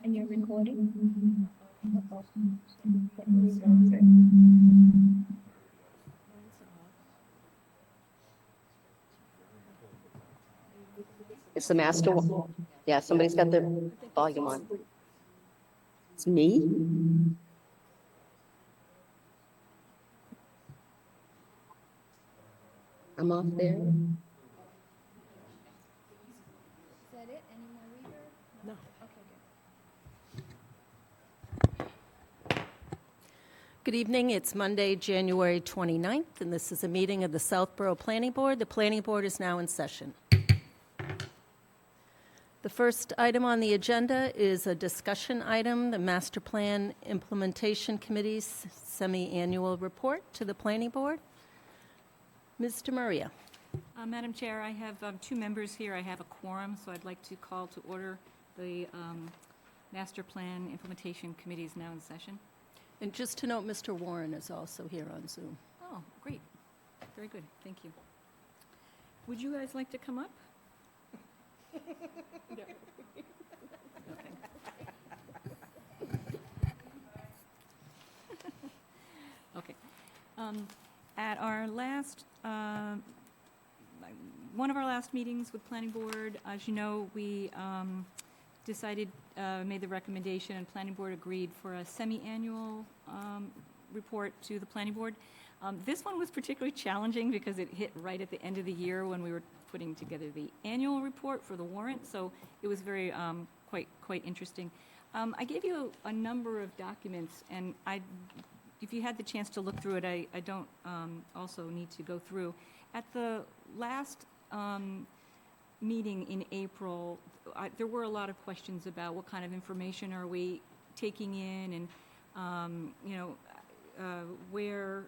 And you're recording? It's the master one. Yeah, somebody's got their volume on. It's me? I'm off there. Is that it? Any more reverb? No. Okay, good. Good evening. It's Monday, January 29th, and this is a meeting of the Southborough Planning Board. The Planning Board is now in session. The first item on the agenda is a discussion item, the Master Plan Implementation Committee's semi-annual report to the Planning Board. Mr. Maria. Madam Chair, I have two members here. I have a quorum, so I'd like to call to order the Master Plan Implementation Committee is now in session. And just to note, Mr. Warren is also here on Zoom. Oh, great. Very good. Thank you. Would you guys like to come up? Okay. At our last, one of our last meetings with Planning Board, as you know, we decided, made the recommendation, and Planning Board agreed for a semi-annual report to the Planning Board. This one was particularly challenging because it hit right at the end of the year when we were putting together the annual report for the warrant, so it was very quite interesting. I gave you a number of documents, and if you had the chance to look through it, I don't also need to go through. At the last meeting in April, there were a lot of questions about what kind of information are we taking in, and where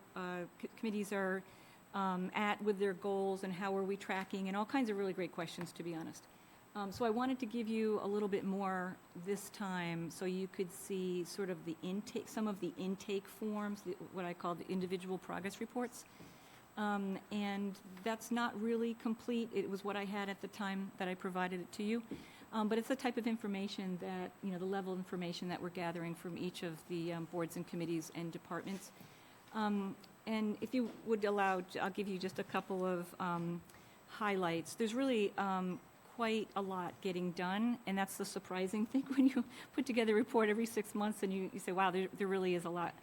committees are at with their goals, and how are we tracking, and all kinds of really great questions, to be honest. So I wanted to give you a little bit more this time so you could see sort of the intake, some of the intake forms, what I call the individual progress reports. And that's not really complete. It was what I had at the time that I provided it to you. But it's the type of information that, the level of information that we're gathering from each of the boards and committees and departments. And if you would allow, I'll give you just a couple of highlights. There's really quite a lot getting done, and that's the surprising thing when you put together a report every 6 months and you say, wow, there really is a lot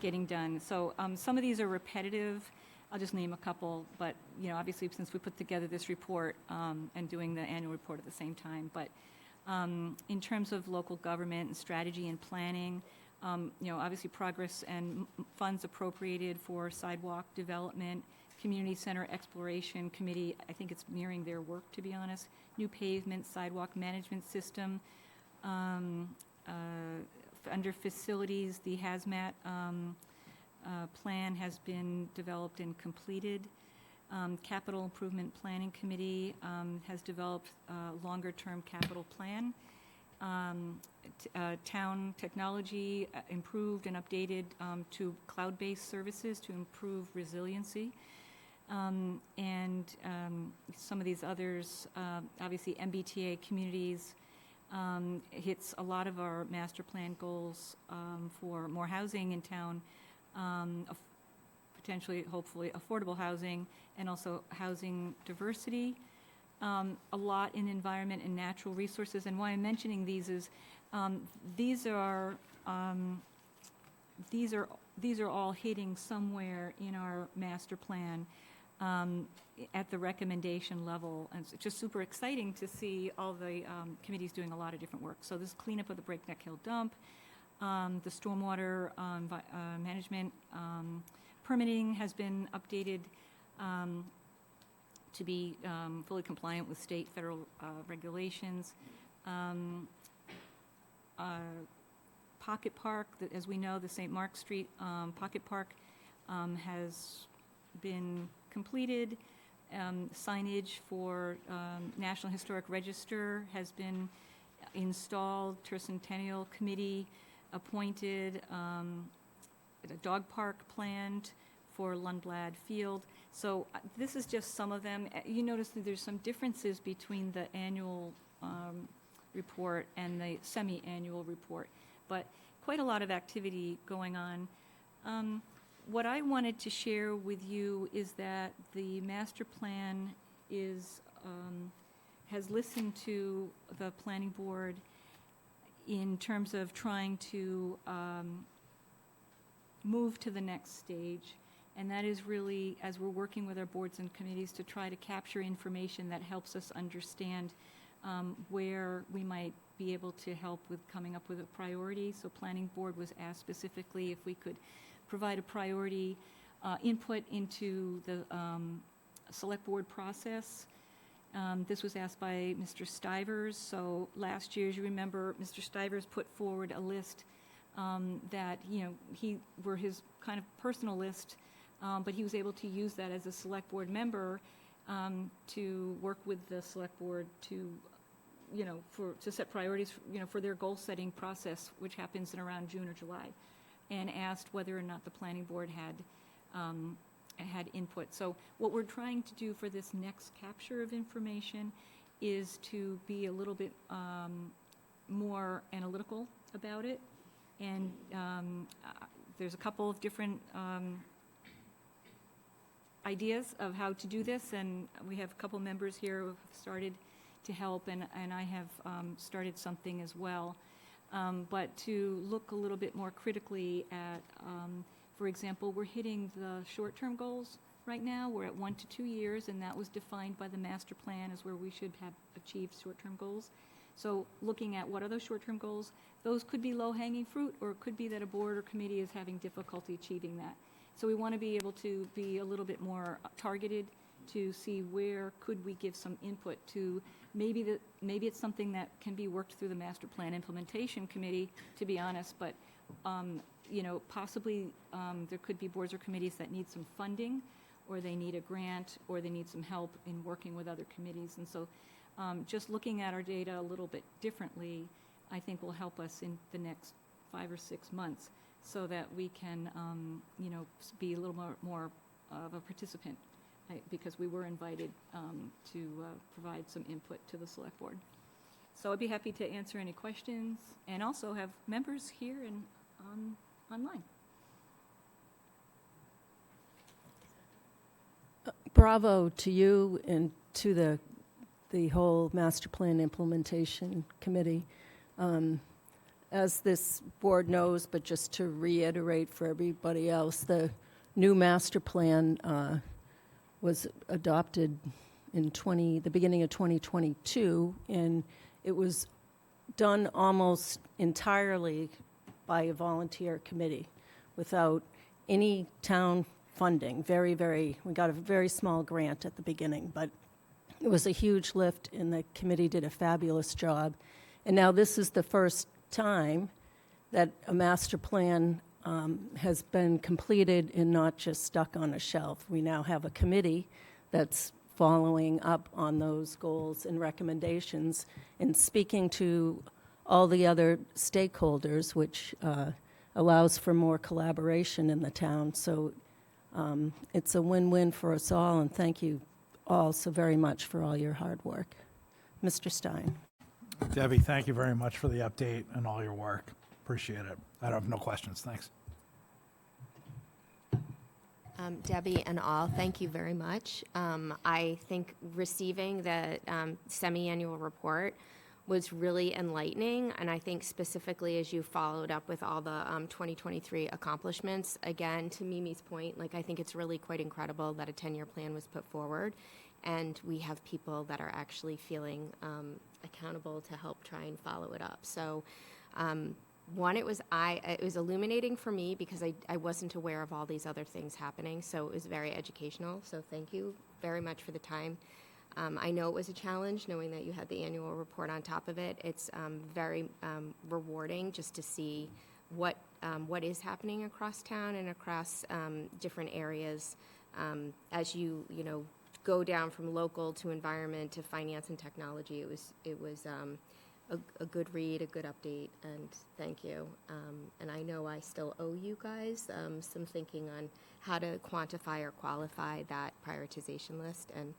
getting done. So some of these are repetitive. I'll just name a couple, but obviously since we put together this report and doing the annual report at the same time, but in terms of local government and strategy and planning, obviously progress and funds appropriated for sidewalk development, community center exploration committee, I think it's nearing their work, to be honest, new pavement, sidewalk management system, under facilities, the hazmat plan has been developed and completed. Capital Improvement Planning Committee has developed a longer-term capital plan. Town technology improved and updated to cloud-based services to improve resiliency. And some of these others, obviously MBTA communities, hits a lot of our master plan goals for more housing in town, potentially, hopefully, affordable housing, and also housing diversity. A lot in environment and natural resources. And why I'm mentioning these is these are all hitting somewhere in our master plan at the recommendation level, and it's just super exciting to see all the committees doing a lot of different work. So this cleanup of the Breakneck Hill dump, the stormwater management permitting has been updated to be fully compliant with state, federal regulations. Pocket Park, as we know, the St. Mark Street Pocket Park has been completed. Signage for National Historic Register has been installed. Tercentennial Committee appointed. A dog park planned for Lundblad Field. So this is just some of them. You notice that there's some differences between the annual report and the semi-annual report. But quite a lot of activity going on. What I wanted to share with you is that the master plan has listened to the planning board in terms of trying to move to the next stage. And that is really, as we're working with our boards and committees, to try to capture information that helps us understand where we might be able to help with coming up with a priority. So planning board was asked specifically if we could provide a priority input into the select board process. This was asked by Mr. Stivers. So last year, as you remember, Mr. Stivers put forward a list that, were his kind of personal list, but he was able to use that as a select board member to work with the select board to, to set priorities, for their goal-setting process, which happens in around June or July, and asked whether or not the planning board had input. So what we're trying to do for this next capture of information is to be a little bit more analytical about it. And there's a couple of different ideas of how to do this, and we have a couple members here who have started to help, and I have started something as well. But to look a little bit more critically at, for example, we're hitting the short-term goals right now. We're at 1 to 2 years, and that was defined by the master plan as where we should have achieved short-term goals. So looking at what are those short-term goals, those could be low-hanging fruit, or it could be that a board or committee is having difficulty achieving that. So we want to be able to be a little bit more targeted to see where could we give some input to. Maybe it's something that can be worked through the master plan implementation committee, to be honest, but possibly there could be boards or committees that need some funding, or they need a grant, or they need some help in working with other committees. And so just looking at our data a little bit differently, I think will help us in the next 5 or 6 months, so that we can be a little more of a participant, because we were invited to provide some input to the select board. So I'd be happy to answer any questions, and also have members here and online. Bravo to you and to the whole master plan implementation committee. As this board knows, but just to reiterate for everybody else, the new master plan was adopted in the beginning of 2022, and it was done almost entirely by a volunteer committee without any town funding. We got a very small grant at the beginning, but it was a huge lift, and the committee did a fabulous job. And now this is the first time that a master plan has been completed and not just stuck on a shelf. We now have a committee that's following up on those goals and recommendations and speaking to all the other stakeholders, which allows for more collaboration in the town. So it's a win-win for us all, and thank you all so very much for all your hard work. Mr. Stein. Debbie, thank you very much for the update and all your work. Appreciate it. I have no questions. Thanks. Debbie and all, thank you very much. I think receiving the semi-annual report was really enlightening, and I think specifically as you followed up with all the 2023 accomplishments, again, to Mimi's point, I think it's really quite incredible that a 10-year plan was put forward, and we have people that are actually feeling accountable to help try and follow it up. So one, it was illuminating for me because I wasn't aware of all these other things happening, so it was very educational. So thank you very much for the time. I know it was a challenge knowing that you had the annual report on top of it. It's very rewarding just to see what is happening across town and across different areas as you go down from local to environment to finance and technology. It was a good read, a good update, and thank you. And I know I still owe you guys some thinking on how to quantify or qualify that prioritization list, and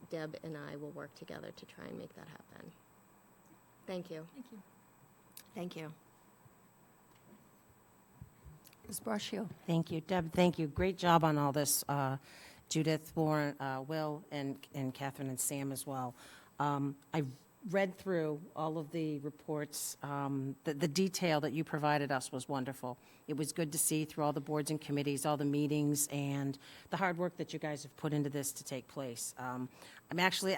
Deb and I will work together to try and make that happen. Thank you. Thank you. Thank you. Ms. Braccio? Thank you, Deb, thank you. Great job on all this, Judith, Warren, Will, and Catherine and Sam as well. I read through all of the reports. The detail that you provided us was wonderful. It was good to see through all the boards and committees, all the meetings, and the hard work that you guys have put into this to take place. I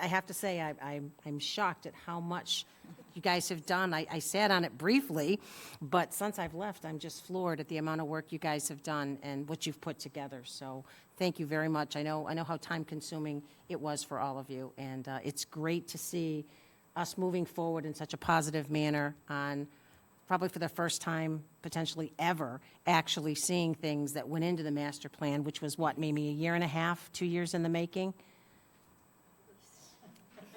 have to say, I'm shocked at how much you guys have done. I sat on it briefly, but since I've left, I'm just floored at the amount of work you guys have done and what you've put together. So thank you very much. I know how time-consuming it was for all of you, and it's great to see us moving forward in such a positive manner on, probably for the first time, potentially ever, actually seeing things that went into the master plan, which was what, maybe a year and a half, 2 years in the making?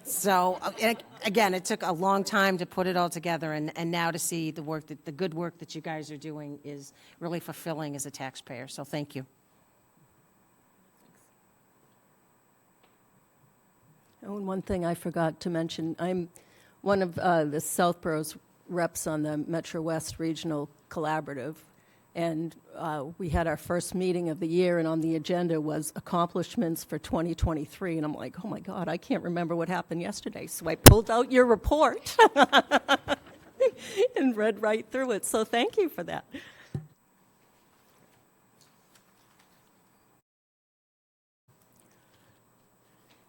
So, again, it took a long time to put it all together, and now to see the good work that you guys are doing is really fulfilling as a taxpayer, so thank you. Oh, and one thing I forgot to mention, I'm one of the Southborough's reps on the Metro West Regional Collaborative, and we had our first meeting of the year, and on the agenda was accomplishments for 2023, and I'm like, oh my God, I can't remember what happened yesterday, so I pulled out your report and read right through it, so thank you for that.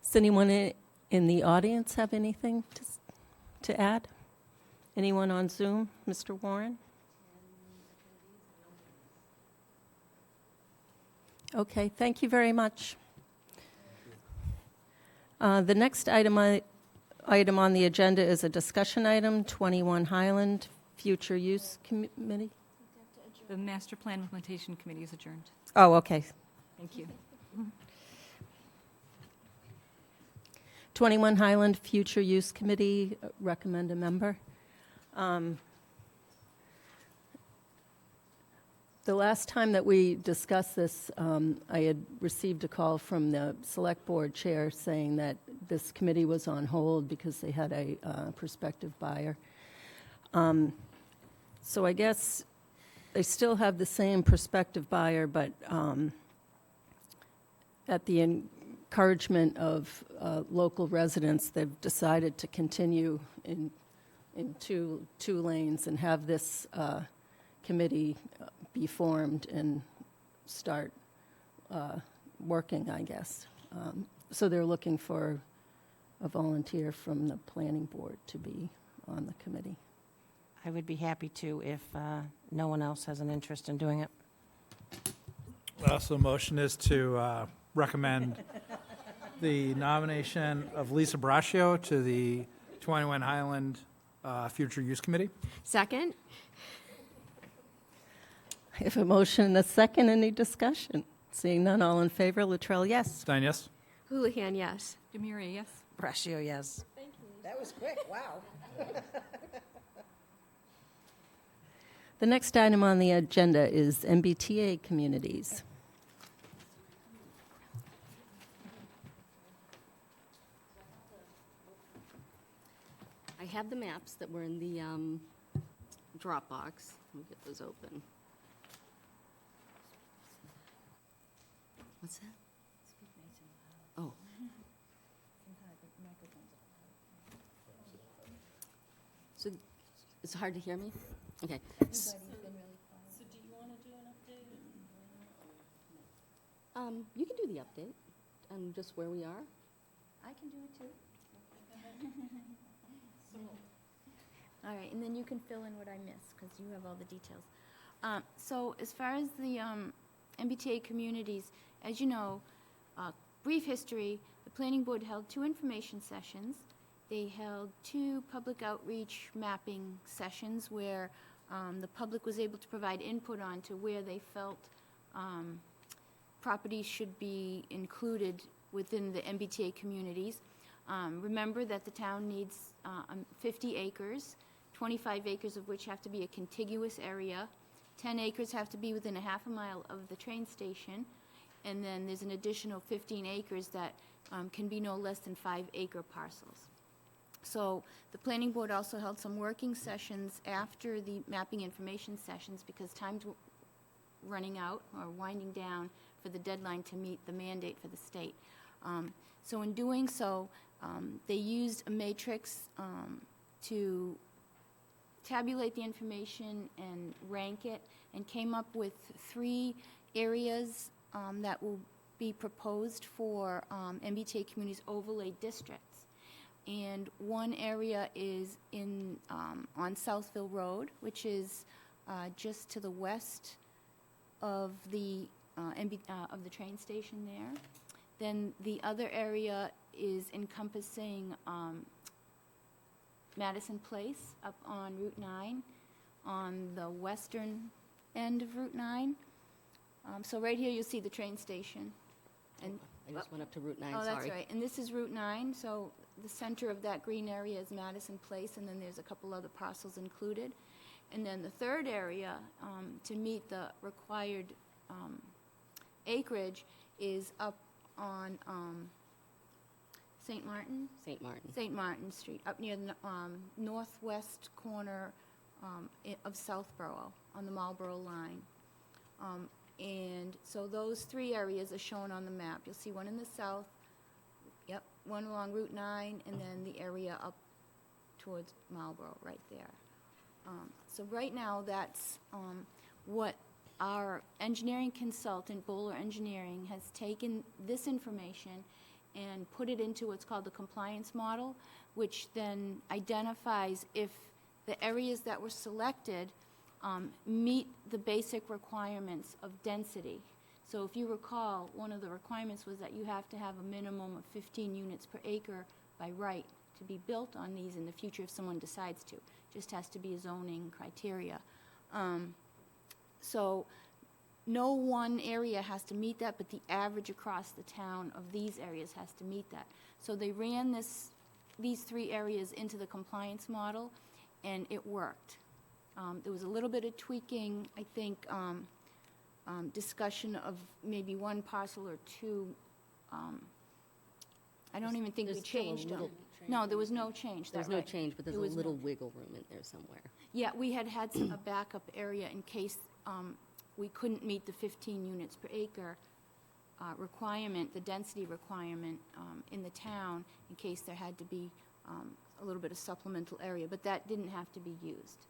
Does anyone in the audience have anything to add? Anyone on Zoom? Mr. Warren? Okay, thank you very much. The next item on the agenda is a discussion item, 21 Highland, Future Use Committee. The Master Plan Implementation Committee is adjourned. Oh, okay. Thank you. 21 Highland Future Use Committee, recommend a member. The last time that we discussed this, I had received a call from the Select Board Chair saying that this committee was on hold because they had a prospective buyer. So I guess they still have the same prospective buyer, but at the encouragement of local residents, they've decided to continue in two lanes and have this committee be formed and start working, I guess. So they're looking for a volunteer from the planning board to be on the committee. I would be happy to if no one else has an interest in doing it. So the motion is to recommend the nomination of Lisa Braccio to the 21 Highland Future Use Committee. Second? I have a motion and a second. Any discussion? Seeing none, all in favor, Latrell, yes. Stein, yes? Houlihan, yes. Demiria, yes? Braccio, yes. Thank you. That was quick, wow. The next item on the agenda is MBTA communities. I have the maps that were in the Dropbox. Let me get those open. What's that? Oh. So it's hard to hear me? Okay. Everybody's been really quiet. So do you want to do an update? You can do the update on just where we are. I can do it too. All right, and then you can fill in what I missed, because you have all the details. So as far as the MBTA communities, as you know, brief history, the planning board held 2 information sessions. They held 2 public outreach mapping sessions where the public was able to provide input on to where they felt properties should be included within the MBTA communities. Remember that the town needs 50 acres, 25 acres of which have to be a contiguous area, 10 acres have to be within a half a mile of the train station, and then there's an additional 15 acres that can be no less than 5-acre parcels. So the planning board also held some working sessions after the mapping information sessions because time's running out or winding down for the deadline to meet the mandate for the state. So in doing so, they used a matrix to tabulate the information and rank it, and came up with 3 areas that will be proposed for MBTA communities overlay districts. And one area is in on Southville Road, which is just to the west of the train station there. Then the other area is encompassing Madison Place up on Route 9, on the western end of Route 9. So right here, you'll see the train station. And I just went up to Route 9, oh, sorry. that's right. And this is Route 9, so the center of that green area is Madison Place, and then there's a couple other parcels included. And then the third area, to meet the required acreage, is up on St. Martin? St. Martin. St. Martin Street, up near the northwest corner of Southborough, on the Marlborough line. And so those 3 areas are shown on the map. You'll see one in the south, yep, one along Route 9, and then the area up towards Marlborough, right there. So right now, that's what our engineering consultant, Bowler Engineering, has taken this information and put it into what's called the compliance model, which then identifies if the areas that were selected meet the basic requirements of density. So if you recall, one of the requirements was that you have to have a minimum of 15 units per acre by right to be built on these in the future if someone decides to. Just has to be a zoning criteria. So no one area has to meet that, but the average across the town of these areas has to meet that. So they ran these 3 areas into the compliance model, and it worked. There was a little bit of tweaking, I think, discussion of maybe 1 parcel or 2. I don't even think we There's still a changed them. little No, there was no change. There's that's no right. change, but there's There a was no little change. wiggle room in there somewhere. Yeah, we had a backup area in case we couldn't meet the 15 units per acre requirement, the density requirement in the town, in case there had to be a little bit of supplemental area, but that didn't have to be used.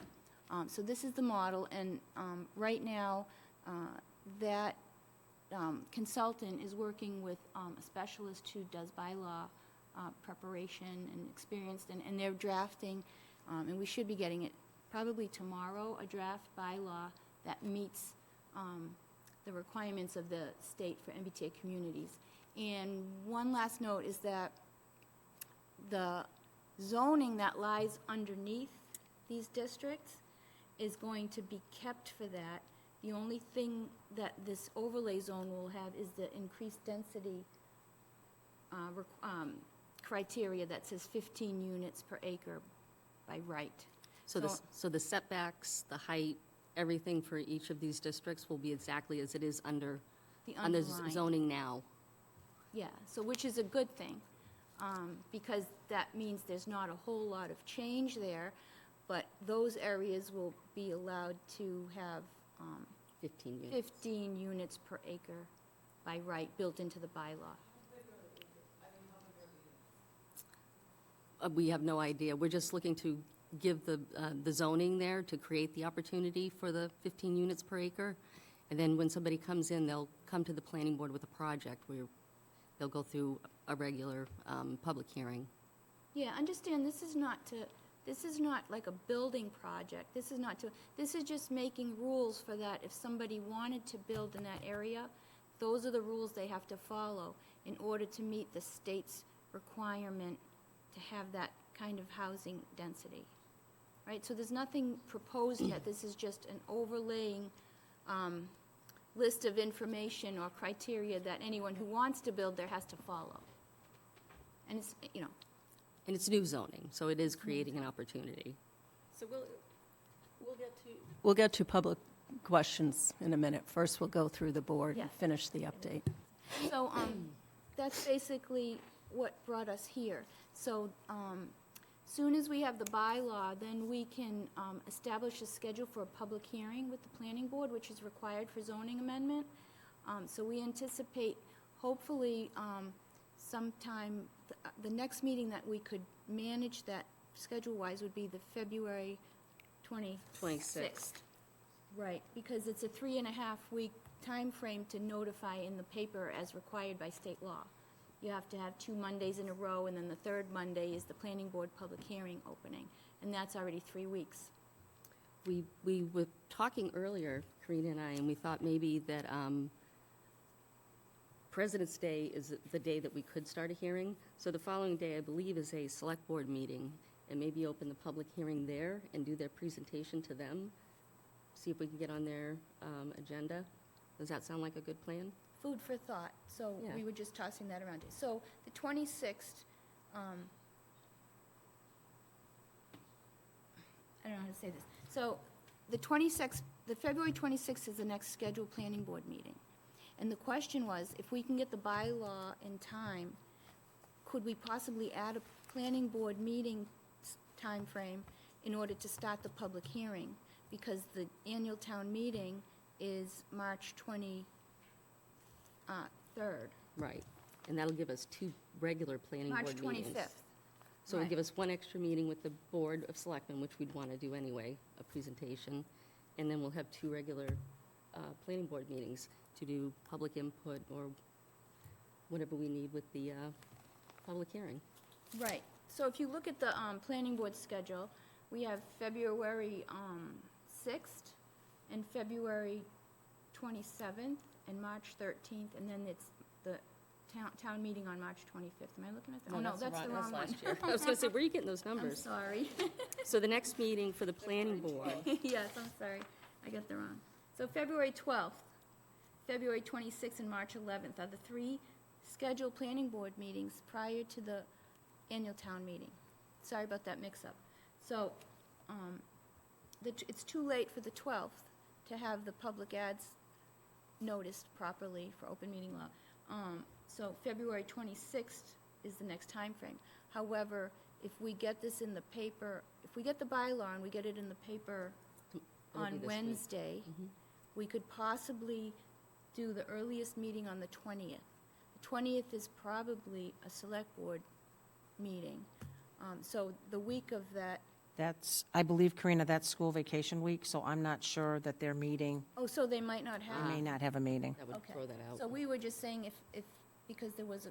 So this is the model, and right now, that consultant is working with a specialist who does bylaw preparation and experienced, and they're drafting, and we should be getting it probably tomorrow, a draft bylaw that meets the requirements of the state for MBTA communities. And one last note is that the zoning that lies underneath these districts is going to be kept for that. The only thing that this overlay zone will have is the increased density criteria that says 15 units per acre by right. So the setbacks, the height, everything for each of these districts will be exactly as it is under The under underlying. zoning now. Yeah, so which is a good thing, because that means there's not a whole lot of change there, but those areas will be allowed to have 15 units. 15 units per acre by right built into the bylaw. We have no idea. We're just looking to give the zoning there to create the opportunity for the 15 units per acre. And then when somebody comes in, they'll come to the planning board with a project where they'll go through a regular public hearing. Yeah, understand, this is not like a building project. This is just making rules for that. If somebody wanted to build in that area, those are the rules they have to follow in order to meet the state's requirement to have that kind of housing density. Right, so there's nothing proposed yet. This is just an overlaying list of information or criteria that anyone who wants to build there has to follow. And it's, And it's new zoning, so it is creating an opportunity. So we'll get to public questions in a minute. First, we'll go through the board and Yeah. finish the update. So that's basically what brought us here. So Soon as we have the bylaw, then we can establish a schedule for a public hearing with the planning board, which is required for zoning amendment. So we anticipate, hopefully, sometime, the next meeting that we could manage that schedule-wise would be the February 26th. Right, because it's a 3.5-week time frame to notify in the paper as required by state law. You have to have 2 Mondays in a row, and then the third Monday is the planning board public hearing opening, and that's already 3 weeks. We were talking earlier, Karina and I, and we thought maybe that President's Day is the day that we could start a hearing. So the following day, I believe, is a select board meeting, and maybe open the public hearing there and do their presentation to them. See if we can get on their agenda. Does that sound like a good plan? Food for thought, so Yeah. we were just tossing that around. So the 26th, I don't know how to say this. So the 26th, the February 26th is the next scheduled planning board meeting. And the question was, if we can get the bylaw in time, could we possibly add a planning board meeting timeframe in order to start the public hearing? Because the annual town meeting is March 23rd. Right. And that'll give us 2 regular planning board March meetings. 25th. So it'll Right. give us 1 extra meeting with the Board of Selectmen, which we'd want to do anyway, a presentation. And then we'll have 2 regular planning board meetings to do public input or whatever we need with the public hearing. Right. So if you look at the planning board schedule, we have February 6th and February 27th and March 13th, and then it's the town meeting on March 25th. Am I looking at that? Oh, no, that's the wrong one. last year. I was going to say, where are you getting those I'm numbers? sorry. So the next meeting for the planning board, Yes, I'm sorry. I got the wrong. So February 12th, February 26th, and March 11th are the 3 scheduled planning board meetings prior to the annual town meeting. Sorry about that mix-up. So, it's too late for the 12th to have the public ads noticed properly for open meeting law. So February 26th is the next time frame. However, if we get this in the paper, if we get the bylaw and we get it in the paper It'll be on this week. Wednesday, we could possibly do the earliest meeting on the 20th. The 20th is probably a select board meeting. So the week of that, That's, I believe, Karina, that's school vacation week, so I'm not sure that they're meeting. oh, so they might not They have. may not have a meeting. that would Okay. throw that out. So we were just saying if, because there was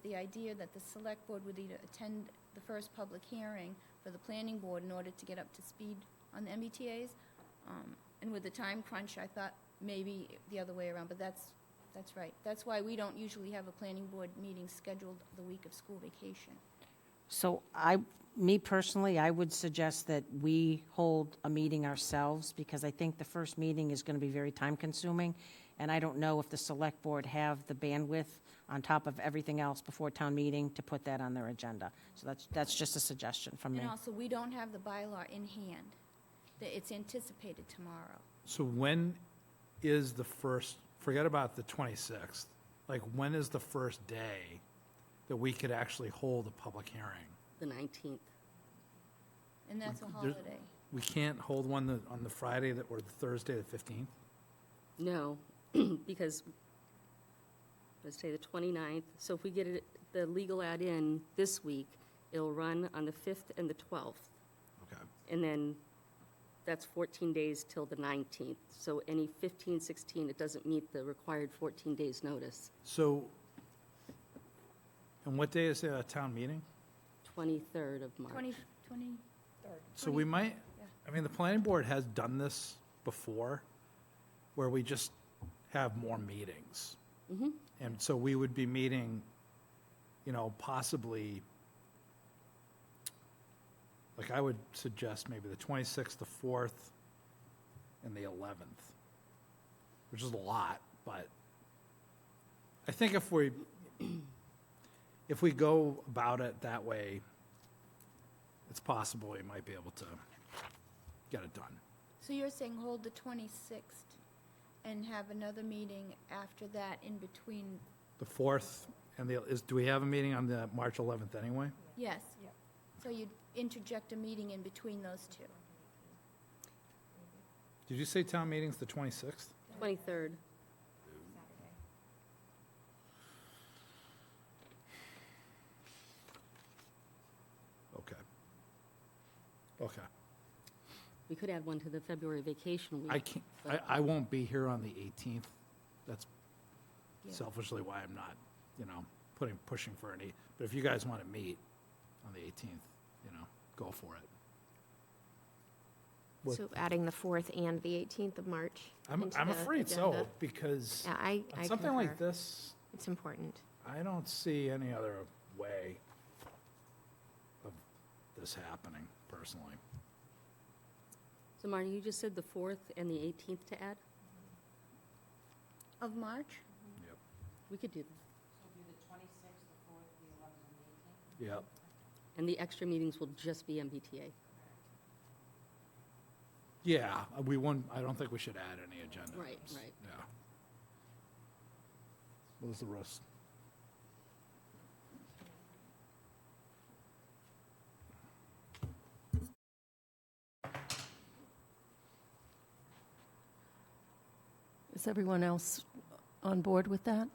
the idea that the select board would either attend the first public hearing for the planning board in order to get up to speed on the MBTA's. And with the time crunch, I thought maybe the other way around, but that's right. That's why we don't usually have a planning board meeting scheduled the week of school vacation. So me personally, I would suggest that we hold a meeting ourselves, because I think the first meeting is going to be very time-consuming, and I don't know if the select board have the bandwidth on top of everything else before town meeting to put that on their agenda. So that's just a suggestion from me. And also, we don't have the bylaw in hand. It's anticipated tomorrow. So when is the first, forget about the 26th, like when is the first day that we could actually hold a public hearing? The 19th. And that's a There's- holiday. We can't hold one on the Friday or the Thursday, the 15th? No, because, let's say the 29th, so if we get the legal ad in this week, it'll run on the 5th and the 12th. Okay. And then that's 14 days till the 19th. So any 15, 16, it doesn't meet the required 14 days' notice. So, and what day is the town meeting? 23rd of March. 23rd. So we might, yeah. I mean, the planning board has done this before, where we just have more meetings. And so we would be meeting, possibly, like I would suggest maybe the 26th, the 4th, and the 11th, which is a lot, but I think if we go about it that way, it's possible we might be able to get it done. So you're saying hold the 26th and have another meeting after that in between? The 4th and do we have a meeting on the March 11th anyway? Yes. So you'd interject a meeting in between those two. Did you say town meeting's the 26th? 23rd. Okay. Okay. We could add one to the February vacation week. I can't, I won't be here on the 18th. That's selfishly why I'm not, pushing for any. But if you guys want to meet on the 18th, go for it. What- So adding the 4th and the 18th of March I'm into the afraid so, agenda? because Yeah, I on something like concur. this, It's important. I don't see any other way of this happening, personally. So Marty, you just said the 4th and the 18th to add? Of March? Yep. We could do that. Yep. And the extra meetings will just be MBTA. Yeah, we won't, I don't think we should add any agenda. Right, items. right. Yeah. What was the rest? Is everyone else on board with that?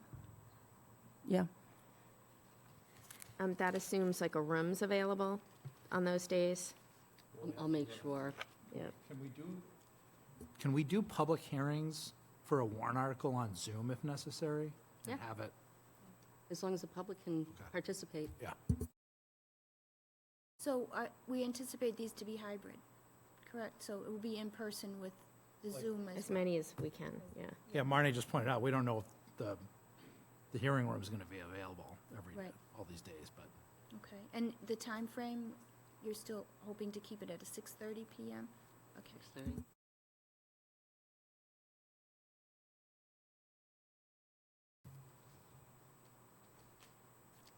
Yeah. That assumes like a room's available on those days? I'll make sure. Yep. Can we do public hearings for a warrant article on Zoom if necessary? And Yeah. have it, As long as the public can participate. yeah. So we anticipate these to be hybrid, correct? So it will be in person with the Zoom as As well? many as we can, yeah. Yeah, Marnie just pointed out, we don't know if the hearing room is going to be available Right. all these days, but Okay. And the time frame, you're still hoping to keep it at a 6:30 PM? Okay. 6:30.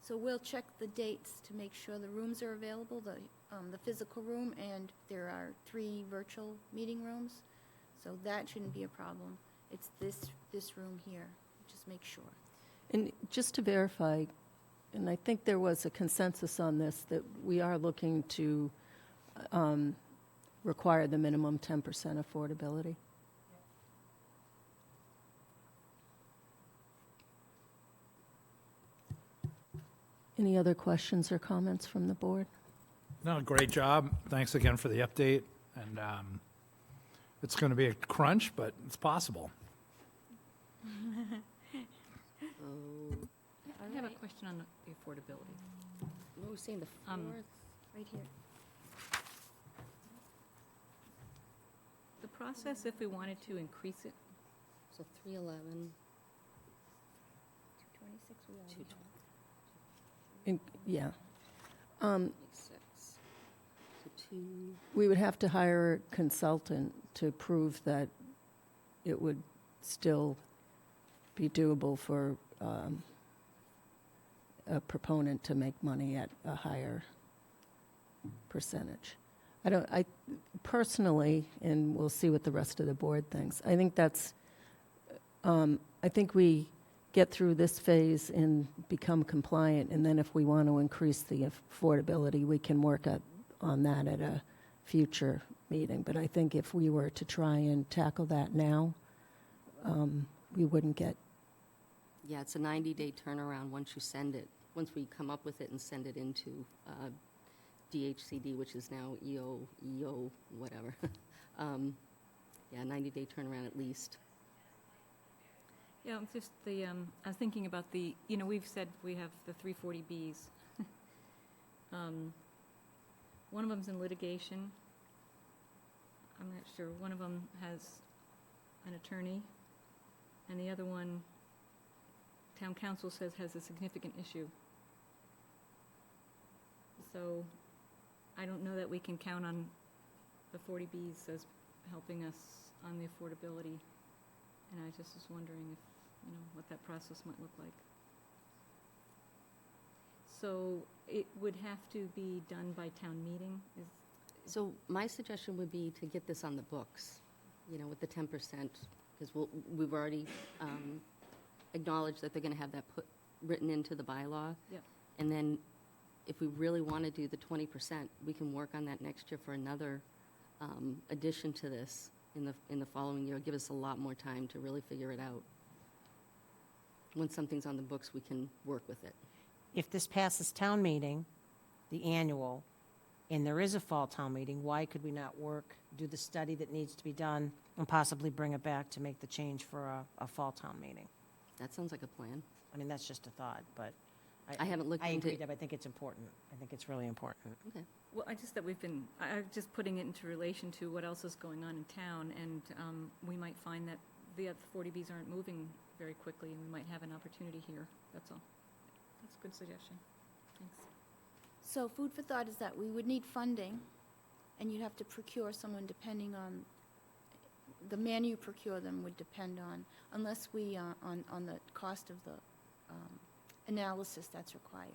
So we'll check the dates to make sure the rooms are available, the physical room, and there are 3 virtual meeting rooms. So that shouldn't be a problem. It's this room here. Just make sure. And just to verify, and I think there was a consensus on this, that we are looking to require the minimum 10% affordability. Any other questions or comments from the board? no, great job. Thanks again for the update. And it's going to be a crunch, but it's possible. Oh, I have a question on the affordability. what were we saying, the 4th? Right here. The process, if we wanted to increase it, So 311, 226 we already 220, Yeah. 26. So 2, We would have to hire a consultant to prove that it would still be doable for a proponent to make money at a higher percentage. I personally, and we'll see what the rest of the board thinks, I think that's, I think we get through this phase and become compliant, and then if we want to increase the affordability, we can work on that at a future meeting. But I think if we were to try and tackle that now, we wouldn't get, yeah, it's a 90-day turnaround once you send it, once we come up with it and send it into DHCD, which is now EO, whatever. Yeah, 90-day turnaround at least. yeah, it's just I was thinking about we've said we have the 340Bs. One of them's in litigation. I'm not sure. One of them has an attorney, and the other one, town council says has a significant issue. So I don't know that we can count on the 40Bs as helping us on the affordability. And I just was wondering if, what that process might look like. So it would have to be done by town meeting? So my suggestion would be to get this on the books, with the 10%, because we've already acknowledged that they're going to have that written into the bylaw. Yep. And then if we really want to do the 20%, we can work on that next year for another addition to this in the following year. Give us a lot more time to really figure it out. When something's on the books, we can work with it. If this passes town meeting, the annual, and there is a fall town meeting, why could we not do the study that needs to be done and possibly bring it back to make the change for a fall town meeting? That sounds like a plan. I mean, that's just a thought, but I haven't looked I into agree, it. Deb, I think it's important. I think it's really important. Okay. Well, I'm just putting it into relation to what else is going on in town, and we might find that the other 40Bs aren't moving very quickly, and we might have an opportunity here, that's all. That's a good suggestion. Thanks. So food for thought is that we would need funding, and you'd have to procure someone depending on, the man you procure them would depend on, unless we, on the cost of the analysis that's required.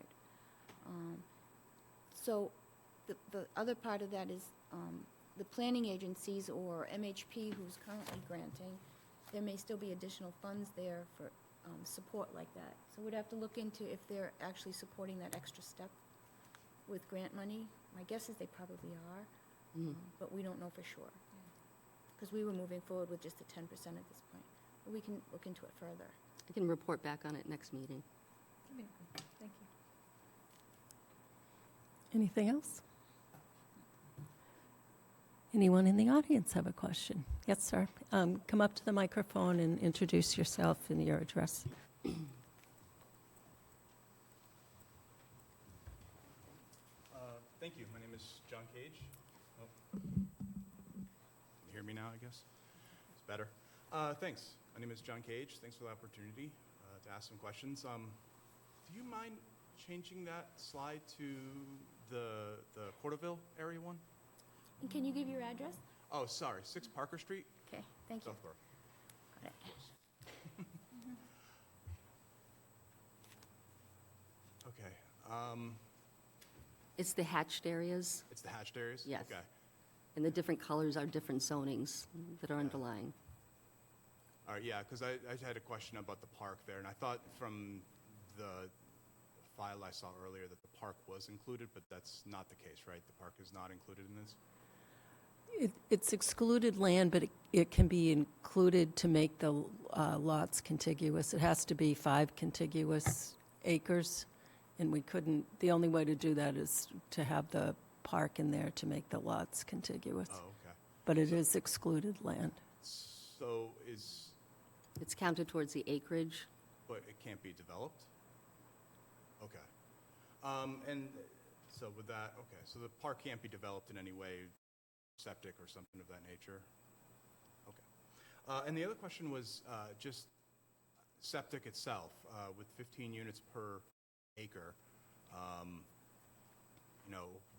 So the other part of that is the planning agencies or MHP who's currently granting, there may still be additional funds there for support like that. So we'd have to look into if they're actually supporting that extra step with grant money. My guess is they probably are, but we don't know for sure. Because we were moving forward with just the 10% at this point. But we can look into it further. I can report back on it next meeting. Thank you. Anything else? Anyone in the audience have a question? Yes, sir. Come up to the microphone and introduce yourself and your address. Thank you. My name is John Cage. Oh. Can you hear me now, I guess? It's better. Thanks. My name is John Cage. Thanks for the opportunity to ask some questions. Do you mind changing that slide to the Porterville area one? And can you give your address? Oh, sorry. 6 Parker Street, Okay, thank you. Southborough. Got it. Okay. It's the hatched areas, It's the hatched areas? Yes. Okay. and the different colors are different zonings that are underlying. All right, yeah, because I had a question about the park there, and I thought from the file I saw earlier that the park was included, but that's not the case, right? The park is not included in this? It's excluded land, but it can be included to make the lots contiguous. It has to be 5 contiguous acres, and we couldn't, the only way to do that is to have the park in there to make the lots contiguous. Oh, okay. But it is excluded land. So It's counted towards the acreage. but it can't be developed? Okay. And so with that, okay, so the park can't be developed in any way, septic or something of that nature? Okay. And the other question was just septic itself, with 15 units per acre.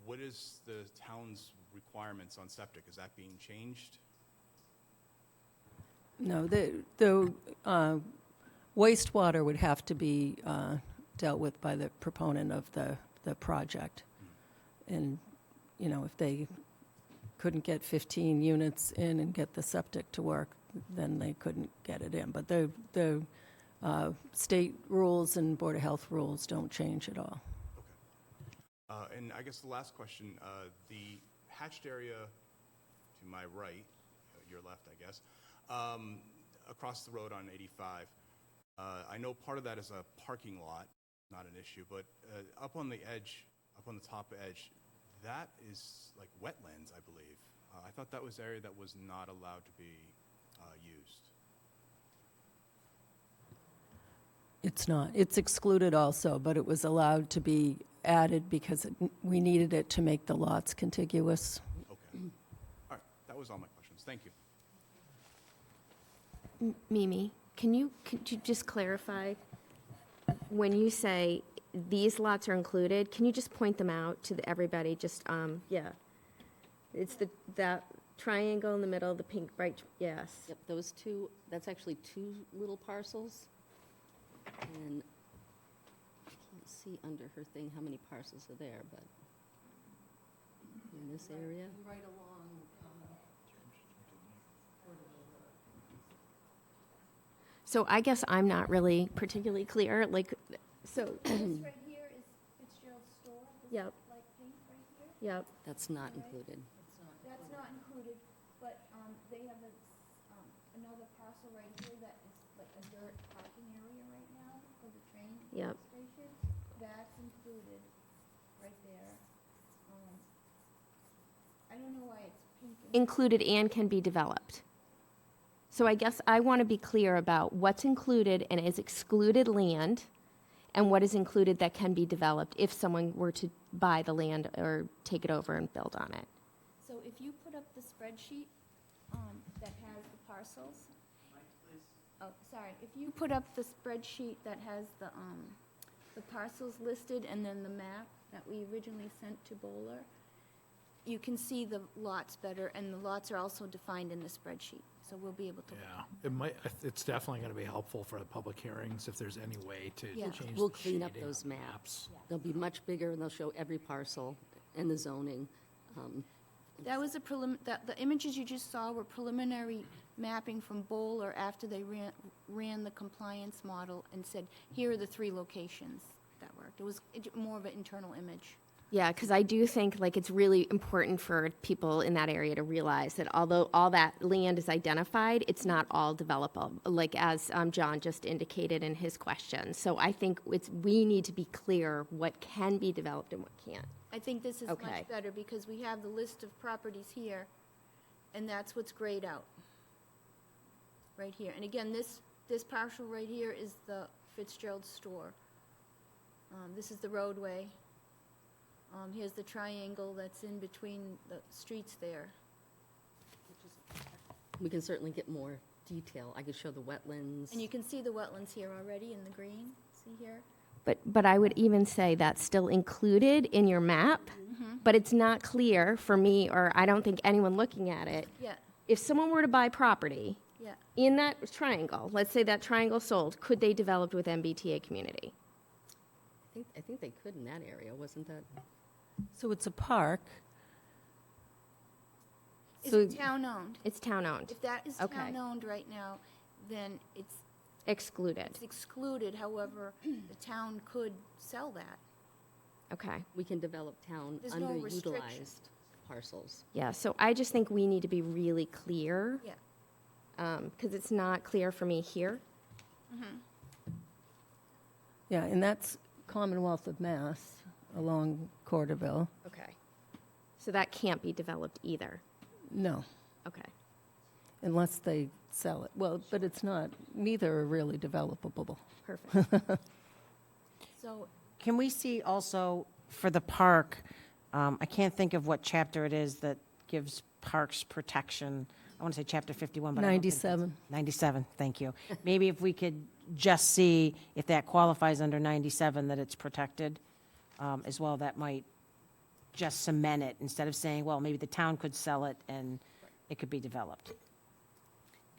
What is the town's requirements on septic? Is that being changed? No, the wastewater would have to be dealt with by the proponent of the project. And, if they couldn't get 15 units in and get the septic to work, then they couldn't get it in. But the state rules and Board of Health rules don't change at all. Okay. And I guess the last question, the hatched area to my right, your left, I guess, across the road on 85, I know part of that is a parking lot, not an issue, but up on the edge, up on the top edge, that is like wetlands, I believe. I thought that was area that was not allowed to be used. It's not. It's excluded also, but it was allowed to be added because we needed it to make the lots contiguous. Okay. All right, that was all my questions. Thank you. Mimi, could you just clarify, when you say these lots are included, can you just point them out to everybody? Just, yeah. It's that triangle in the middle, the pink, right, yes. Yep, those two, that's actually 2 little parcels. And I can't see under her thing how many parcels are there, but in this area. Right along. So I guess I'm not really particularly clear, like, so. This right here is Fitzgerald's store? Yep, like pink right here. yep. That's not included. That's not included, but they have another parcel right here that is like a dirt parking area right now for the train Yep. station. That's included right there. I don't know why it's pink. Included and can be developed. So I guess I want to be clear about what's included and is excluded land, and what is included that can be developed if someone were to buy the land or take it over and build on it. So if you put up the spreadsheet that has the parcels. Oh, sorry. If you put up the spreadsheet that has the parcels listed and then the map that we originally sent to Bowler, you can see the lots better, and the lots are also defined in the spreadsheet, so we'll be able to. Yeah, it's definitely going to be helpful for the public hearings if there's any way to Yeah. change We'll the clean up shading those on the maps. They'll be much bigger, and they'll show every parcel and the zoning. That was the images you just saw were preliminary mapping from Bowler after they ran the compliance model and said, here are the 3 locations that worked. It was more of an internal image. Yeah, because I do think like it's really important for people in that area to realize that although all that land is identified, it's not all developable, like as John just indicated in his question. So I think we need to be clear what can be developed and what can't. I think this is Okay. much better because we have the list of properties here, and that's what's grayed out. Right here. And again, this parcel right here is the Fitzgerald store. This is the roadway. Here's the triangle that's in between the streets there. We can certainly get more detail. I could show the wetlands. And you can see the wetlands here already in the green. See here? But I would even say that's still included in your map, but it's not clear for me, or I don't think anyone looking at it. Yeah, If someone were to buy property yeah. in that triangle, let's say that triangle sold, could they develop with MBTA community? I think they could in that area, wasn't that? So it's a park. Is So- it town-owned? It's town-owned, If that is Okay. town-owned right now, then it's excluded. excluded. However, the town could sell that. Okay. We can develop town There's no restriction. underutilized parcels. Yeah, so I just think we need to be really clear, Yeah. because it's not clear for me here. Yeah, and that's Commonwealth of Mass along Corderville. Okay. So that can't be developed either. No, Okay. unless they sell it. Well, but it's not, neither are really developable. Perfect. So Can we see also for the park, I can't think of what chapter it is that gives parks protection. I want to say chapter 51, but I don't think that's- 97. 97, thank you. Maybe if we could just see if that qualifies under 97, that it's protected as well, that might just cement it, instead of saying, well, maybe the town could sell it and it could be developed.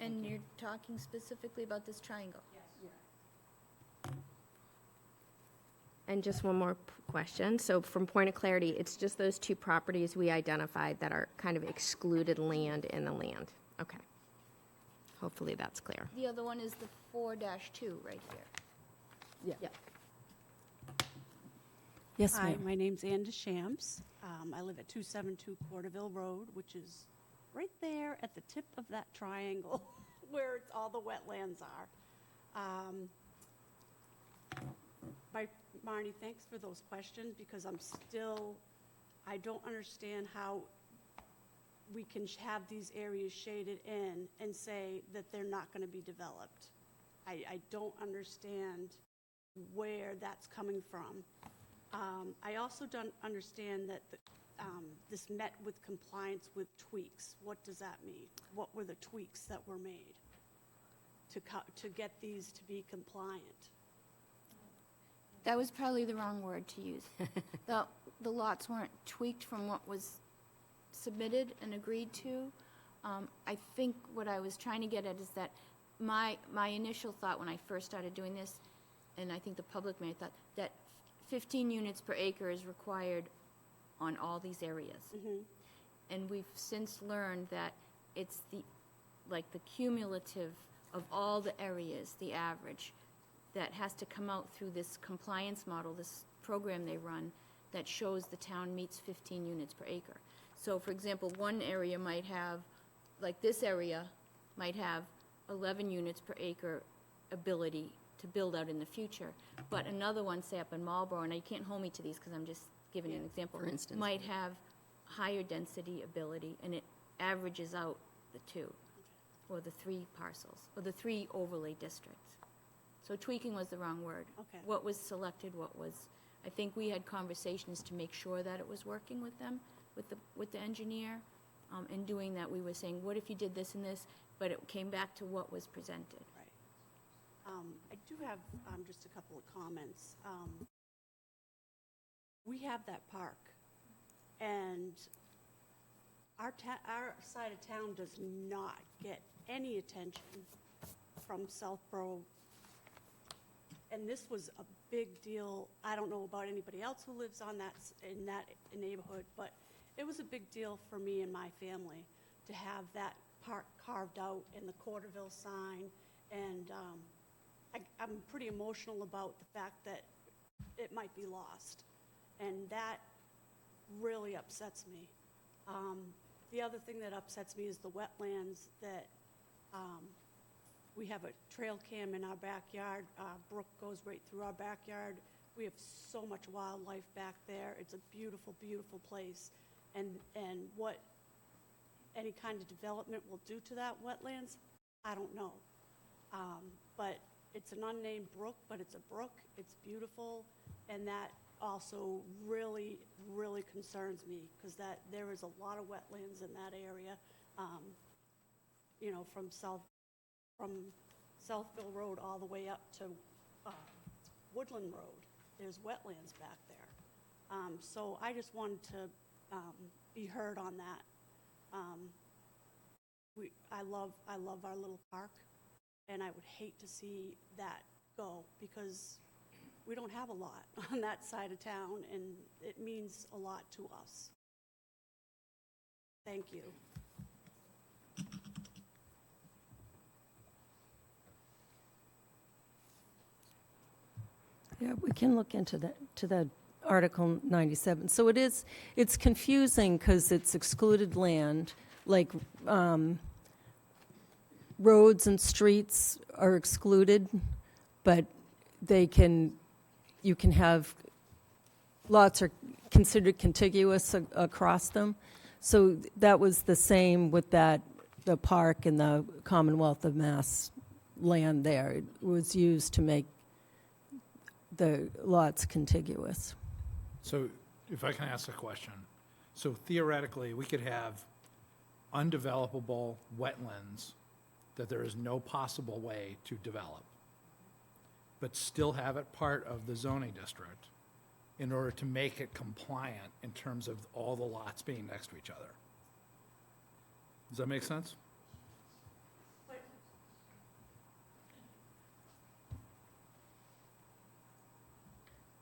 And you're talking specifically about this triangle? And just one more question. So from point of clarity, it's just those 2 properties we identified that are kind of excluded land in the land. Okay. Hopefully that's clear. The other one is the 4-2 right here. Yep. Yes, Hi, ma'am. my name's Ann DeShams. I live at 272 Porterville Road, which is right there at the tip of that triangle where all the wetlands are. Marnie, thanks for those questions, because I don't understand how we can have these areas shaded in and say that they're not going to be developed. I don't understand where that's coming from. I also don't understand that this met with compliance with tweaks. What does that mean? What were the tweaks that were made to get these to be compliant? That was probably the wrong word to use. The lots weren't tweaked from what was submitted and agreed to. I think what I was trying to get at is that my initial thought when I first started doing this, and I think the public may have thought, that 15 units per acre is required on all these areas. And we've since learned that it's the cumulative of all the areas, the average, that has to come out through this compliance model, this program they run, that shows the town meets 15 units per acre. So, for example, one area might have, like this area, might have 11 units per acre ability to build out in the future, but another one, say up in Marlboro, and you can't hold me to these because I'm just giving you an example, For instance. might have higher density ability, and it averages out the two, or the three parcels, or the three overlay districts. So tweaking was the wrong word. Okay. What was selected, I think we had conversations to make sure that it was working with them, with the engineer. In doing that, we were saying, what if you did this and this? But it came back to what was presented. Right. I do have just a couple of comments. We have that park, and our side of town does not get any attention from Southborough. And this was a big deal. I don't know about anybody else who lives in that neighborhood, but it was a big deal for me and my family to have that park carved out in the Corderville sign. And I'm pretty emotional about the fact that it might be lost. And that really upsets me. The other thing that upsets me is the wetlands that we have a trail cam in our backyard. Brook goes right through our backyard. We have so much wildlife back there. It's a beautiful, beautiful place. And what any kind of development will do to that wetlands, I don't know. But it's an unnamed brook, but it's a brook. It's beautiful. And that also really, really concerns me, because there is a lot of wetlands in that area. From Southville Road all the way up to Woodland Road, there's wetlands back there. So I just wanted to be heard on that. I love our little park, and I would hate to see that go, because we don't have a lot on that side of town, and it means a lot to us. Thank you. Yeah, we can look into that Article 97. So it's confusing because it's excluded land, like roads and streets are excluded, but you can have, lots are considered contiguous across them. So that was the same with the park and the Commonwealth of Mass land there. It was used to make the lots contiguous. So if I can ask a question. So theoretically, we could have undevelopable wetlands that there is no possible way to develop, but still have it part of the zoning district in order to make it compliant in terms of all the lots being next to each other. Does that make sense?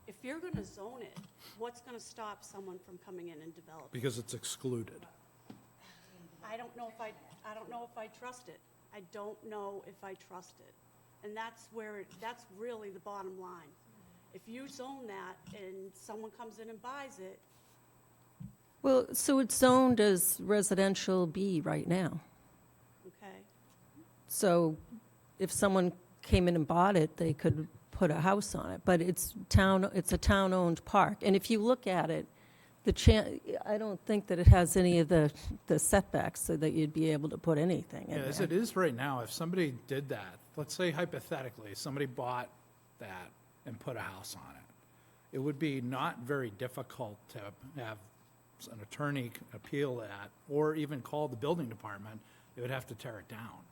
If you're going to zone it, what's going to stop someone from coming in and developing? Because it's excluded. I don't know if I trust it. I don't know if I trust it. And that's really the bottom line. If you zone that and someone comes in and buys it, Well, so it's zoned as residential B right now. okay, So if someone came in and bought it, they could put a house on it. But it's a town-owned park. And if you look at it, I don't think that it has any of the setbacks so that you'd be able to put anything in Yeah, there. as it is right now, if somebody did that, let's say hypothetically, somebody bought that and put a house on it, it would be not very difficult to have an attorney appeal that, or even call the building department. They would have to tear it down.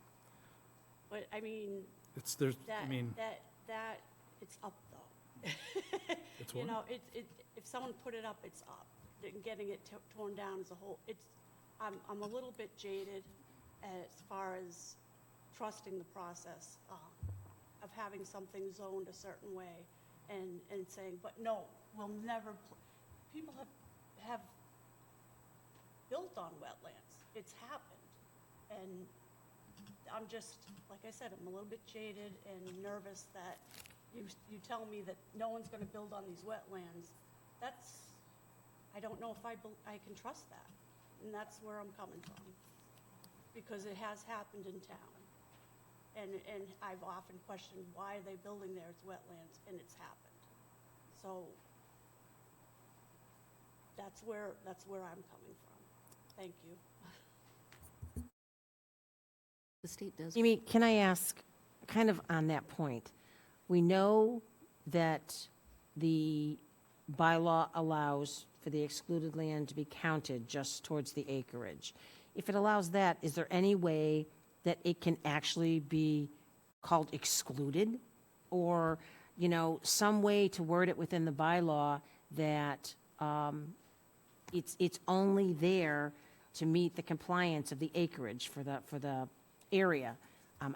but I mean, It's it's up though. It's You what? know, if someone put it up, it's up. Getting it torn down as a whole, I'm a little bit jaded as far as trusting the process of having something zoned a certain way and saying, but no, we'll never, people have built on wetlands. It's happened. And I'm just, like I said, I'm a little bit jaded and nervous that you tell me that no one's going to build on these wetlands. I don't know if I can trust that. And that's where I'm coming from, because it has happened in town. And I've often questioned, why are they building there? It's wetlands, and it's happened. So that's where I'm coming from. Thank you. The state does. Amy, can I ask, kind of on that point, we know that the bylaw allows for the excluded land to be counted just towards the acreage. If it allows that, is there any way that it can actually be called excluded? Or, some way to word it within the bylaw that it's only there to meet the compliance of the acreage for the area?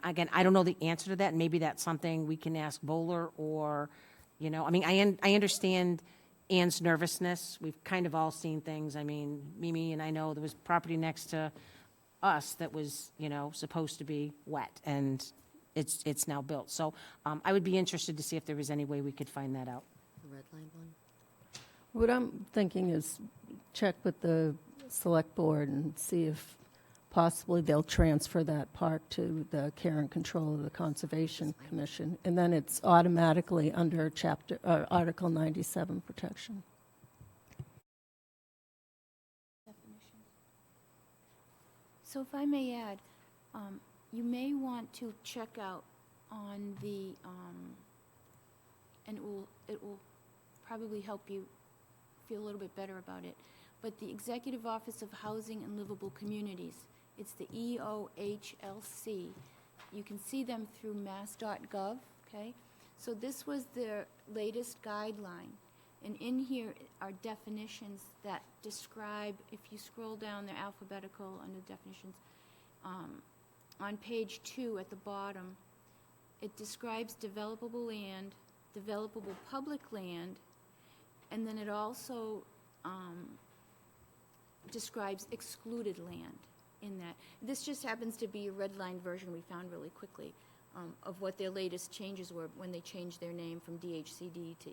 Again, I don't know the answer to that, and maybe that's something we can ask Bowler or, I understand Ann's nervousness. We've kind of all seen things. I mean, Mimi and I know there was property next to us that was, supposed to be wet, and it's now built. So I would be interested to see if there was any way we could find that out. The red line one? What I'm thinking is check with the select board and see if possibly they'll transfer that park to the care and control of the Conservation Commission, and then it's automatically under Article 97 protection. So if I may add, you may want to check out on the, and it will probably help you feel a little bit better about it, but the Executive Office of Housing and Livable Communities, it's the EOHLC. You can see them through mass.gov, okay? So this was their latest guideline. And in here are definitions that describe, if you scroll down, they're alphabetical under definitions. On page 2 at the bottom, it describes developable land, developable public land, and then it also describes excluded land in that. This just happens to be a redlined version we found really quickly of what their latest changes were when they changed their name from DHCD to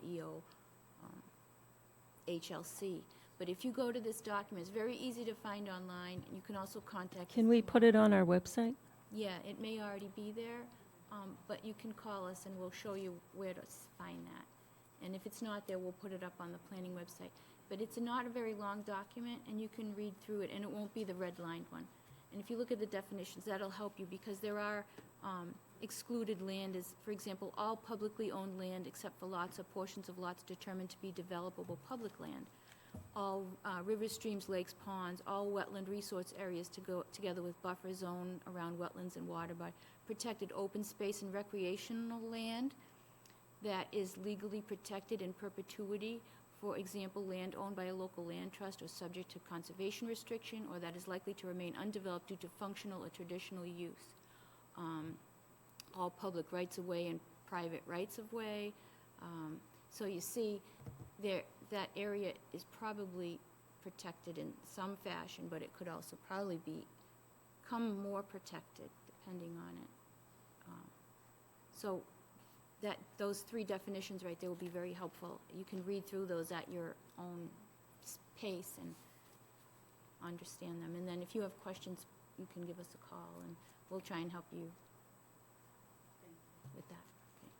HLC. But if you go to this document, it's very easy to find online. You can also contact. Can we put it on our website? Yeah, it may already be there, but you can call us and we'll show you where to find that. And if it's not there, we'll put it up on the planning website. But it's not a very long document, and you can read through it, and it won't be the red-lined one. And if you look at the definitions, that'll help you, because there are excluded land is, for example, all publicly owned land except for lots or portions of lots determined to be developable public land. All rivers, streams, lakes, ponds, all wetland resource areas to go together with buffer zone around wetlands and water by protected open space and recreational land that is legally protected in perpetuity. For example, land owned by a local land trust or subject to conservation restriction, or that is likely to remain undeveloped due to functional or traditional use. All public rights-of-way and private rights-of-way. So you see, that area is probably protected in some fashion, but it could also probably become more protected depending on it. So those 3 definitions right there will be very helpful. You can read through those at your own pace and understand them. And then if you have questions, you can give us a call, and we'll try and help you with that. Okay.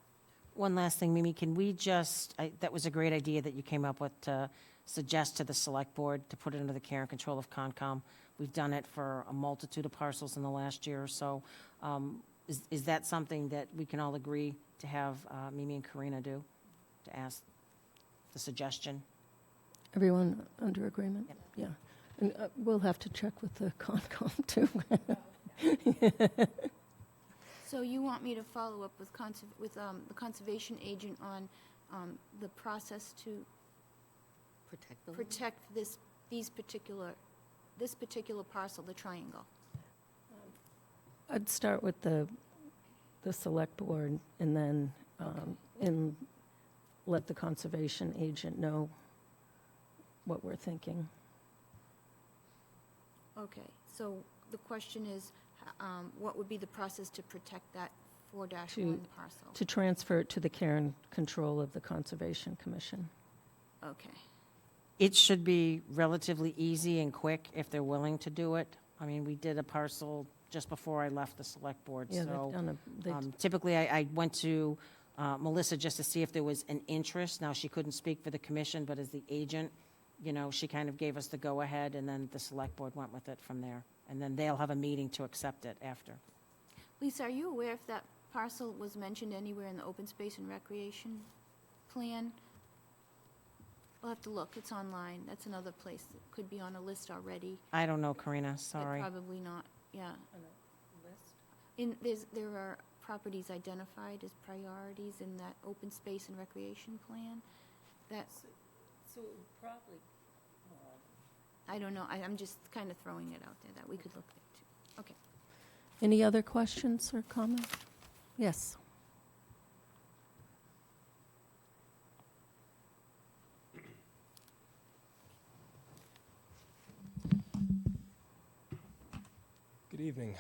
One last thing, Mimi, can we that was a great idea that you came up with to suggest to the select board to put it under the care and control of Concom. We've done it for a multitude of parcels in the last year or so. Is that something that we can all agree to have Mimi and Karina do, to ask the suggestion? Everyone under agreement? Yep. Yeah. And we'll have to check with the Concom, too. So you want me to follow up with the conservation agent on the process to Protect the land? protect this particular parcel, the triangle? I'd start with the select board, and then and let the conservation agent know what we're thinking. Okay, so the question is, what would be the process to protect that 4-1 parcel? To transfer it to the care and control of the Conservation Commission. Okay. It should be relatively easy and quick if they're willing to do it. I mean, we did a parcel just before I left the select board, Yeah, so. they've done Typically, I went to Melissa just to see if there was an interest. Now, she couldn't speak for the commission, but as the agent, you know, she kind of gave us the go-ahead, and then the select board went with it from there. And then they'll have a meeting to accept it after. Lisa, are you aware if that parcel was mentioned anywhere in the open space and recreation plan? We'll have to look. It's online. That's another place that could be on a list already. I don't know, Karina, But sorry. probably not, yeah. There are properties identified as priorities in that open space and recreation plan. That's, So probably. I don't know. I'm just kind of throwing it out there that we could look at too. Okay. Any other questions or comments? Yes. Good evening.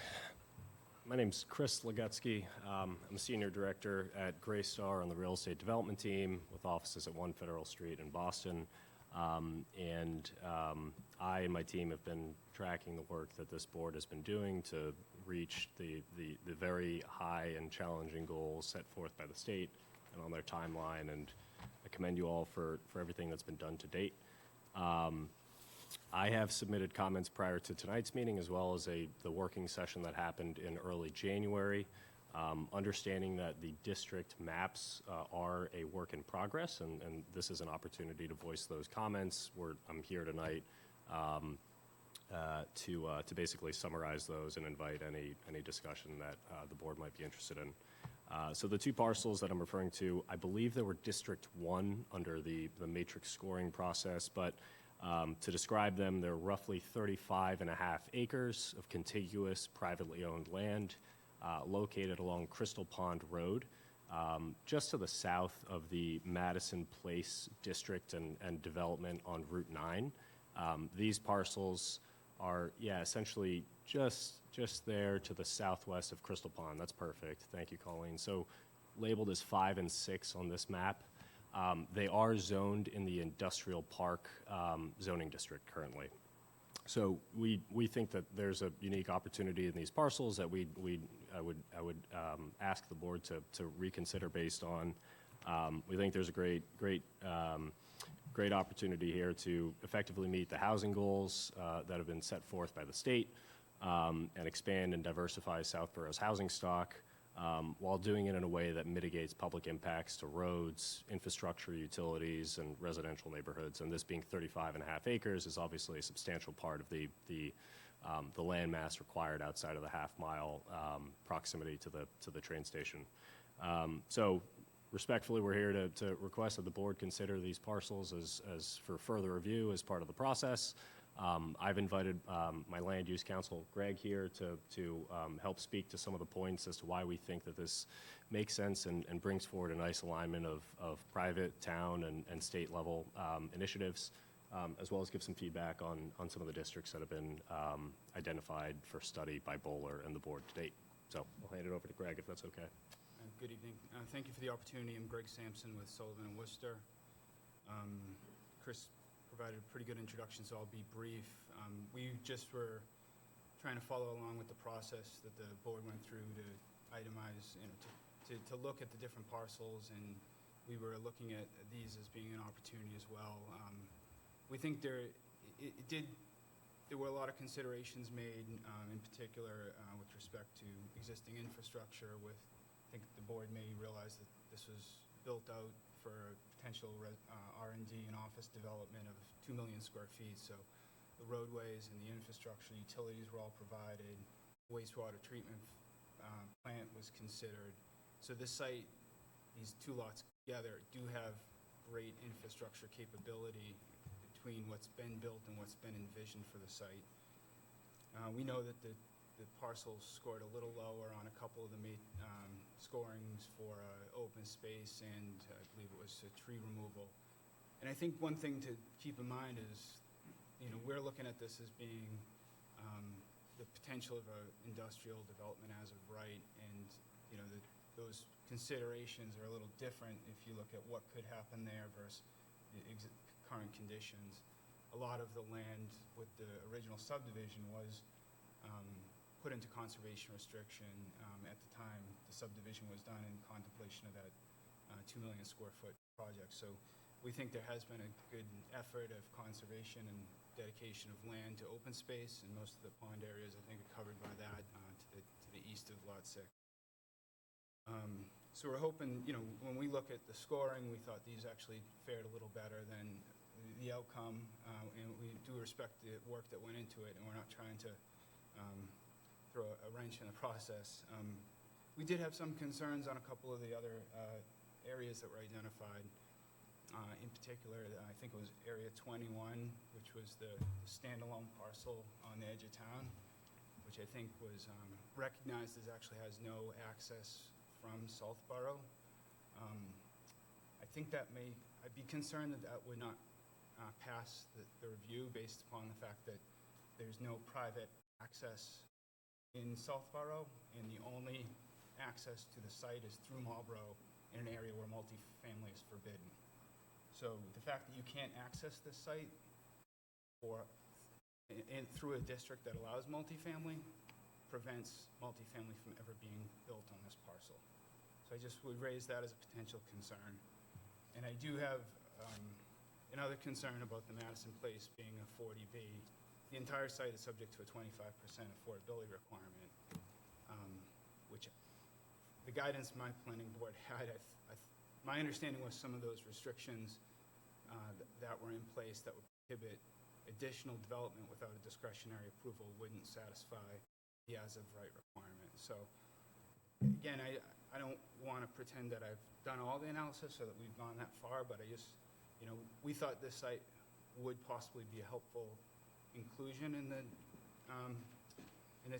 My name's Chris Legetsky. I'm a senior director at Greystar on the real estate development team with offices at 1 Federal Street in Boston. I and my team have been tracking the work that this board has been doing to reach the very high and challenging goals set forth by the state and on their timeline, and I commend you all for everything that's been done to date. I have submitted comments prior to tonight's meeting, as well as the working session that happened in early January, understanding that the district maps are a work in progress, and this is an opportunity to voice those comments. I'm here tonight to basically summarize those and invite any discussion that the board might be interested in. So the two parcels that I'm referring to, I believe they were District 1 under the matrix scoring process, but to describe them, they're roughly 35.5 acres of contiguous privately owned land located along Crystal Pond Road, just to the south of the Madison Place district and development on Route 9. These parcels are, essentially just there to the southwest of Crystal Pond. That's perfect. Thank you, Colleen. So labeled as 5 and 6 on this map. They are zoned in the industrial park zoning district currently. So we think that there's a unique opportunity in these parcels that I would ask the board to reconsider based on. We think there's a great opportunity here to effectively meet the housing goals that have been set forth by the state and expand and diversify Southborough's housing stock, while doing it in a way that mitigates public impacts to roads, infrastructure, utilities, and residential neighborhoods. And this being 35.5 acres is obviously a substantial part of the land mass required outside of the half-mile proximity to the train station. So respectfully, we're here to request that the board consider these parcels as for further review as part of the process. I've invited my land use counsel, Greg, here to help speak to some of the points as to why we think that this makes sense and brings forward a nice alignment of private, town, and state level initiatives, as well as give some feedback on some of the districts that have been identified for study by Bowler and the board to date. So I'll hand it over to Greg if that's okay. Good evening. Thank you for the opportunity. I'm Greg Sampson with Sullivan & Worcester. Chris provided a pretty good introduction, so I'll be brief. We just were trying to follow along with the process that the board went through to itemize, to look at the different parcels, and we were looking at these as being an opportunity as well. We think there were a lot of considerations made, in particular with respect to existing infrastructure. I think the board may realize that this was built out for potential R&D and office development of 2 million square feet. So the roadways and the infrastructure, utilities were all provided. Wastewater treatment plant was considered. So this site, these two lots together, do have great infrastructure capability between what's been built and what's been envisioned for the site. We know that the parcels scored a little lower on a couple of the scorings for open space and I believe it was tree removal. And I think one thing to keep in mind is, we're looking at this as being the potential of an industrial development as of right, and those considerations are a little different if you look at what could happen there versus current conditions. A lot of the land with the original subdivision was put into conservation restriction at the time the subdivision was done in contemplation of that 2 million square foot project. So we think there has been a good effort of conservation and dedication of land to open space, and most of the pond areas, I think, are covered by that to the east of Lot 6. So we're hoping, when we look at the scoring, we thought these actually fared a little better than the outcome, and we do respect the work that went into it, and we're not trying to throw a wrench in the process. We did have some concerns on a couple of the other areas that were identified. In particular, I think it was Area 21, which was the standalone parcel on the edge of town, which I think was recognized as actually has no access from Southborough. I think that I'd be concerned that would not pass the review based upon the fact that there's no private access in Southborough, and the only access to the site is through Marlborough in an area where multifamily is forbidden. So the fact that you can't access this site through a district that allows multifamily prevents multifamily from ever being built on this parcel. So I just would raise that as a potential concern. And I do have another concern about the Madison Place being a 40B. The entire site is subject to a 25% affordability requirement, which the guidance my planning board had, my understanding was some of those restrictions that were in place that would prohibit additional development without a discretionary approval wouldn't satisfy the as-of-right requirement. So again, I don't want to pretend that I've done all the analysis or that we've gone that far, but I just, we thought this site would possibly be a helpful inclusion in the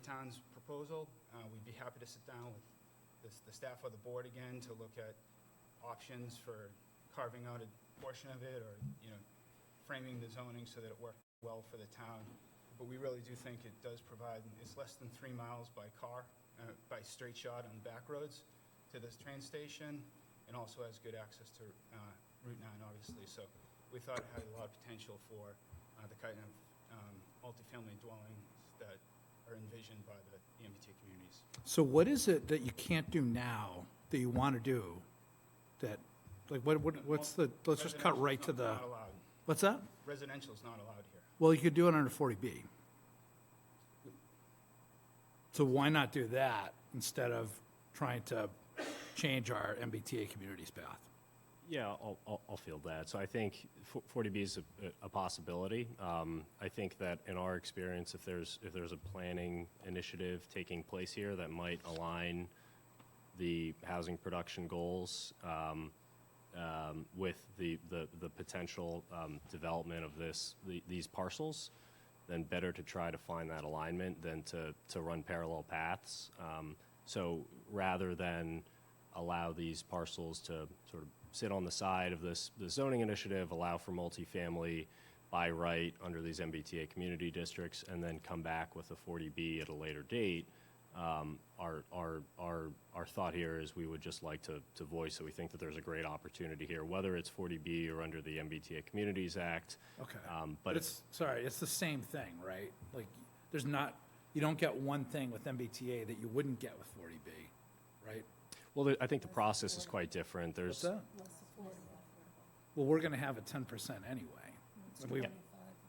town's proposal. We'd be happy to sit down with the staff of the board again to look at options for carving out a portion of it, or framing the zoning so that it works well for the town. But we really do think it does provide, it's less than 3 miles by car, by straight shot on back roads to this train station, and also has good access to Route 9, obviously. So we thought it had a lot of potential for the kind of multifamily dwellings that are envisioned by the MBTA communities. So what is it that you can't do now that you want to do? That, like, what's the, let's just cut right to the, Not allowed. what's that? Residential is not allowed here. Well, you could do it under 40B. So why not do that instead of trying to change our MBTA communities path? Yeah, I'll field that. So I think 40B is a possibility. I think that in our experience, if there's a planning initiative taking place here that might align the housing production goals with the potential development of these parcels, then better to try to find that alignment than to run parallel paths. So rather than allow these parcels to sort of sit on the side of the zoning initiative, allow for multifamily by right under these MBTA community districts, and then come back with a 40B at a later date, our thought here is we would just like to voice that we think that there's a great opportunity here, whether it's 40B or under the MBTA Communities Act. Okay. But it's the same thing, right? Like, you don't get one thing with MBTA that you wouldn't get with 40B, right? Well, I think the process is quite different. What's that? Well, we're going to have a 10% anyway. We-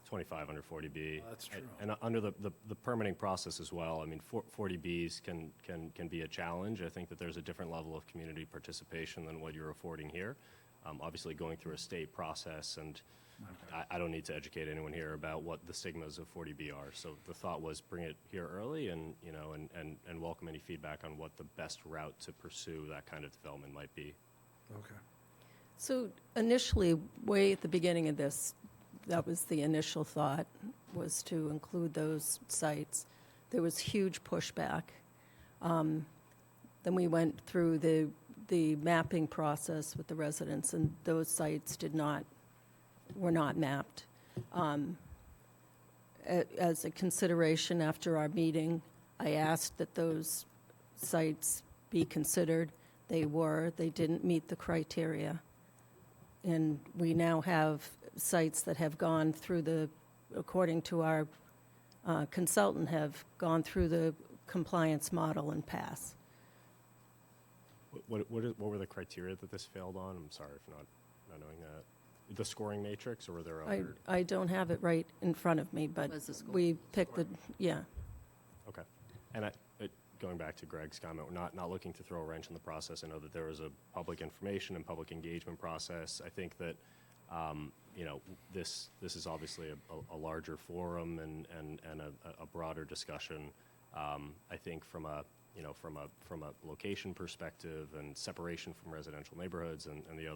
25 under 40B. That's true. And under the permitting process as well, I mean, 40Bs can be a challenge. I think that there's a different level of community participation than what you're affording here. Obviously, going through a state process, and I don't need to educate anyone here about what the stigmas of 40B are. So the thought was bring it here early, and and welcome any feedback on what the best route to pursue that kind of development might be. Okay. So initially, way at the beginning of this, that was the initial thought, was to include those sites. There was huge pushback. Then we went through the mapping process with the residents, and those sites were not mapped. As a consideration after our meeting, I asked that those sites be considered. They didn't meet the criteria. And we now have sites that have gone through the, according to our consultant, have gone through the compliance model and pass. What were the criteria that this failed on? I'm sorry for not knowing that. The scoring matrix, or were there other? I don't have it right in front of me, but Was the score- we picked the, yeah. Okay. And going back to Greg's comment, we're not looking to throw a wrench in the process. I know that there was a public information and public engagement process. I think that, this is obviously a larger forum and a broader discussion. I think from a location perspective and separation from residential neighborhoods and the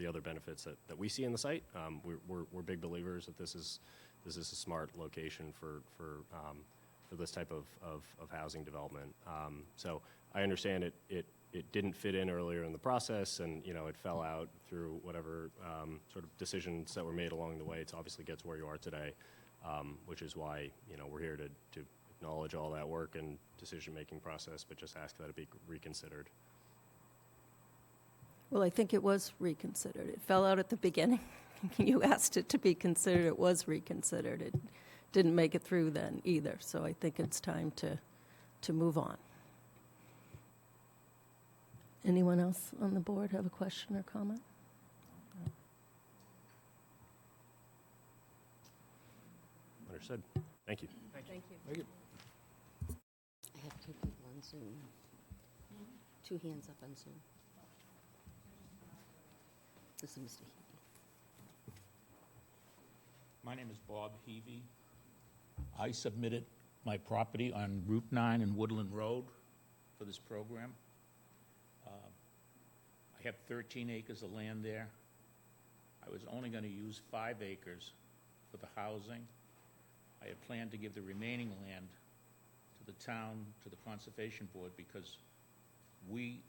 other benefits that we see in the site, we're big believers that this is a smart location for this type of housing development. So I understand it didn't fit in earlier in the process, and it fell out through whatever sort of decisions that were made along the way to obviously get to where you are today, which is why we're here to acknowledge all that work and decision-making process, but just ask that it be reconsidered. Well, I think it was reconsidered. It fell out at the beginning. You asked it to be considered. It was reconsidered. It didn't make it through then either, so I think it's time to move on. Anyone else on the board have a question or comment? Understood. Thank you. Thank you. Thank you. I have two people on Zoom. Two hands up on Zoom. This is Mr. Healy. My name is Bob Heavey. I submitted my property on Route 9 and Woodland Road for this program. I have 13 acres of land there. I was only going to use 5 acres for the housing. I had planned to give the remaining land to the town, to the Conservation Board, because we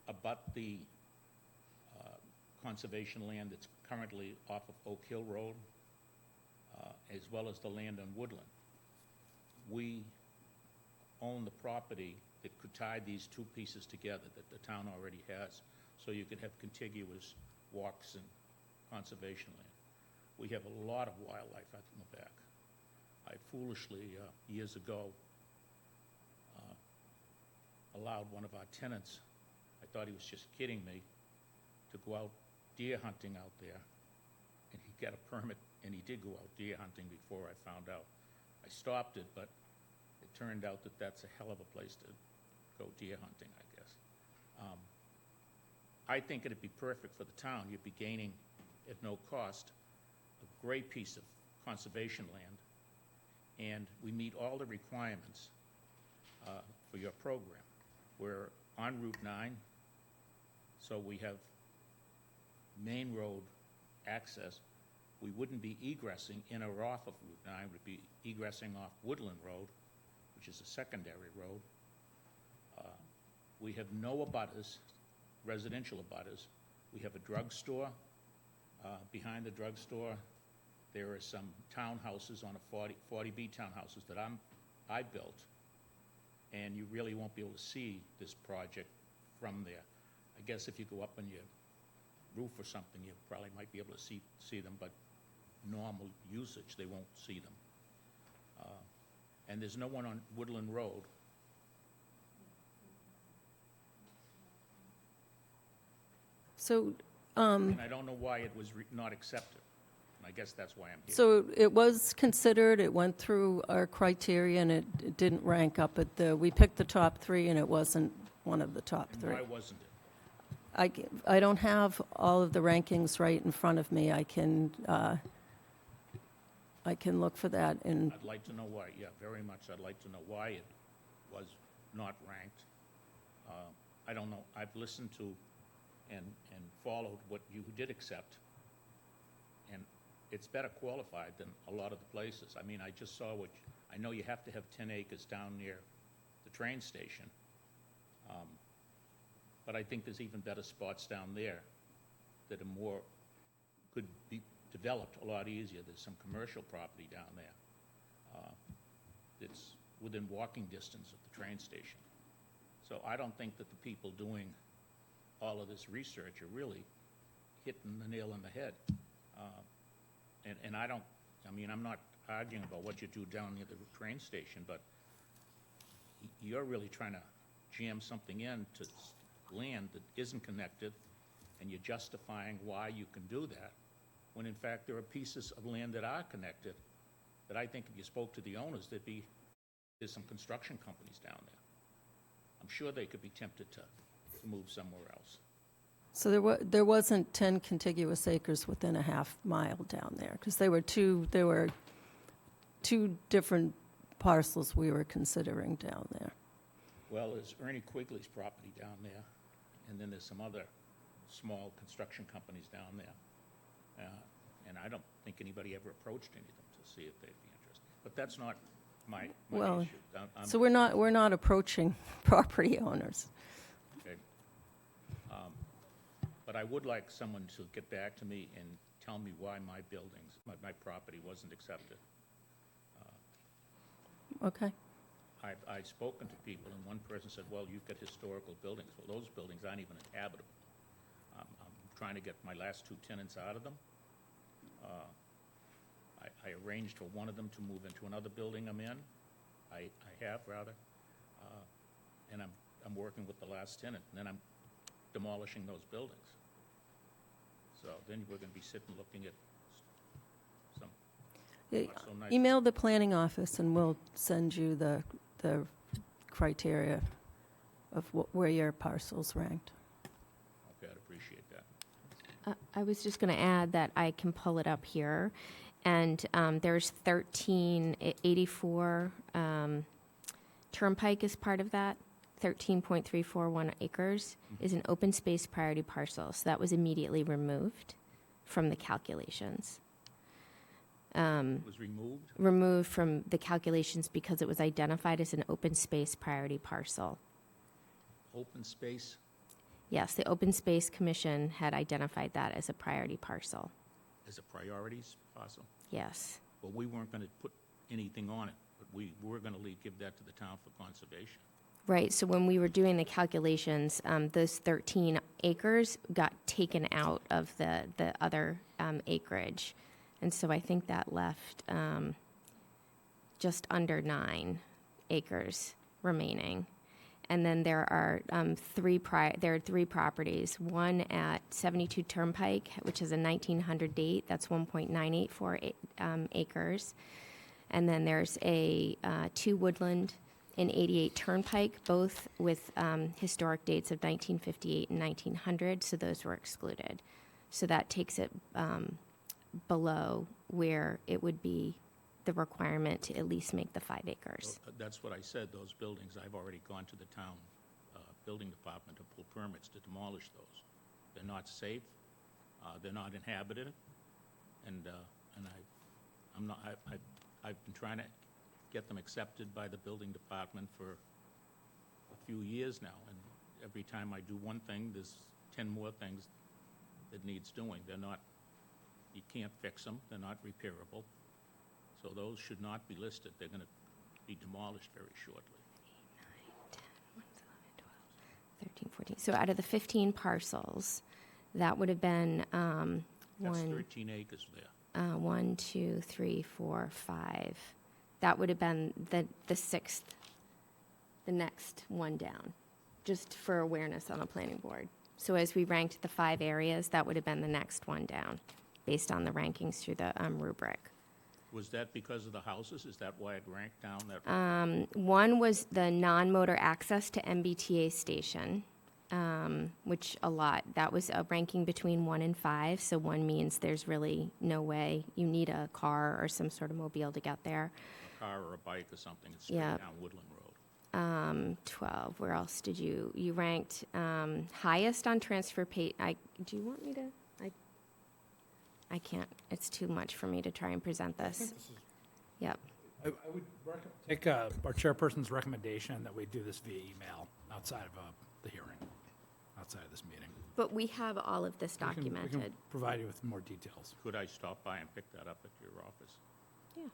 abut the conservation land that's currently off of Oak Hill Road, as well as the land on Woodland. We own the property that could tie these two pieces together that the town already has, so you could have contiguous walks and conservation land. We have a lot of wildlife out in the back. I foolishly, years ago, allowed one of our tenants, I thought he was just kidding me, to go out deer hunting out there. And he got a permit, and he did go out deer hunting before I found out. I stopped it, but it turned out that that's a hell of a place to go deer hunting, I guess. I think it'd be perfect for the town. You'd be gaining, at no cost, a great piece of conservation land, and we meet all the requirements for your program. We're on Route 9, so we have main road access. We wouldn't be egressing in or off of Route 9. We'd be egressing off Woodland Road, which is a secondary road. We have no abutters, residential abutters. We have a drugstore. Behind the drugstore, there are some townhouses on a 40B townhouses that I built, and you really won't be able to see this project from there. I guess if you go up on your roof or something, you probably might be able to see them, but normal usage, they won't see them. And there's no one on Woodland Road. So, And I don't know why it was not accepted. And I guess that's why I'm here. so it was considered, it went through our criteria, and it didn't rank up at we picked the top 3, and it wasn't one of the top And 3. why wasn't it? I don't have all of the rankings right in front of me. I can look for that, and I'd like to know why, yeah, very much. I'd like to know why it was not ranked. I don't know. I've listened to and followed what you did accept, and it's better qualified than a lot of the places. I mean, I just saw I know you have to have 10 acres down near the train station, but I think there's even better spots down there that could be developed a lot easier. There's some commercial property down there that's within walking distance of the train station. So I don't think that the people doing all of this research are really hitting the nail on the head. And I don't, I mean, I'm not arguing about what you do down near the train station, but you're really trying to jam something into land that isn't connected, and you're justifying why you can do that, when in fact there are pieces of land that are connected, that I think if you spoke to the owners, there's some construction companies down there. I'm sure they could be tempted to move somewhere else. So there wasn't 10 contiguous acres within a half mile down there, because there were two different parcels we were considering down there. Well, there's Ernie Quigley's property down there, and then there's some other small construction companies down there. And I don't think anybody ever approached any of them to see if they'd be interested. But that's not my Well, issue. so we're not approaching property owners. Okay. But I would like someone to get back to me and tell me why my buildings, my property wasn't accepted. Okay. I've spoken to people, and one person said, well, you've got historical buildings. Well, those buildings aren't even inhabitable. I'm trying to get my last 2 tenants out of them. I arranged for one of them to move into another building I'm in. I have, rather. And I'm working with the last tenant, and then I'm demolishing those buildings. So then we're going to be sitting looking at some not so nice. Email the planning office, and we'll send you the criteria of where your parcel's ranked. Okay, I'd appreciate that. I was just going to add that I can pull it up here, and there's 1384 Turnpike is part of that. 13.341 acres is an open space priority parcel, so that was immediately removed from the calculations. It was removed? Removed from the calculations because it was identified as an open space priority parcel. Open space? Yes, the Open Space Commission had identified that as a priority parcel. As a priorities parcel? Yes. Well, we weren't going to put anything on it, but we were going to give that to the town for conservation. Right, so when we were doing the calculations, those 13 acres got taken out of the other acreage. And so I think that left just under 9 acres remaining. And then there are three properties. One at 72 Turnpike, which is a 1900 date. That's 1.984 acres. And then there's a 2 Woodland and 88 Turnpike, both with historic dates of 1958 and 1900. So those were excluded. So that takes it below where it would be the requirement to at least make the 5 acres. So, that's what I said, those buildings, I've already gone to the town building department to pull permits to demolish those. They're not safe, they're not inhabited, and I've been trying to get them accepted by the building department for a few years now, and every time I do one thing, there's 10 more things that needs doing. They're not, you can't fix them, they're not repairable. So those should not be listed. They're going to be demolished very shortly. 13, 14. So out of the 15 parcels, that would have been That's 13 acres there. 1, 2, 3, 4, 5. That would have been the 6th, the next one down, just for awareness on the planning board. So as we ranked the 5 areas, that would have been the next one down, based on the rankings through the rubric. Was that because of the houses? Is that why it ranked down that? One was the non-motor access to MBTA station, which that was a ranking between 1 and 5. So 1 means there's really no way. You need a car or some sort of mobile to get there. A car or a bike or something, it's straight Yep. down Woodland Road. 12. Where else did you ranked highest on transfer pay? Do you want me to? I can't. It's too much for me to try and present this. Yep. I would take our chairperson's recommendation that we do this via email outside of the hearing, outside of this meeting. But we have all of this We documented. can provide you with more details. Could I stop by and pick that up at your office? Yeah.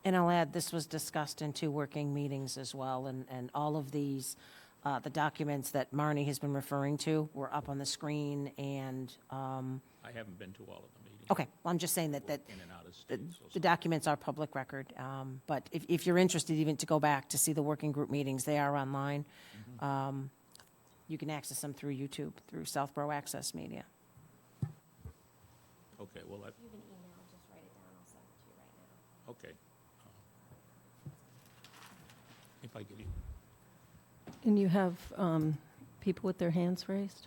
And I'll add, this was discussed in 2 working meetings as well, and all of these, the documents that Marnie has been referring to were up on the screen, and I haven't been to all of the meetings. Okay, well, I'm just saying that, in and out of state. the documents are public record. But if you're interested even to go back to see the working group meetings, they are online. You can access them through YouTube, through Southborough Access Media. Okay, well, You have an email, just write it down, I'll send it to you right now. okay. If I could, And you have people with their hands raised?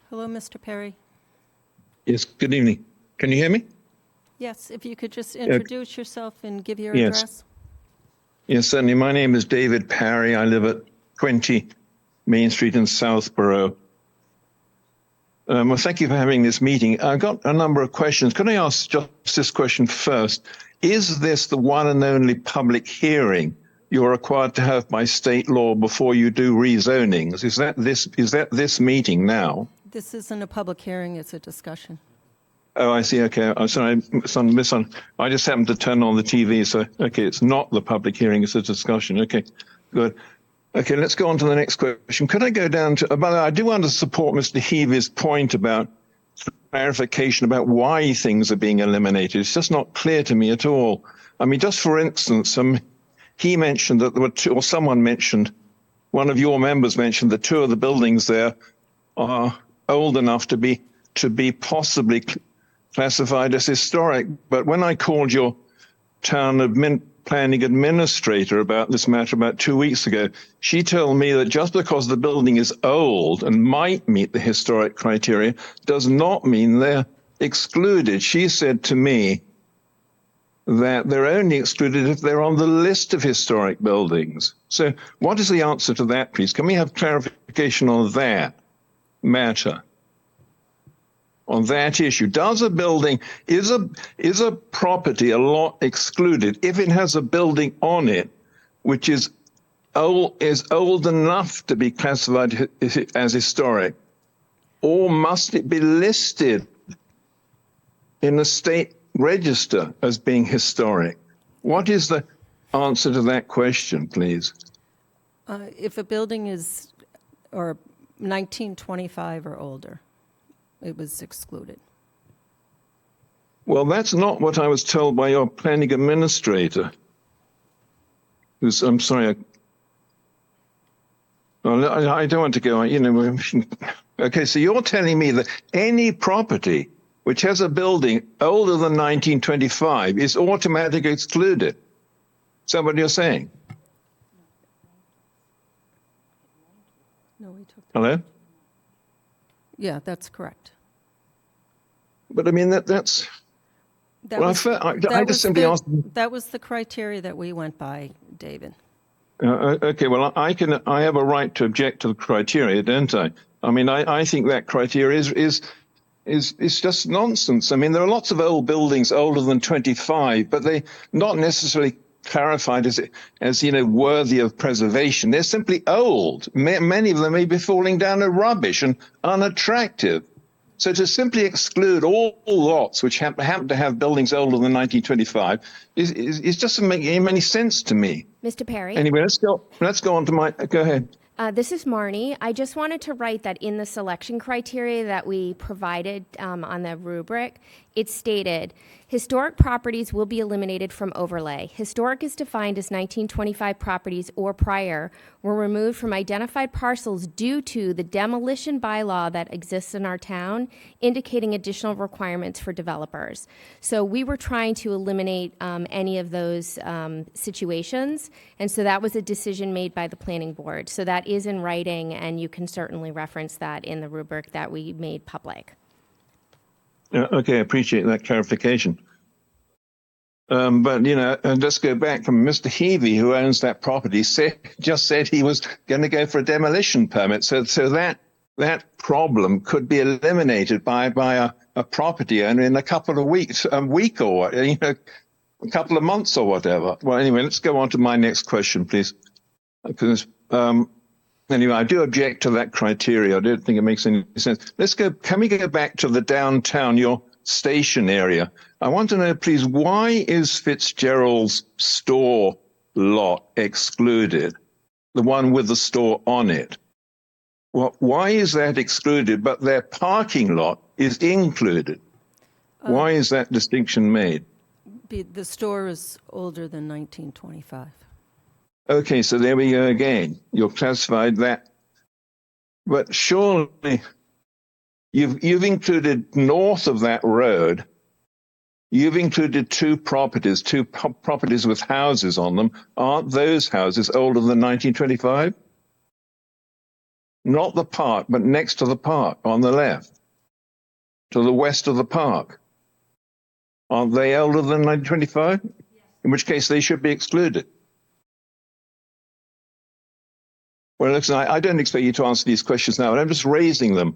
Hello, Mr. Perry. Yes, good evening. Can you hear me? Yes, if you could just introduce yourself and give your Yes. address. Yes, certainly. My name is David Parry. I live at 20 Main Street in Southborough. Well, thank you for having this meeting. I've got a number of questions. Could I ask just this question first? Is this the one and only public hearing you're required to have by state law before you do rezonings? Is that this meeting now? This isn't a public hearing, it's a discussion. Oh, I see. Okay. I'm sorry. I just happened to turn on the TV. So, okay, it's not the public hearing. It's a discussion. Okay, good. Okay, let's go on to the next question. Could I go down to, but I do want to support Mr. Heavy's point about clarification about why things are being eliminated. It's just not clear to me at all. I mean, just for instance, he mentioned that there were two, or someone mentioned, one of your members mentioned that two of the buildings there are old enough to be possibly classified as historic. But when I called your town planning administrator about this matter about 2 weeks ago, she told me that just because the building is old and might meet the historic criteria does not mean they're excluded. She said to me that they're only excluded if they're on the list of historic buildings. So what is the answer to that, please? Can we have clarification on that matter? On that issue, does a building, is a property a lot excluded if it has a building on it which is old enough to be classified as historic, or must it be listed in the state register as being historic? What is the answer to that question, please? If a building is, or 1925 or older, it was excluded. Well, that's not what I was told by your planning administrator. I'm sorry, I don't want to go, okay, so you're telling me that any property which has a building older than 1925 is automatically excluded. Is that what you're saying? No, we took. Hello? Yeah, that's correct. But I mean, that's... That well, was, I just simply asked... That was the criteria that we went by, David. Okay, well, I have a right to object to the criteria, don't I? I mean, I think that criteria is just nonsense. I mean, there are lots of old buildings older than 25, but they not necessarily clarified as worthy of preservation. They're simply old. Many of them may be falling down to rubbish and unattractive. So to simply exclude all lots which happen to have buildings older than 1925 is just doesn't make any sense to me. Mr. Perry? Anyway, let's go on to go ahead. This is Marnie. I just wanted to write that in the selection criteria that we provided on the rubric, it stated, historic properties will be eliminated from overlay. Historic is defined as 1925 properties or prior were removed from identified parcels due to the demolition bylaw that exists in our town, indicating additional requirements for developers. So we were trying to eliminate any of those situations, and so that was a decision made by the planning board. So that is in writing, and you can certainly reference that in the rubric that we made public. Okay, I appreciate that clarification. But, let's go back from Mr. Heavy, who owns that property, just said he was going to go for a demolition permit. So that problem could be eliminated by a property owner in a couple of weeks, a week or, a couple of months or whatever. Well, anyway, let's go on to my next question, please. Because, anyway, I do object to that criteria. I don't think it makes any sense. Can we go back to the downtown, your station area. I want to know, please, why is Fitzgerald's store lot excluded? The one with the store on it. Well, why is that excluded, but their parking lot is included? Why is that distinction made? The store is older than 1925. Okay, so there we go again. You've classified that. But surely you've included north of that road, you've included two properties with houses on them. Aren't those houses older than 1925? Not the park, but next to the park on the left, to the west of the park. Aren't they older than 1925? In which case they should be excluded. Well, listen, I don't expect you to answer these questions now, but I'm just raising them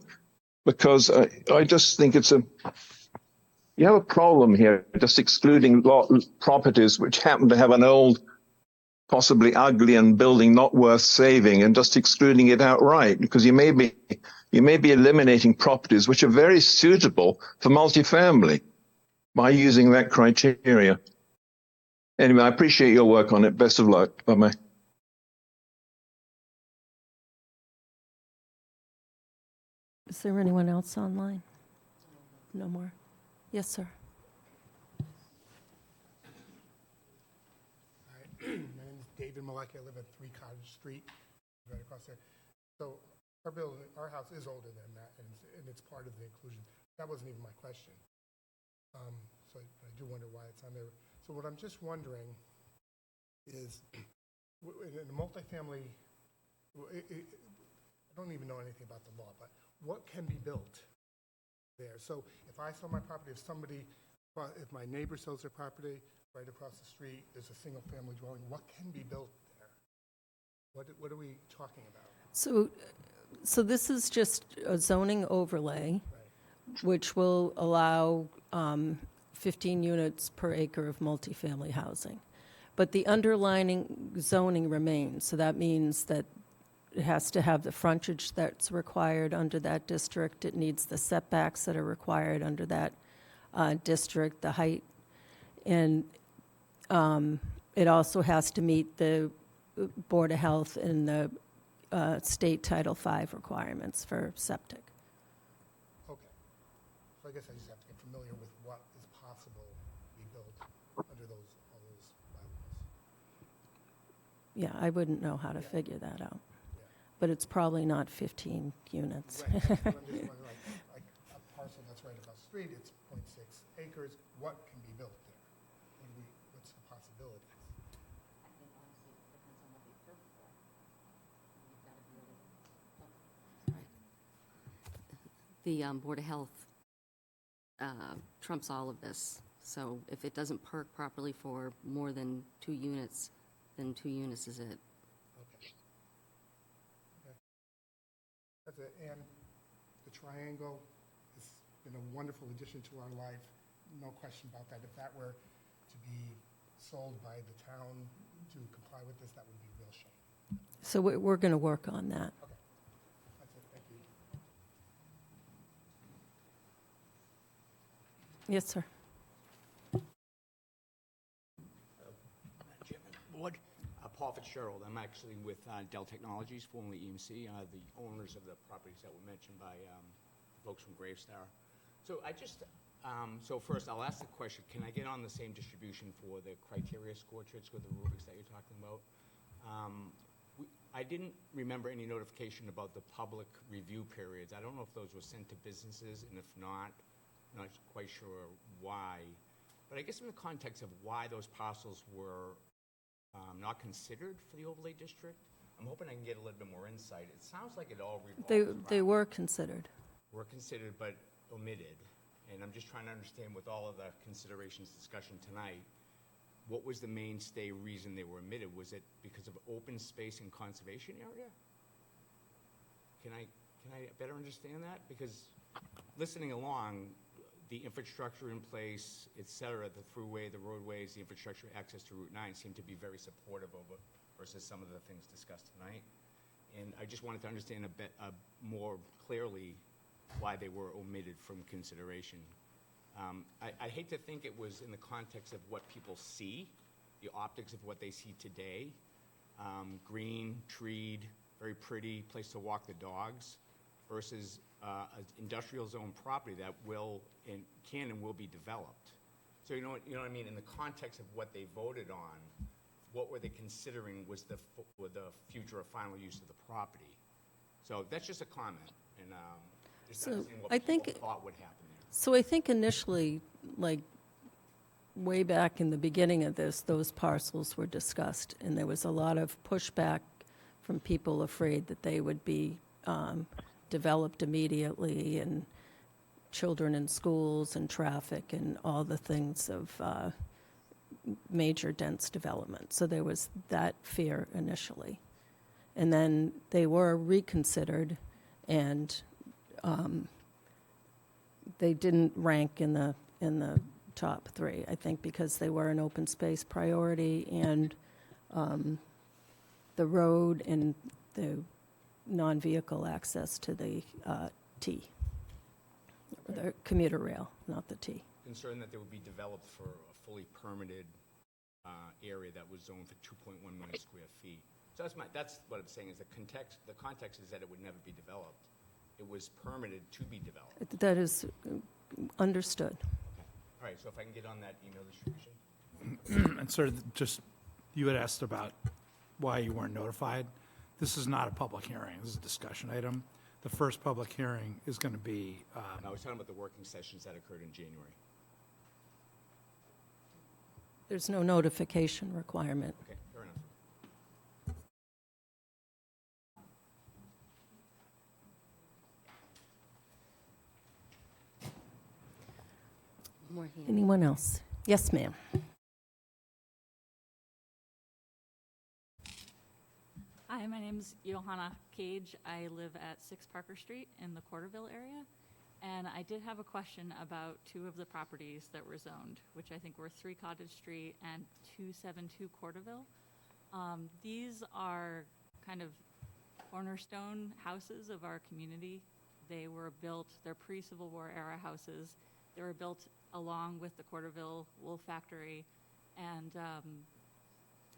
because I just think you have a problem here, just excluding properties which happen to have an old, possibly ugly and building not worth saving, and just excluding it outright because you may be eliminating properties which are very suitable for multifamily by using that criteria. Anyway, I appreciate your work on it. Best of luck. Bye-bye. Is there anyone else online? No more? Yes, sir. My name is David Maleki. I live at 3 Cottage Street, right across there. So our house is older than that, and it's part of the inclusion. That wasn't even my question. So I do wonder why it's on there. So what I'm just wondering is, in a multifamily, I don't even know anything about the law, but what can be built there? So if I sell my property, if my neighbor sells their property right across the street, there's a single-family dwelling, what can be built there? What are we talking about? So this is just a zoning overlay, which will allow 15 units per acre of multifamily housing. But the underlying zoning remains, so that means that it has to have the frontage that's required under that district. It needs the setbacks that are required under that district, the height. And it also has to meet the Board of Health and the state Title V requirements for septic. Okay. So I guess I just have to get familiar with what is possible to be built under all those bylaws. Yeah, I wouldn't know how to figure that out. Yeah. But it's probably not 15 units. Right. That's what I'm just wondering, like a parcel that's right across the street, it's 0.6 acres. What can be built there? What's the possibilities? The Board of Health trumps all of this. So if it doesn't perk properly for more than 2 units, then 2 units is it. Okay. That's it. And the triangle has been a wonderful addition to our life. No question about that. If that were to be sold by the town to comply with this, that would be a real shame. So we're going to work on that. Okay. That's it. Thank you. Yes, sir. Board. Paul Fitzgerald. I'm actually with Dell Technologies, formerly EMC, the owners of the properties that were mentioned by folks from Gravestar. So so first I'll ask the question, can I get on the same distribution for the criteria score charts with the rubrics that you're talking about? I didn't remember any notification about the public review periods. I don't know if those were sent to businesses, and if not, I'm not quite sure why. But I guess in the context of why those parcels were not considered for the overlay district, I'm hoping I can get a little bit more insight. It sounds like it all revolves They were considered. were considered but omitted. And I'm just trying to understand with all of the considerations discussion tonight, what was the mainstay reason they were omitted? Was it because of open space and conservation area? Can I better understand that? Because listening along, the infrastructure in place, et cetera, the thruway, the roadways, the infrastructure access to Route 9 seem to be very supportive of it versus some of the things discussed tonight. And I just wanted to understand a bit more clearly why they were omitted from consideration. I hate to think it was in the context of what people see, the optics of what they see today. Green, treed, very pretty place to walk the dogs, versus an industrial zone property that will and can and will be developed. So you know what I mean? In the context of what they voted on, what were they considering was the future or final use of the property? So that's just a comment, and just So understanding what I people think- thought would happen there. So I think initially, like, way back in the beginning of this, those parcels were discussed, and there was a lot of pushback from people afraid that they would be developed immediately, and children in schools and traffic and all the things of major dense development. So there was that fear initially. And then they were reconsidered, and they didn't rank in the top three, I think, because they were an open space priority, and the road and the non-vehicle access to the T, the commuter rail, not the T. Concerned that they would be developed for a fully permitted area that was zoned for 2.1 million square feet. So that's what I'm saying is the context is that it would never be developed. It was permitted to be developed. That is understood. Okay. All right, so if I can get on that email distribution. And sort of just, you had asked about why you weren't notified. This is not a public hearing. This is a discussion item. The first public hearing is going to be, I was talking about the working sessions that occurred in January. There's no notification requirement. Okay, fair enough. More hands. Anyone else? Yes, ma'am. Hi, my name's Johanna Cage. I live at 6 Parker Street in the Corderville area. And I did have a question about two of the properties that were zoned, which I think were 3 Cottage Street and 272 Corderville. These are kind of cornerstone houses of our community. They were built, they're pre-Civil War era houses. They were built along with the Corderville Wool Factory, and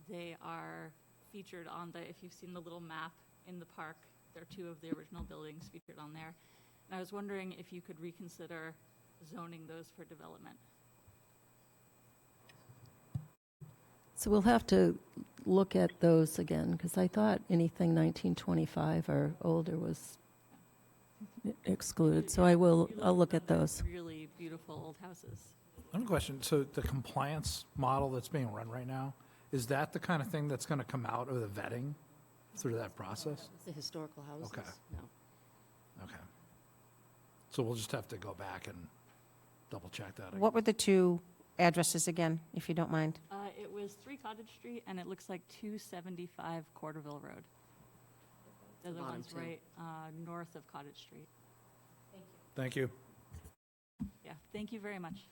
they are featured on the, if you've seen the little map in the park, there are 2 of the original buildings featured on there. And I was wondering if you could reconsider zoning those for development. So we'll have to look at those again, because I thought anything 1925 or older was excluded. So I'll look at those. Really beautiful old houses. I have a question. So the compliance model that's being run right now, is that the kind of thing that's going to come out of the vetting through that process? The historical houses? Okay. No. Okay. So we'll just have to go back and double check that. What were the 2 addresses again, if you don't mind? It was 3 Cottage Street, and it looks like 275 Corderville Road. The other Bottom one's 2. right north of Cottage Street. Thank you. Yeah, thank you very much.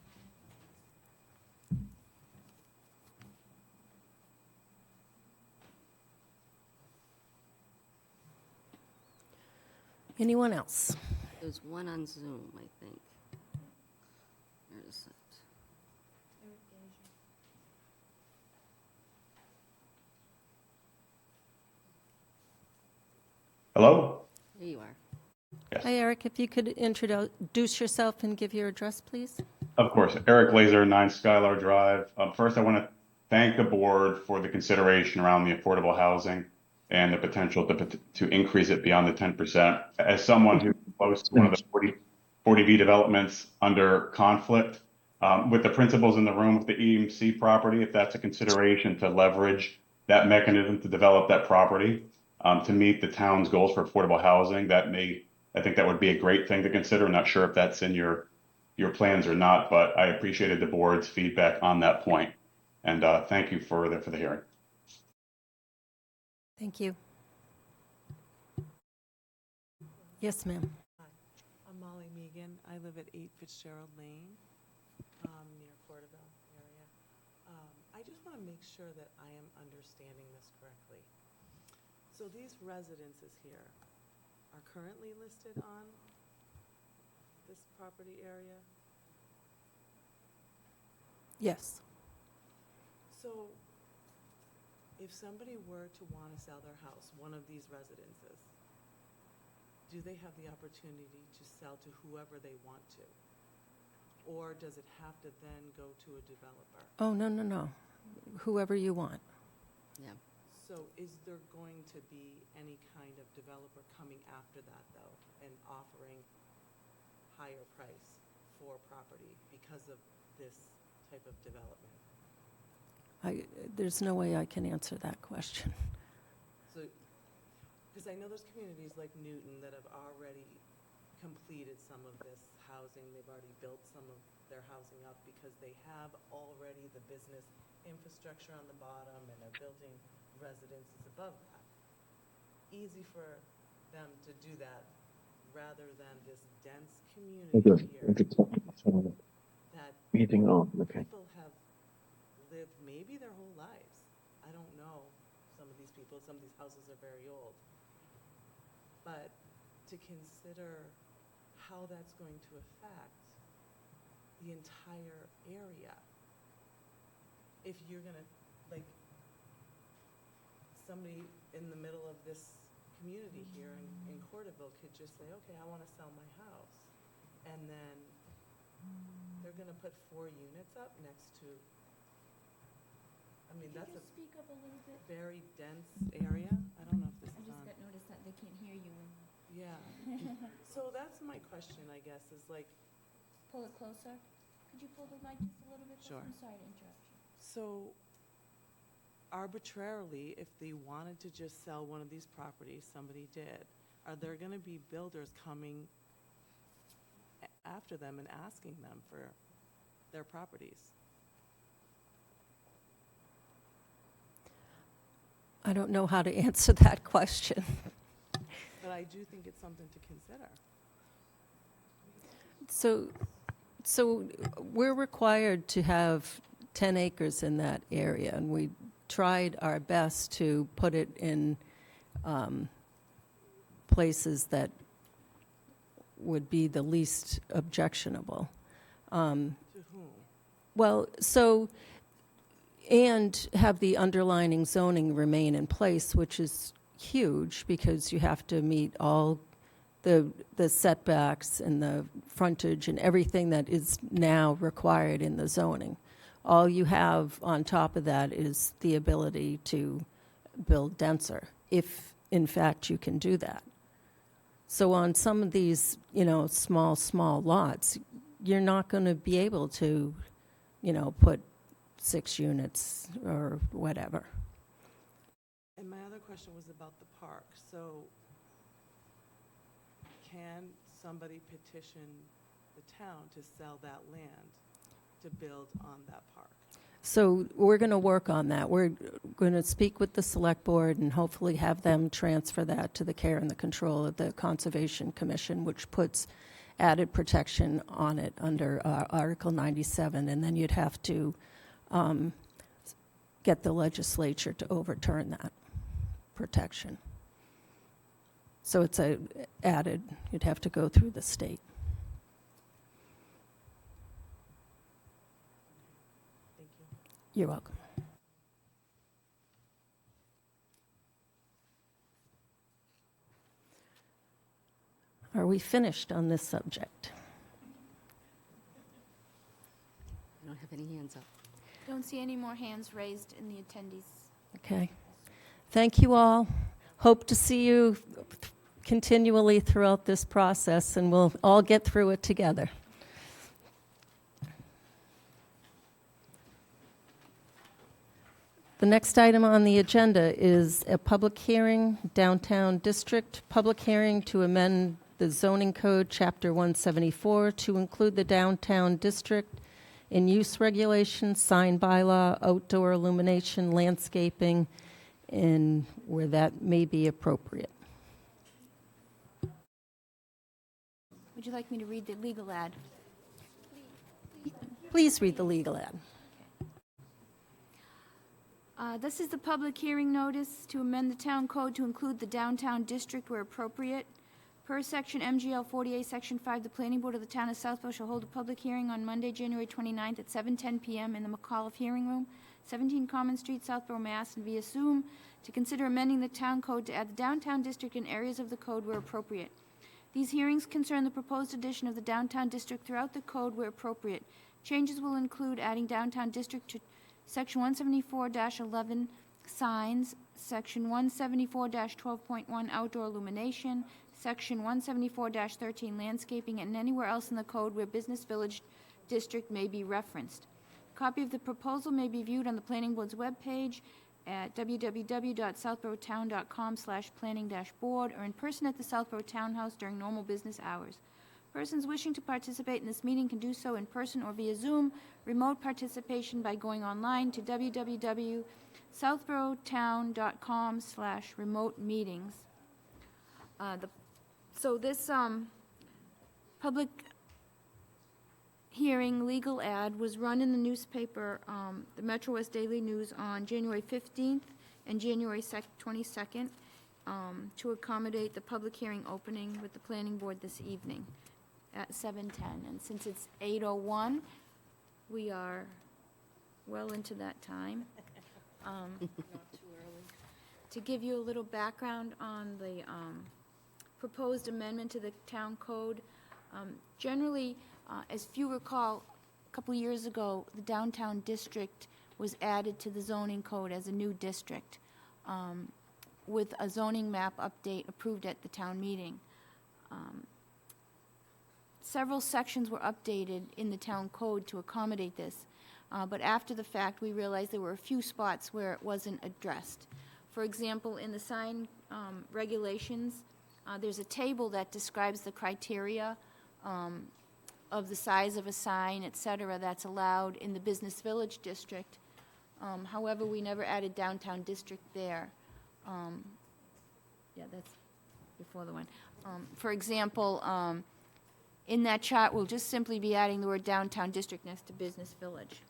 Anyone else? There's one on Zoom, I think. Where is it? Hello? There you are. Yes. Hi, Eric. If you could introduce yourself and give your address, please. Of course. Eric Laser, 9 Skylar Drive. First, I want to thank the board for the consideration around the affordable housing and the potential to increase it beyond the 10%. As someone who's close to one of the 40B developments under conflict, with the principals in the room with the EMC property, if that's a consideration to leverage that mechanism to develop that property to meet the town's goals for affordable housing, I think that would be a great thing to consider. I'm not sure if that's in your plans or not, but I appreciated the board's feedback on that point. And thank you for the hearing. Thank you. Yes, ma'am. I'm Molly Megan. I live at 8 Fitzgerald Lane, near Corderville area. I just want to make sure that I am understanding this correctly. So these residences here are currently listed on this property area? Yes. So if somebody were to want to sell their house, one of these residences, do they have the opportunity to sell to whoever they want to? Or does it have to then go to a developer? Oh, no, no, no. Whoever you want. Yeah. So is there going to be any kind of developer coming after that, though, and offering higher price for property because of this type of development? There's no way I can answer that question. So, because I know there's communities like Newton that have already completed some of this housing. They've already built some of their housing up because they have already the business infrastructure on the bottom and they're building residences above that. Easy for them to do that rather than this dense community here that Meeting on, okay. people have lived maybe their whole lives. I don't know some of these people, some of these houses are very old. But to consider how that's going to affect the entire area. If you're gonna, like, somebody in the middle of this community here in Corderville could just say, okay, I wanna sell my house. And then they're gonna put 4 units up next to, I mean, that's a Speak up a little bit. very dense area. I don't know if this I is just on. got noticed that they can't hear you. Yeah. So that's my question, I guess, is like, Pull it closer. Could you pull the mic just a little bit closer? Sure. I'm sorry to interrupt you. so arbitrarily, if they wanted to just sell one of these properties, somebody did, are there going to be builders coming after them and asking them for their properties? I don't know how to answer that question. But I do think it's something to consider. So we're required to have 10 acres in that area, and we tried our best to put it in places that would be the least objectionable. To whom? Well, and have the underlining zoning remain in place, which is huge because you have to meet all the setbacks and the frontage and everything that is now required in the zoning. All you have on top of that is the ability to build denser, if in fact you can do that. So on some of these, small lots, you're not going to be able to, put 6 units or whatever. And my other question was about the park. So can somebody petition the town to sell that land to build on that park? So we're going to work on that. We're going to speak with the select board and hopefully have them transfer that to the care and the control of the Conservation Commission, which puts added protection on it under Article 97. And then you'd have to get the legislature to overturn that protection. So it's added, you'd have to go through the state. Thank you. You're welcome. Are we finished on this subject? I don't have any hands up. Don't see any more hands raised in the attendees. Okay. Thank you all. Hope to see you continually throughout this process, and we'll all get through it together. The next item on the agenda is a public hearing, Downtown District, public hearing to amend the zoning code, Chapter 174, to include the Downtown District in use regulations, sign bylaw, outdoor illumination, landscaping, and where that may be appropriate. Would you like me to read the legal ad? Please read the legal ad. This is the public hearing notice to amend the town code to include the downtown district where appropriate. Per section MGL 48, section 5, the planning board of the town of Southborough shall hold a public hearing on Monday, January 29th at 7:10 PM in the McAuliffe Hearing Room, 17 Common Street, Southborough, Mass., and via Zoom to consider amending the town code to add the downtown district in areas of the code where appropriate. These hearings concern the proposed addition of the downtown district throughout the code where appropriate. Changes will include adding downtown district to section 174-11 signs, section 174-12.1 outdoor illumination, section 174-13 landscaping, and anywhere else in the code where business village district may be referenced. A copy of the proposal may be viewed on the planning board's webpage at www.southboroughtown.com/planning-board or in person at the Southborough Townhouse during normal business hours. Persons wishing to participate in this meeting can do so in person or via Zoom. Remote participation by going online to www.southboroughtown.com/remote meetings. So this public hearing legal ad was run in the newspaper, the Metro West Daily News, on January 15th and January 22nd to accommodate the public hearing opening with the planning board this evening at 7:10. And since it's 8:01, we are well into that time. Not too early. To give you a little background on the proposed amendment to the town code, generally, as you recall, a couple years ago, the downtown district was added to the zoning code as a new district with a zoning map update approved at the town meeting. Several sections were updated in the town code to accommodate this, but after the fact, we realized there were a few spots where it wasn't addressed. For example, in the sign regulations, there's a table that describes the criteria of the size of a sign, et cetera, that's allowed in the business village district. However, we never added downtown district there. Yeah, that's before the one. For example, in that chart, we'll just simply be adding the word downtown district next to business village.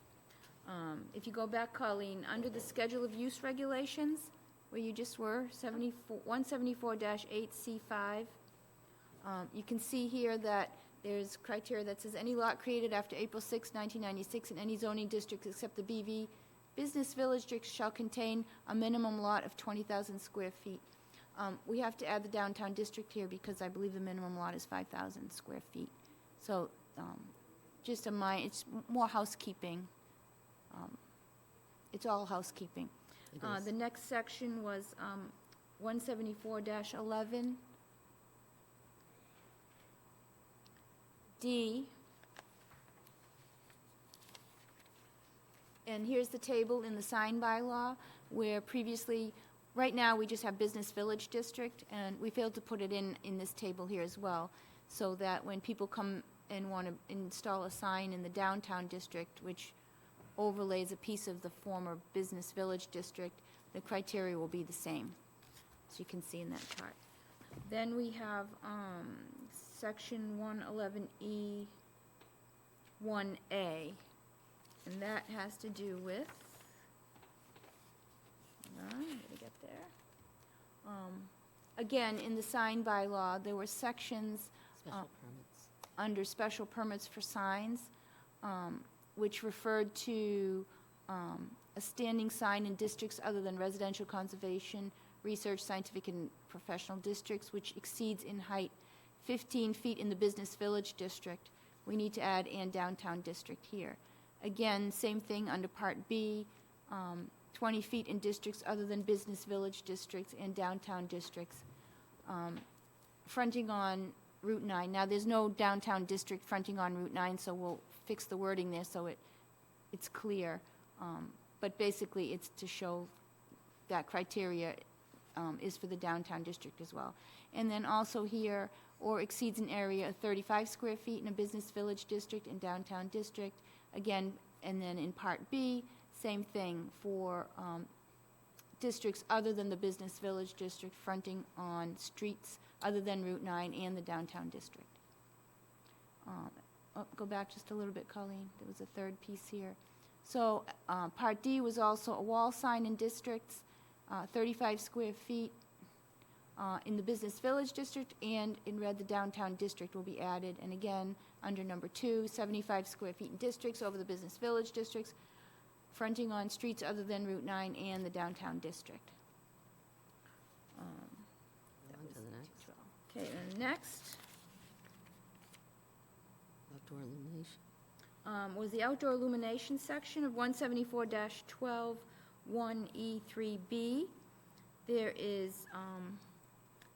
If you go back, Colleen, under the schedule of use regulations, where you just were, 174-8C5, you can see here that there's criteria that says any lot created after April 6, 1996 in any zoning district except the BV business village district shall contain a minimum lot of 20,000 square feet. We have to add the downtown district here because I believe the minimum lot is 5,000 square feet. So just it's more housekeeping. It's all housekeeping. The next section was 174-11. D. And here's the table in the sign bylaw where previously, right now, we just have business village district, and we failed to put it in this table here as well, so that when people come and want to install a sign in the downtown district, which overlays a piece of the former business village district, the criteria will be the same, as you can see in that chart. Then we have section 111E 1A, and that has to do with, I'm going to get there. Again, in the sign bylaw, there were sections under special permits for signs, which referred to a standing sign in districts other than residential, conservation, research, scientific, and professional districts, which exceeds in height 15 feet in the business village district. We need to add and downtown district here. Again, same thing under Part B, 20 feet in districts other than business village districts and downtown districts, fronting on Route 9. Now, there's no downtown district fronting on Route 9, so we'll fix the wording there so it's clear. But basically, it's to show that criteria is for the downtown district as well. And then also here, or exceeds an area of 35 square feet in a business village district and downtown district. Again, and then in Part B, same thing for districts other than the business village district fronting on streets other than Route 9 and the downtown district. Go back just a little bit, Colleen. There was a third piece here. So Part D was also a wall sign in districts, 35 square feet, in the Business Village District, and in red, the Downtown District will be added. And again, under number 2, 75 square feet in districts over the Business Village Districts, fronting on streets other than Route 9 and the Downtown District. On to the next. Okay, and next Outdoor illumination. Was the outdoor illumination section of 174-12-1E3B. There is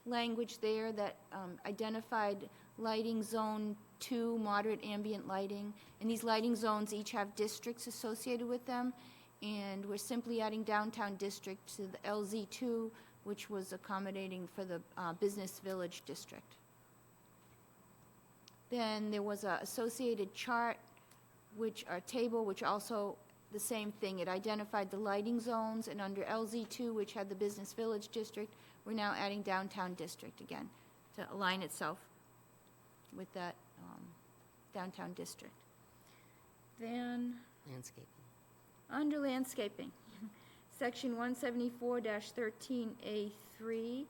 language there that identified lighting zone 2, moderate ambient lighting, and these lighting zones each have districts associated with them, and we're simply adding downtown district to the LZ2, which was accommodating for the business village district. Then there was a associated chart, which table, which also the same thing. It identified the lighting zones, and under LZ2, which had the business village district, we're now adding downtown district again to align itself with that downtown district. Then Landscaping. under landscaping, section 174-13A3,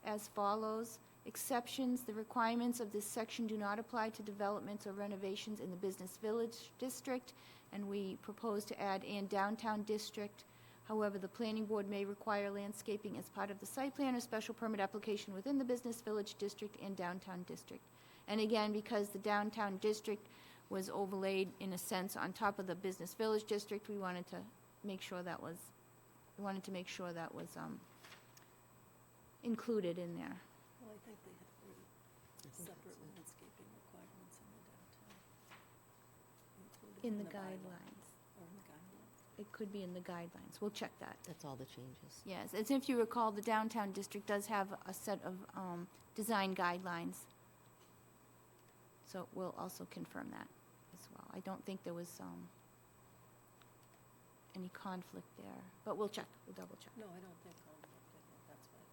as follows. Exceptions, the requirements of this section do not apply to developments or renovations in the business village district, and we propose to add and downtown district. However, the planning board may require landscaping as part of the site plan or special permit application within the business village district and downtown district. And again, because the downtown district was overlaid in a sense on top of the business village district, we wanted to make sure that was included in there. Well, I think they have separate landscaping requirements in the downtown. In the guidelines. Or in the guidelines. It could be in the guidelines. We'll check that. That's all the changes. Yes, as if you recall, the downtown district does have a set of design guidelines. So we'll also confirm that as well. I don't think there was any conflict there, but we'll check, we'll double check. No, I don't think conflict, I think that's why it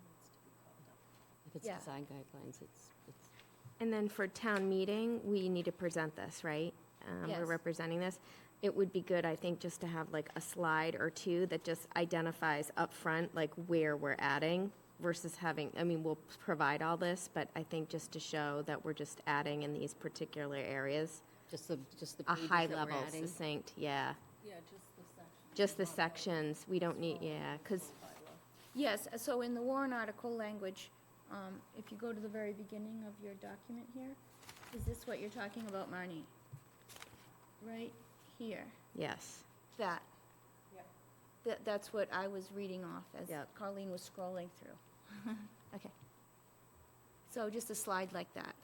needs to be called up. If it's Yeah. design guidelines, it's And then for town meeting, we need to present this, right? Yes. We're representing this. It would be good, I think, just to have like a slide or two that just identifies upfront, like where we're adding versus having, I mean, we'll provide all this, but I think just to show that we're just adding in these particular areas, just the a pages high that we're level, adding. succinct, yeah. Yeah, just the section. Just the sections, we don't need, yeah, because, Yes, so in the Warren article language, if you go to the very beginning of your document here, is this what you're talking about, Marnie? Right here, yes. that. That's what I was reading off as Yep. Colleen was scrolling through. Okay. So just a slide like that.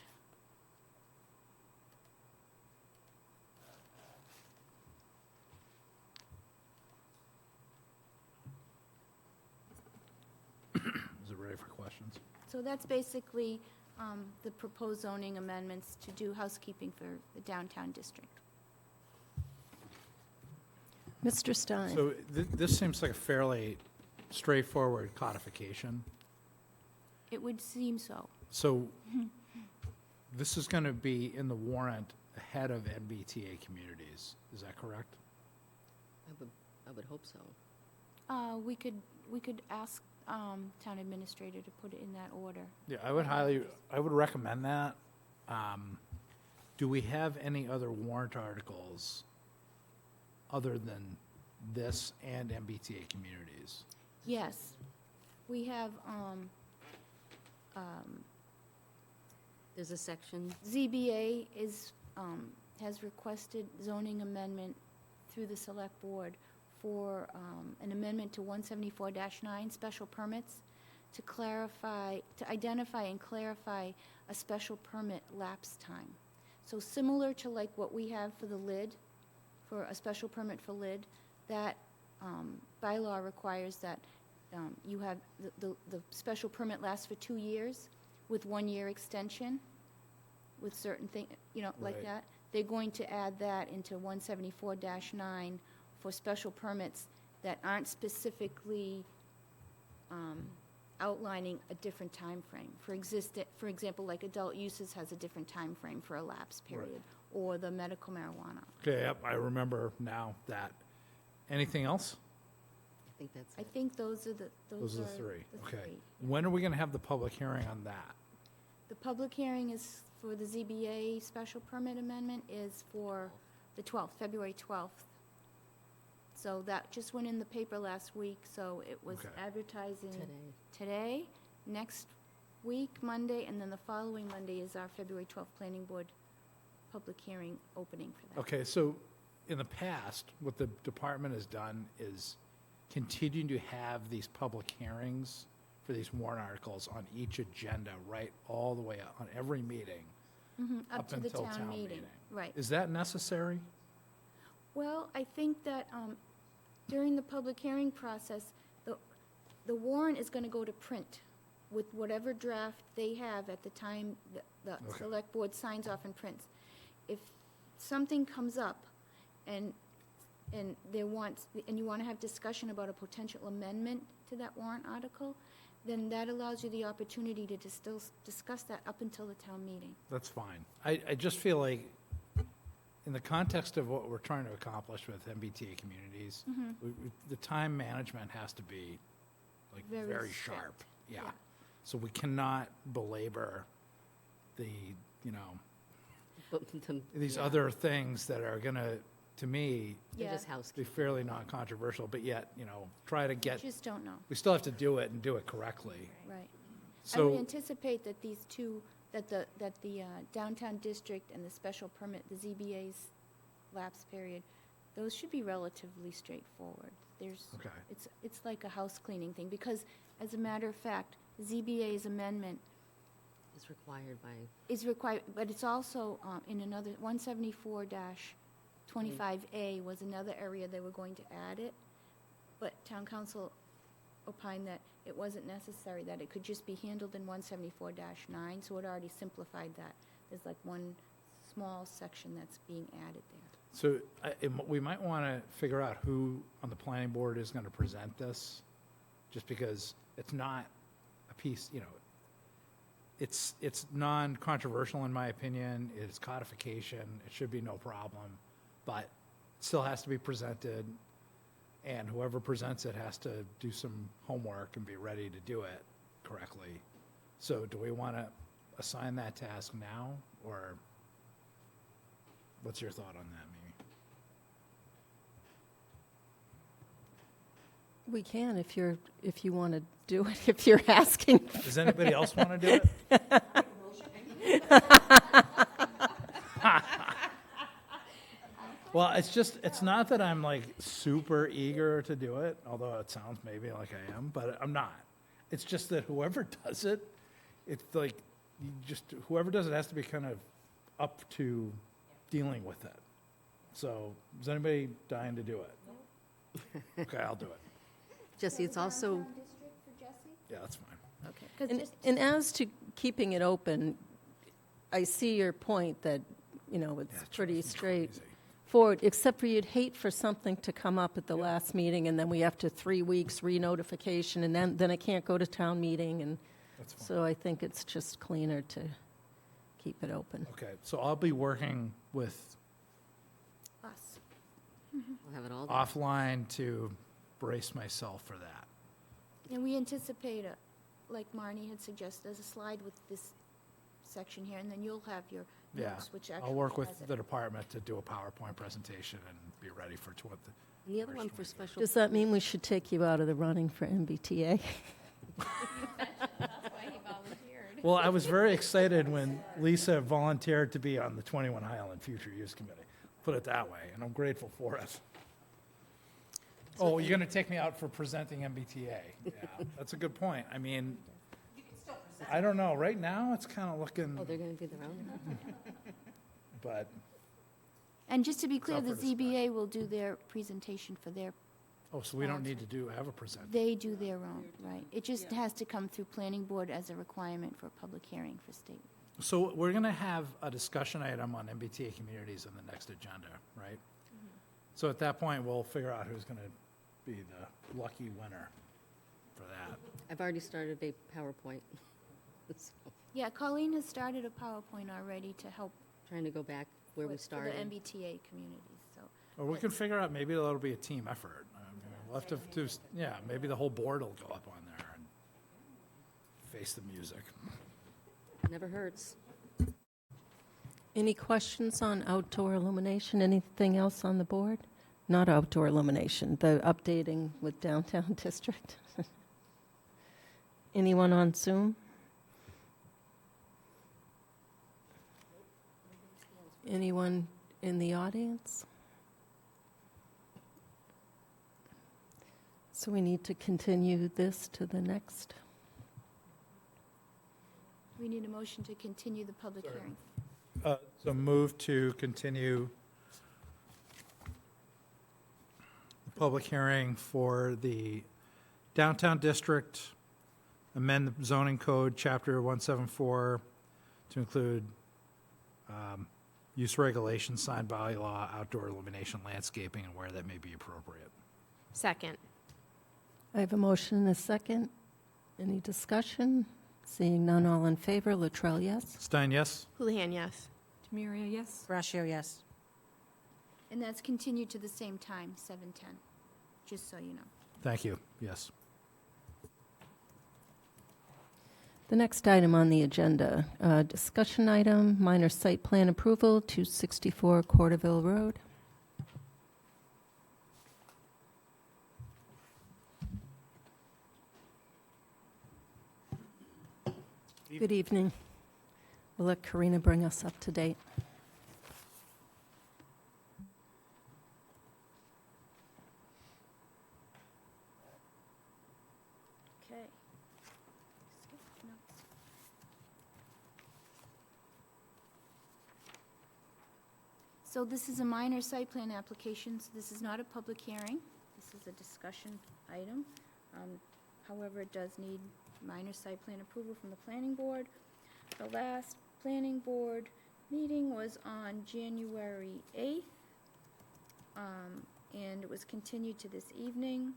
Is it ready for questions? So that's basically the proposed zoning amendments to do housekeeping for the downtown district. Mr. Stein? So this seems like a fairly straightforward codification. It would seem so. So this is going to be in the warrant ahead of MBTA communities. Is that correct? I would hope so. We could ask town administrator to put it in that order. Yeah, I would recommend that. Do we have any other warrant articles other than this and MBTA communities? Yes, we have, There's a section, ZBA has requested zoning amendment through the select board for an amendment to 174-9 special permits to identify and clarify a special permit lapse time. So similar to like what we have for the lid, for a special permit for lid, that bylaw requires that you have, the special permit lasts for 2 years with 1 year extension with certain things, like Right. that. They're going to add that into 174-9 for special permits that aren't specifically outlining a different time frame. For example, like adult uses has a different time frame for a lapse period, or the medical marijuana. Okay, yep, I remember now that. Anything else? think that's I it. think those are the three. Okay. three. When are we going to have the public hearing on that? The public hearing is for the ZBA special permit amendment is for the 12th, February 12th. So that just went in the paper last week, so it was Okay. advertising Today. today, next week, Monday, and then the following Monday is our February 12th planning board public hearing opening for that. Okay, so in the past, what the department has done is continue to have these public hearings for these warrant articles on each agenda, right, all the way up, on every meeting, Up to the until town meeting, right. Is that necessary? Well, I think that during the public hearing process, the warrant is going to go to print with whatever draft they have at the time the Okay. select board signs off and prints. If something comes up and you want to have discussion about a potential amendment to that warrant article, then that allows you the opportunity to still discuss that up until the town meeting. That's fine. I just feel like, in the context of what we're trying to accomplish with MBTA communities, the time management has to be, like, Very very strict. sharp. Yeah. Yeah. So we cannot belabor the, you know, these Yeah. other things that are gonna, to me, They're Yeah. just be housekeeping. fairly non-controversial, but yet, you know, try to You get, just don't know. we still have to do it and do it correctly. Right. I So. would anticipate that these two, that the downtown district and the special permit, the ZBA's lapse period, those should be relatively straightforward. Okay. It's like a house cleaning thing, because as a matter of fact, ZBA's amendment It's required by, is required, but it's also in another, 174-25A was another area they were going to add it, but town council opined that it wasn't necessary, that it could just be handled in 174-9, so it already simplified that. There's like one small section that's being added there. So we might want to figure out who on the planning board is going to present this, just because it's not a piece, you know, it's non-controversial in my opinion, it's codification, it should be no problem, but it still has to be presented, and whoever presents it has to do some homework and be ready to do it correctly. So do we want to assign that task now, or what's your thought on that, Mimi? We can if you want to do it, if you're asking. Does anybody else want to do it? Well, it's not that I'm like super eager to do it, although it sounds maybe like I am, but I'm not. It's just that whoever does it, it's like, whoever does it has to be kind of up to dealing with it. So, is anybody dying to do it? Okay, I'll do it. Jesse, it's also, Downtown district for Jesse? Yeah, that's fine. Okay. 'Cause And, just- and as to keeping it open, I see your point that, you know, Yeah, it's it pretty drives me crazy. straightforward, except for you'd hate for something to come up at the last meeting, and then we have to 3 weeks re-notification, and then it can't go to town meeting, and That's fine. so I think it's just cleaner to keep it open. Okay, so I'll be working with Us. we'll have it all there. offline to brace myself for that. And we anticipate, like Marnie had suggested, there's a slide with this section here, and then you'll have your Yeah, notes, which actually I'll work with has it. the department to do a PowerPoint presentation and be ready for what the, And the other one for special. Does that mean we should take you out of the running for MBTA? well, I was very excited when Lisa volunteered to be on the 21 Highland Future Use Committee, put it that way, and I'm grateful for it. Oh, you're going to take me out for presenting MBTA? Yeah, that's a good point. I mean, I don't know, right now, it's kind of looking, Oh, they're going to do their own? but, And just to be clear, up the for discussion. ZBA will do their presentation for their, oh, so we don't need to have a present. they do their own, right? It just has to come through planning board as a requirement for a public hearing for state. So we're going to have a discussion item on MBTA communities in the next agenda, right? So at that point, we'll figure out who's going to be the lucky winner for that. I've already started a PowerPoint. So, Yeah, Colleen has started a PowerPoint already to help trying to go back where we for started. the MBTA communities, so. Or we can figure out, maybe that'll be a team effort. I mean, We'll have to do, yeah, maybe the whole board will go up on there and face the music. Never hurts. Any questions on outdoor illumination? Anything else on the board? Not outdoor illumination, the updating with downtown district. Anyone on Zoom? Anyone in the audience? So we need to continue this to the next. We need a motion to continue the public Sorry. hearing. So move to continue the public hearing for the downtown district, amend the zoning code, chapter 174, to include use regulations, sign bylaw, outdoor illumination, landscaping, and where that may be appropriate. Second. I have a motion and a second. Any discussion? Seeing none, all in favor. Latrell, yes? Stein, yes? Houlihan, yes. Tamiria, yes? Brascio, yes. And that's continued to the same time, 7:10, just so you know. Thank you, yes. The next item on the agenda, discussion item, minor site plan approval, 264 Corderville Road. Good evening. We'll let Karina bring us up to date. Okay. Skip notes. So this is a minor site plan application, so this is not a public hearing. This is a discussion item. However, it does need minor site plan approval from the planning board. The last planning board meeting was on January 8th, and it was continued to this evening.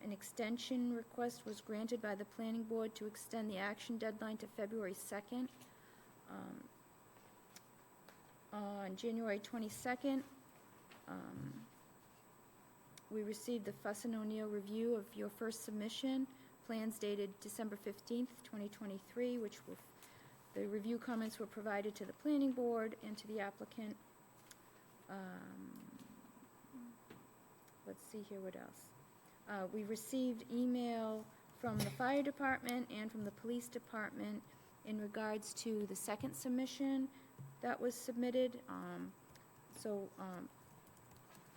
An extension request was granted by the planning board to extend the action deadline to February 2nd. On January 22nd, we received the Fuss and O'Neill review of your first submission, plans dated December 15th, 2023, which were, the review comments were provided to the planning board and to the applicant. Let's see here, what else? We received email from the fire department and from the police department in regards to the second submission that was submitted.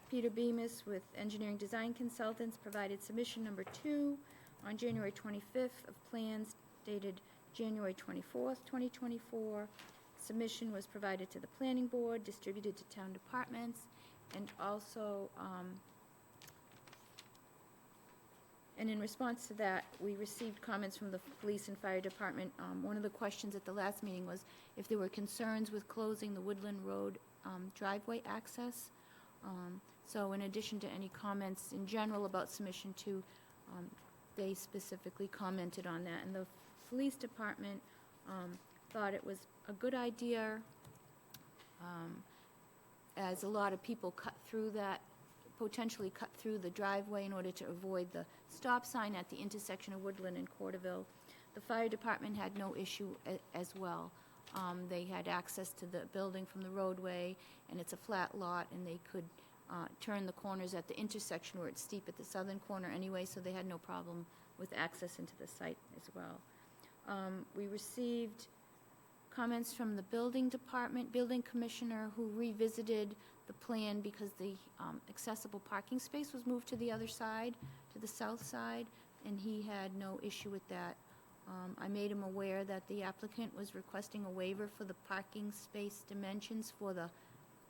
Peter Bemis with Engineering Design Consultants provided submission number 2 on January 25th of plans dated January 24th, 2024. Submission was provided to the planning board, distributed to town departments, and also, and in response to that, we received comments from the police and fire department. One of the questions at the last meeting was if there were concerns with closing the Woodland Road driveway access. So in addition to any comments in general about submission 2, they specifically commented on that. And the police department thought it was a good idea, as a lot of people potentially cut through the driveway in order to avoid the stop sign at the intersection of Woodland and Corderville. The fire department had no issue as well. They had access to the building from the roadway, and it's a flat lot, and they could turn the corners at the intersection where it's steep at the southern corner anyway, so they had no problem with access into the site as well. We received comments from the building department, building commissioner, who revisited the plan because the accessible parking space was moved to the other side, to the south side, and he had no issue with that. I made him aware that the applicant was requesting a waiver for the parking space dimensions for the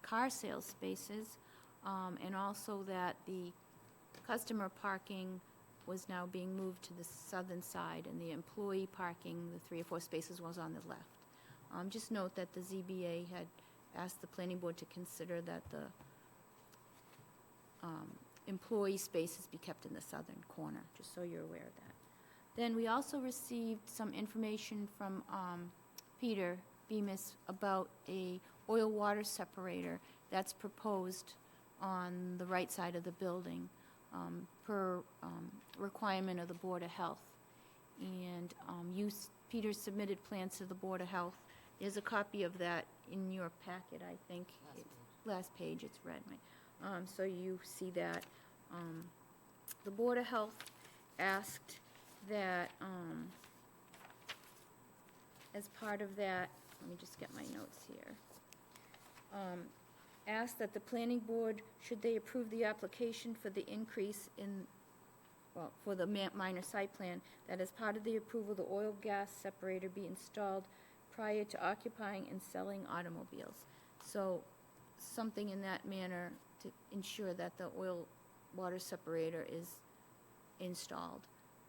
car sales spaces, and also that the customer parking was now being moved to the southern side, and the employee parking, the 3 or 4 spaces, was on the left. Just note that the ZBA had asked the planning board to consider that the employee spaces be kept in the southern corner, just so you're aware of that. Then we also received some information from Peter Bemis about a oil-water separator that's proposed on the right side of the building. per requirement of the Board of Health. And Peter submitted plans to the Board of Health. There's a copy of that in your packet, I think. Last page, it's red, right? So you see that. The Board of Health asked that, as part of that, let me just get my notes here. Asked that the planning board, should they approve the application for the increase in, well, for the minor site plan, that as part of the approval, the oil gas separator be installed prior to occupying and selling automobiles. So something in that manner to ensure that the oil water separator is installed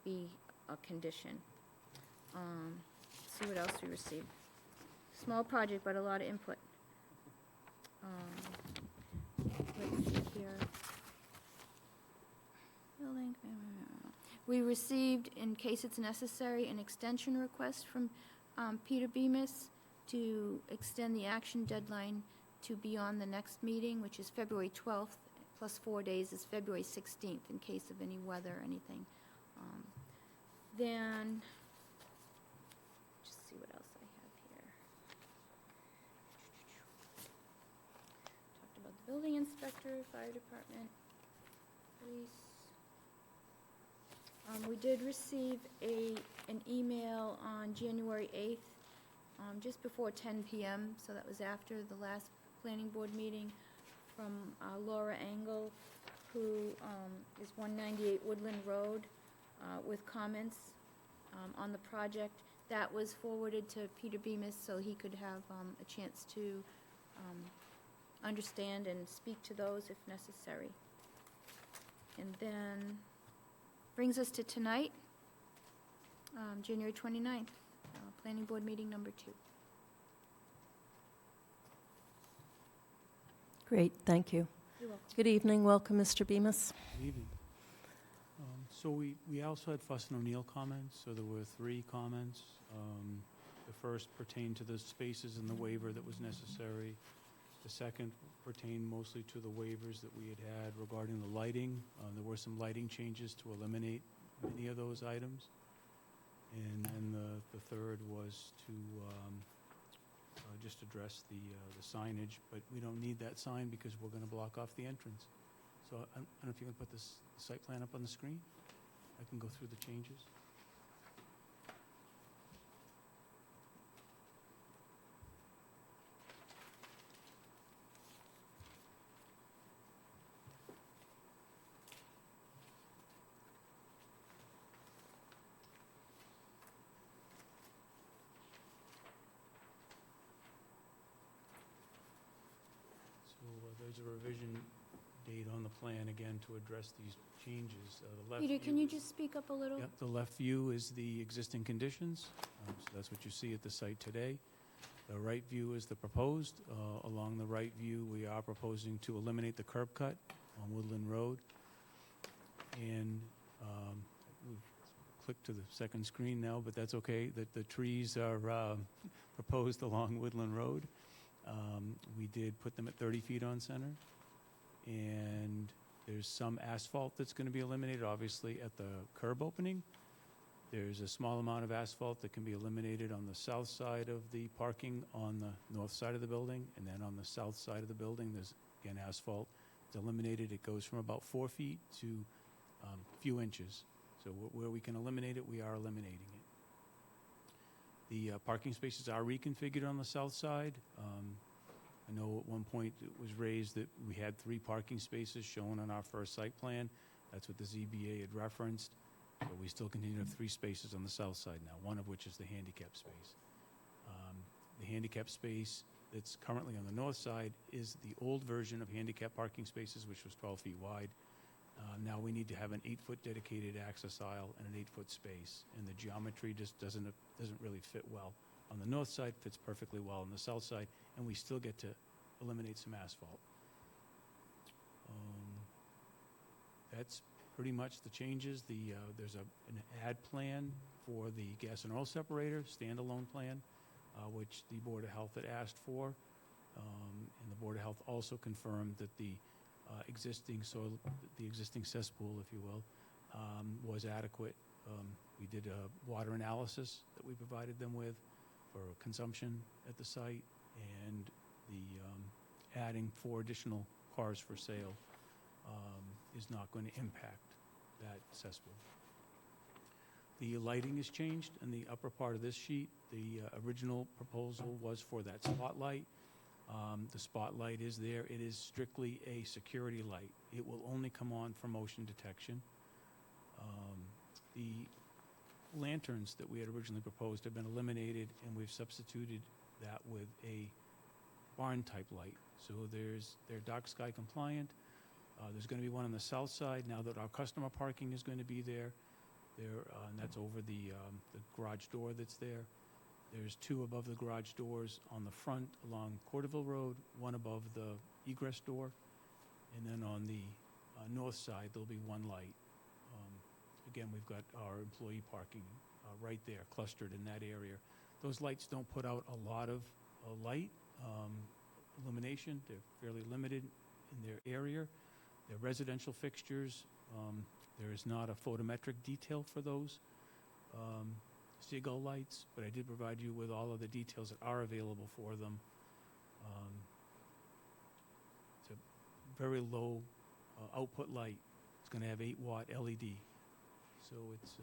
be a condition. See what else we received. Small project, but a lot of input. Let's see here. Building. We received, in case it's necessary, an extension request from Peter Bemis to extend the action deadline to beyond the next meeting, which is February 12th, plus 4 days is February 16th, in case of any weather or anything. Then, just see what else I have here. Talked about the building inspector, fire department, police. We did receive an email on January 8th, just before 10 p.m., so that was after the last planning board meeting, from Laura Engel, who is 198 Woodland Road, with comments on the project. That was forwarded to Peter Bemis so he could have a chance to understand and speak to those if necessary. And then brings us to tonight, January 29th, planning board meeting number 2. Great, thank you. You're welcome. Good evening, welcome, Mr. Bemis. Good evening. So we also had Fuss and O'Neill comments, so there were 3 comments. The first pertained to the spaces in the waiver that was necessary. The second pertained mostly to the waivers that we had regarding the lighting. There were some lighting changes to eliminate many of those items. And then the third was to just address the signage, but we don't need that sign because we're going to block off the entrance. So I don't know if you can put this site plan up on the screen. I can go through the changes. There's a revision date on the plan again to address these changes. The left Peter, can view you is- just speak up a little? Yep, the left view is the existing conditions, so that's what you see at the site today. The right view is the proposed. Along the right view, we are proposing to eliminate the curb cut on Woodland Road. And we've clicked to the second screen now, but that's okay, that the trees are proposed along Woodland Road. We did put them at 30 feet on center. And there's some asphalt that's going to be eliminated, obviously, at the curb opening. There's a small amount of asphalt that can be eliminated on the south side of the parking on the north side of the building. And then on the south side of the building, there's, again, asphalt. It's eliminated. It goes from about 4 feet to a few inches. So where we can eliminate it, we are eliminating it. The parking spaces are reconfigured on the south side. I know at one point it was raised that we had 3 parking spaces shown on our first site plan. That's what the ZBA had referenced. But we still continue to have 3 spaces on the south side now, one of which is the handicap space. The handicap space that's currently on the north side is the old version of handicap parking spaces, which was 12 feet wide. Now we need to have an 8-foot dedicated access aisle and an 8-foot space, and the geometry just doesn't really fit well. On the north side, fits perfectly well on the south side, and we still get to eliminate some asphalt. That's pretty much the changes. There's an ad plan for the gas and oil separator, standalone plan, which the Board of Health had asked for. And the Board of Health also confirmed that the existing soil, the existing cesspool, if you will, was adequate. We did a water analysis that we provided them with for consumption at the site, and the adding 4 additional cars for sale is not going to impact that cesspool. The lighting is changed in the upper part of this sheet. The original proposal was for that spotlight. The spotlight is there. It is strictly a security light. It will only come on for motion detection. The lanterns that we had originally proposed have been eliminated, and we've substituted that with a barn-type light. So they're dark sky compliant. There's going to be one on the south side now that our customer parking is going to be there. And that's over the garage door that's there. There's 2 above the garage doors on the front along Corderville Road, 1 above the egress door, and then on the north side there'll be 1 light. Again, we've got our employee parking right there, clustered in that area. Those lights don't put out a lot of light illumination. They're fairly limited in their area. They're residential fixtures. There is not a photometric detail for those seagull lights, but I did provide you with all of the details that are available for them. It's a very low output light. It's going to have 8-watt LED. So it's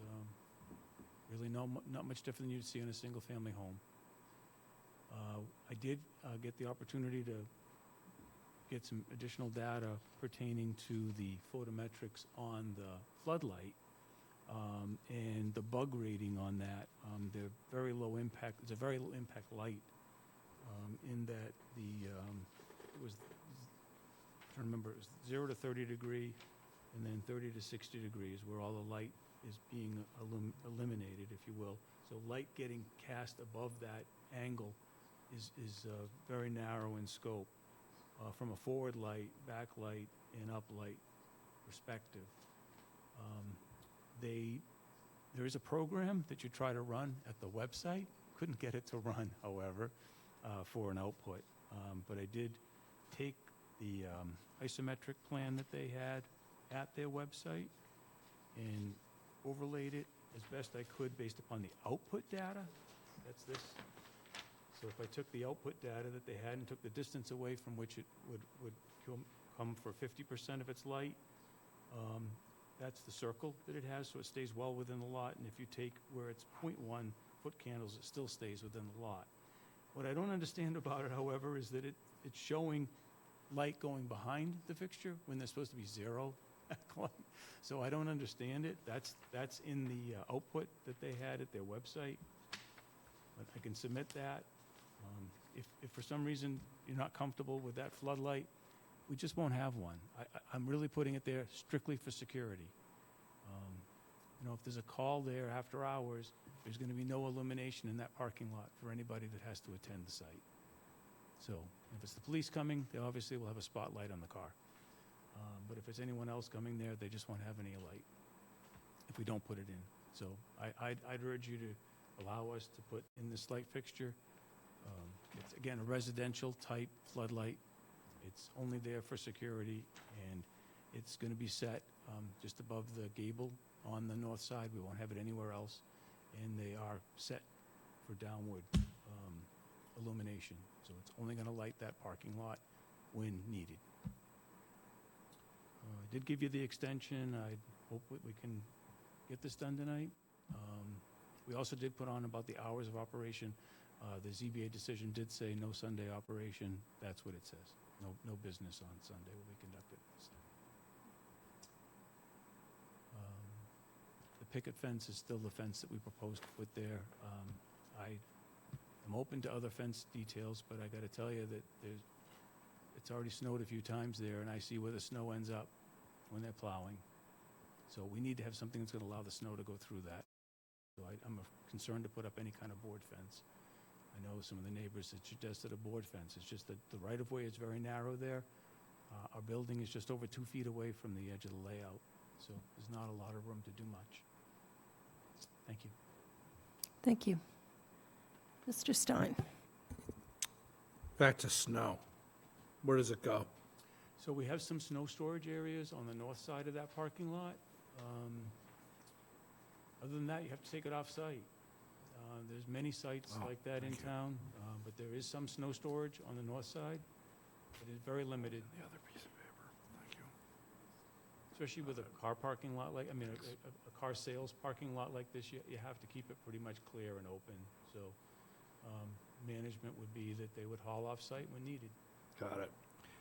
really not much different than you'd see in a single-family home. I did get the opportunity to get some additional data pertaining to the photometrics on the floodlight and the bug rating on that. They're very low impact. It's a very low impact light in that it was, I'm trying to remember, it was 0 to 30 degree and then 30 to 60 degrees where all the light is being eliminated, if you will. So light getting cast above that angle is very narrow in scope. From a forward light, backlight, and uplight perspective. There is a program that you try to run at the website. Couldn't get it to run, however, for an output. But I did take the isometric plan that they had at their website and overlaid it as best I could based upon the output data. That's this. So if I took the output data that they had and took the distance away from which it would come for 50% of its light, that's the circle that it has, so it stays well within the lot. And if you take where it's 0.1 foot candles, it still stays within the lot. What I don't understand about it, however, is that it's showing light going behind the fixture when there's supposed to be 0 backlight. So I don't understand it. That's in the output that they had at their website. But I can submit that. If for some reason you're not comfortable with that floodlight, we just won't have one. I'm really putting it there strictly for security. If there's a call there after hours, there's going to be no illumination in that parking lot for anybody that has to attend the site. So if it's the police coming, they obviously will have a spotlight on the car. But if it's anyone else coming there, they just won't have any light if we don't put it in. So I'd urge you to allow us to put in this light fixture. It's, again, a residential type floodlight. It's only there for security, and it's going to be set just above the gable on the north side. We won't have it anywhere else, and they are set for downward illumination. So it's only going to light that parking lot when needed. I did give you the extension. I hope we can get this done tonight. We also did put on about the hours of operation. The ZBA decision did say no Sunday operation. That's what it says. No business on Sunday will be conducted. The picket fence is still the fence that we proposed to put there. I'm open to other fence details, but I got to tell you that it's already snowed a few times there, and I see where the snow ends up when they're plowing. So we need to have something that's going to allow the snow to go through that. So I'm concerned to put up any kind of board fence. I know some of the neighbors that suggested a board fence. It's just that the right-of-way is very narrow there. Our building is just over 2 feet away from the edge of the layout, so there's not a lot of room to do much. Thank you. Thank you. Mr. Stein. Back to snow. Where does it go? So we have some snow storage areas on the north side of that parking lot. Other than that, you have to take it off-site. There's many sites Oh, like that in thank you. town, but there is some snow storage on the north side. It is very limited, The other piece of paper, thank you. especially with a car parking lot like, a car sales parking lot like this, you have to keep it pretty much clear and open. So management would be that they would haul off-site when needed. Got it.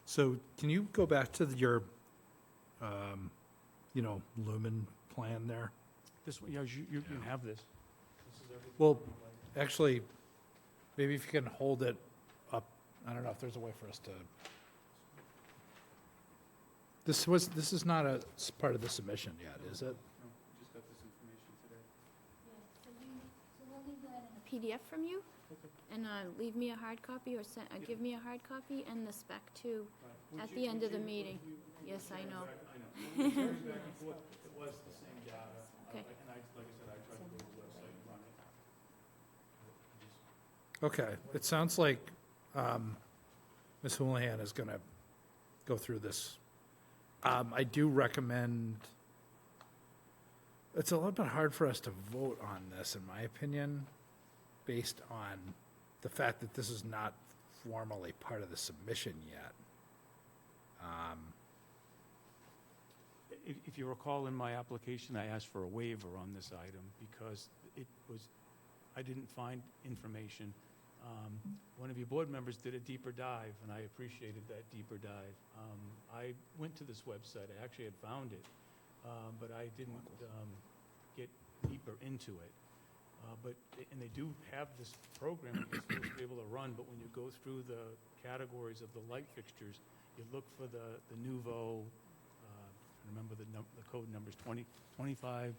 So can you go back to your, lumen plan there? This one, yeah, you can have this. This is everything. Well, actually, maybe if you can hold it up, I don't know if there's a way for us to. This is not part of the submission yet, is it? No, just got this information today. So we'll leave that in a PDF from you, and leave me a hard copy, or give me a hard copy, and the spec too, at the end of the meeting. Yes, I know. I know. Back and forth, it was the same data. Okay. And like I said, I tried to go to the website and run it. Okay, it sounds like Ms. Houlihan is going to go through this. I do recommend, it's a little bit hard for us to vote on this, in my opinion, based on the fact that this is not formally part of the submission yet. If you recall in my application, I asked for a waiver on this item because I didn't find information. One of your board members did a deeper dive, and I appreciated that deeper dive. I went to this website, I actually had found it, but I didn't get deeper into it. And they do have this program that you're supposed to be able to run, but when you go through the categories of the light fixtures, you look for the Nouveau, remember the code numbers, 25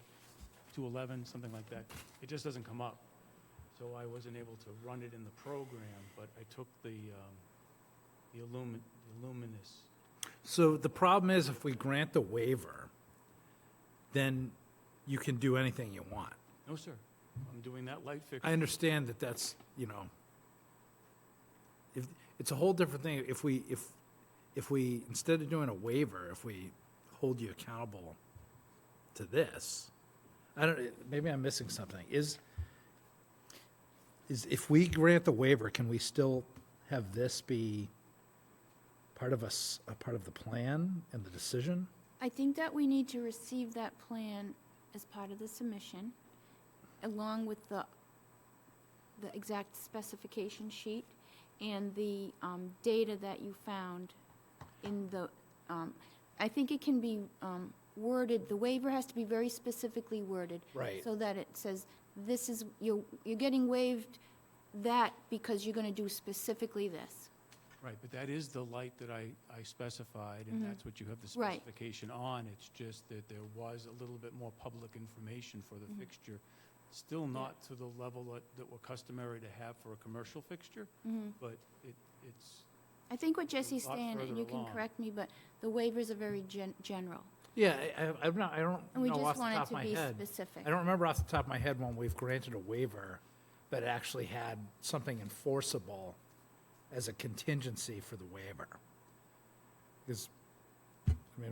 to 11, something like that. It just doesn't come up. So I wasn't able to run it in the program, but I took the Illuminous. So the problem is, if we grant the waiver, then you can do anything you want. No, sir. I'm doing that light fixture. I understand that that's, if, it's a whole different thing. If we, instead of doing a waiver, if we hold you accountable to this, maybe I'm missing something. Is if we grant the waiver, can we still have this be part of a part of the plan and the decision? I think that we need to receive that plan as part of the submission, along with the exact specification sheet and the data that you found in the, I think it can be worded, the waiver has to be very specifically worded. Right. So that it says, this is, you're getting waived that because you're going to do specifically this. Right, but that is the light that I specified, and that's what you have the Right. specification on. It's just that there was a little bit more public information for the fixture. Still not to the level that were customary to have for a commercial fixture, but it's, I think what Jesse's lot saying, and further you can along. correct me, but the waivers are very general. Yeah, I don't And we know just off the want it top of to my be head. specific. I don't remember off the top of my head when we've granted a waiver that actually had something enforceable as a contingency for the waiver. Because,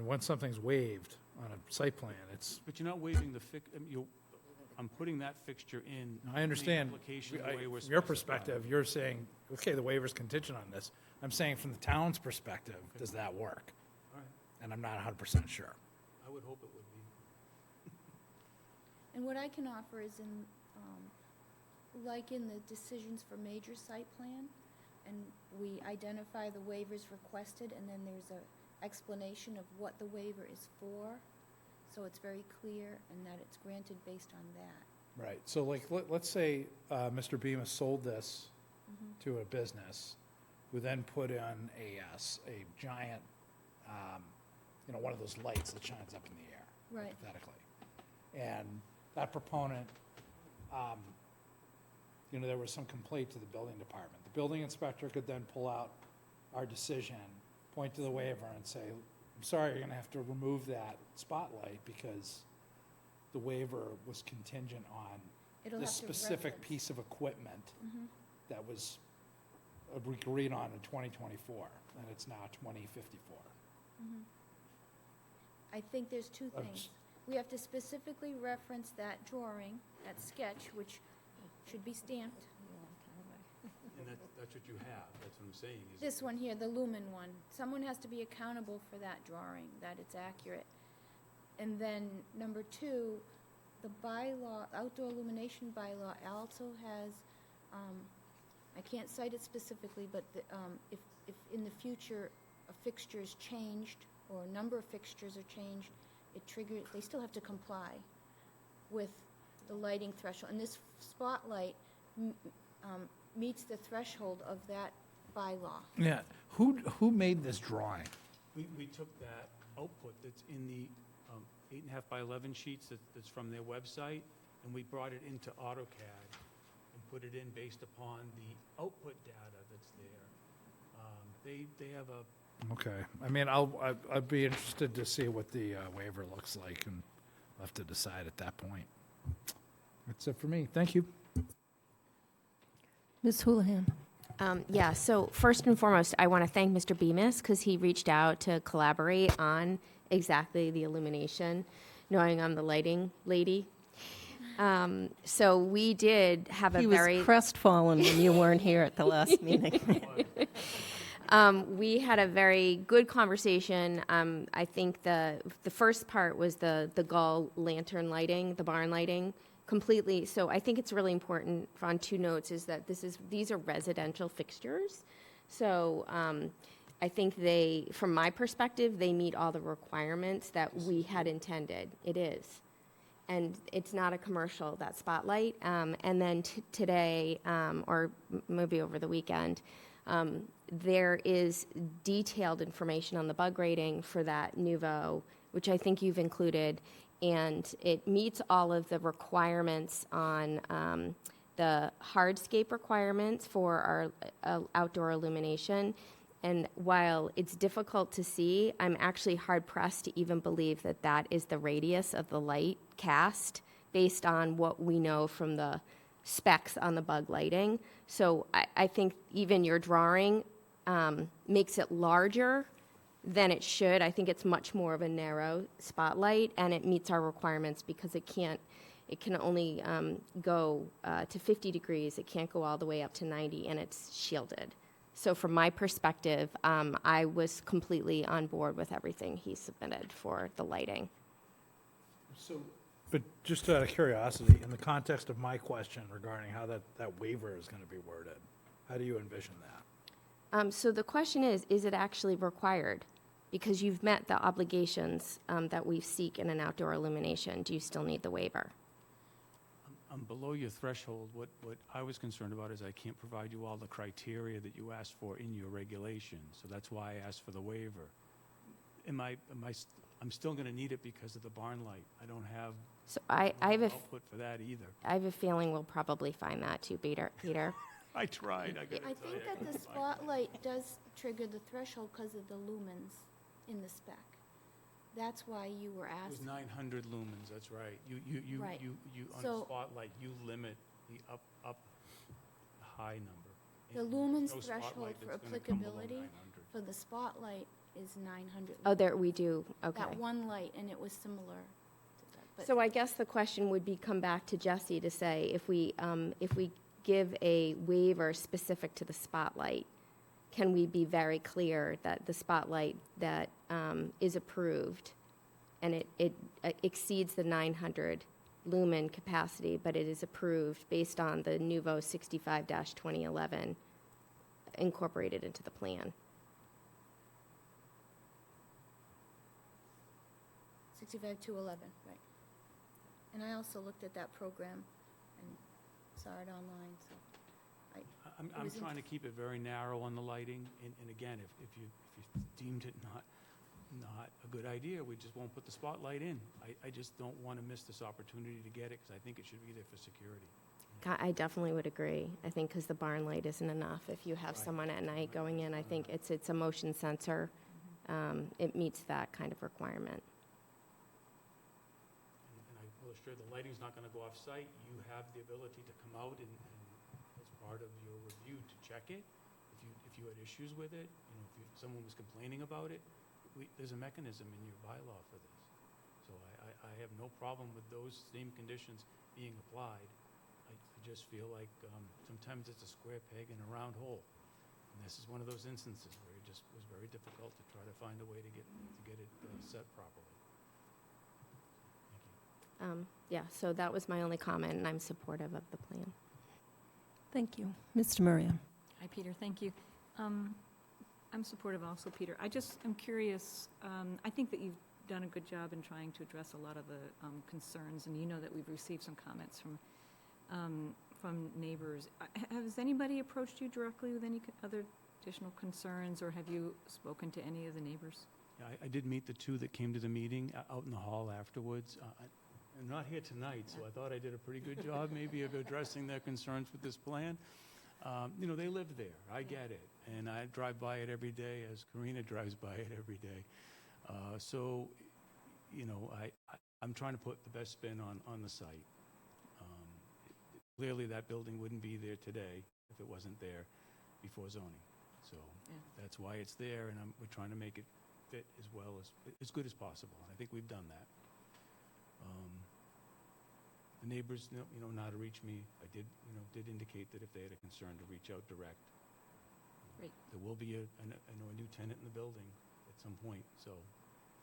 once something's waived on a site plan, it's, but you're not waiving the I'm putting that fixture in. I understand. The application the way we're From your specifying. perspective, you're saying, okay, the waiver's contingent on this. I'm saying from the town's perspective, does that work? All right, And I'm not 100% sure. I would hope it would be. And what I can offer is like in the decisions for major site plan, and we identify the waivers requested, and then there's a explanation of what the waiver is for, so it's very clear, and that it's granted based on that. Right, so like, let's say Mr. Bemis sold this to a business, who then put in a giant, one of those lights that shines up in the air, Right. hypothetically. And that proponent, there was some complaint to the building department. The building inspector could then pull out our decision, point to the waiver and say, I'm sorry, you're gonna have to remove that spotlight because the waiver was contingent on It'll this have to specific reference. piece of equipment that was agreed on in 2024, and it's now 2054. I think there's two things. We have to specifically reference that drawing, that sketch, which should be stamped. And that's what you have, that's what I'm saying. is This one here, the lumen one. Someone has to be accountable for that drawing, that it's accurate. And then number two, the bylaw, outdoor illumination bylaw also has, I can't cite it specifically, but if in the future a fixture is changed or a number of fixtures are changed, it triggers, they still have to comply with the lighting threshold. And this spotlight meets the threshold of that bylaw. Yeah, who made this drawing? We took that output that's in the 8.5 by 11 sheets that's from their website, and we brought it into AutoCAD and put it in based upon the output data that's there. They have a, Okay, I mean, I'd be interested to see what the waiver looks like, and I'll have to decide at that point. That's it for me, thank you. Ms. Houlihan. Yeah, so first and foremost, I want to thank Mr. Bemis because he reached out to collaborate on exactly the illumination, knowing I'm the lighting lady. So we did have a He very... was crestfallen when you weren't here at the last meeting. We had a very good conversation. I think the first part was the gall lantern lighting, the barn lighting, completely. So I think it's really important on two notes is that these are residential fixtures. So I think from my perspective, they meet all the requirements that we had intended. It is. And it's not a commercial, that spotlight. And then today, or maybe over the weekend, there is detailed information on the bug rating for that Nuvo, which I think you've included, and it meets all of the requirements on the hardscape requirements for our outdoor illumination. And while it's difficult to see, I'm actually hard-pressed to even believe that that is the radius of the light cast based on what we know from the specs on the bug lighting. So I think even your drawing makes it larger than it should. I think it's much more of a narrow spotlight, and it meets our requirements because it can only go to 50 degrees. It can't go all the way up to 90, and it's shielded. So from my perspective, I was completely on board with everything he submitted for the lighting. So, but just out of curiosity, in the context of my question regarding how that waiver is going to be worded, how do you envision that? So the question is it actually required? Because you've met the obligations that we seek in an outdoor illumination. Do you still need the waiver? I'm below your threshold. What I was concerned about is I can't provide you all the criteria that you asked for in your regulation. So that's why I asked for the waiver. I'm still going to need it because of the barn light. I don't have So I have output for that either. I have a feeling we'll probably find that too, Peter. I tried. I think that the spotlight does trigger the threshold because of the lumens in the spec. That's why you were It was asked. 900 lumens, that's right. You Right. on So- a spotlight, you limit the up high number. The And lumens no threshold spotlight for that's gonna come below applicability 900. for the spotlight is 900. Oh, there we do. Okay. That one light, and it was similar to that. But So I guess the question would be come back to Jesse to say if we give a waiver specific to the spotlight, can we be very clear that the spotlight that is approved and it exceeds the 900 lumen capacity, but it is approved based on the Nuvo 65-2011 incorporated into the plan? 65-11, right. And I also looked at that program and saw it online, so I'm was trying to keep it very narrow on the lighting, and again, if you deemed it not a good idea, we just won't put the spotlight in. I just don't want to miss this opportunity to get it, because I think it should be there for security. I definitely would agree. I think because the barn light isn't enough. If you have someone at night going in, I think it's a motion sensor. It meets that kind of requirement. And I will assure the lighting's not going to go off-site. You have the ability to come out and as part of your review to check it. If you had issues with it, if someone was complaining about it, there's a mechanism in your bylaw for this. So I have no problem with those same conditions being applied. I just feel like sometimes it's a square peg in a round hole. And this is one of those instances where it just was very difficult to try to find a way to get it set properly. Yeah, so that was my only comment, and I'm supportive of the plan. Thank you. Mr. Maria. Hi, Peter, thank you. I'm supportive also, Peter. I just am curious, I think that you've done a good job in trying to address a lot of the concerns, and you know that we've received some comments from neighbors. Has anybody approached you directly with any other additional concerns, or have you spoken to any of the neighbors? Yeah, I did meet the two that came to the meeting out in the hall afterwards. I'm not here tonight, so I thought I did a pretty good job maybe of addressing their concerns with this plan. You know, they live there. I get it. And I drive by it every day as Karina drives by it every day. So, you know, I'm trying to put the best spin on the site. Clearly, that building wouldn't be there today if it wasn't there before zoning. So that's why it's there, and we're trying to make it fit as good as possible. And I think we've done that. The neighbors, know how to reach me. I did indicate that if they had a concern to reach out direct. Great. There will be a new tenant in the building at some point, so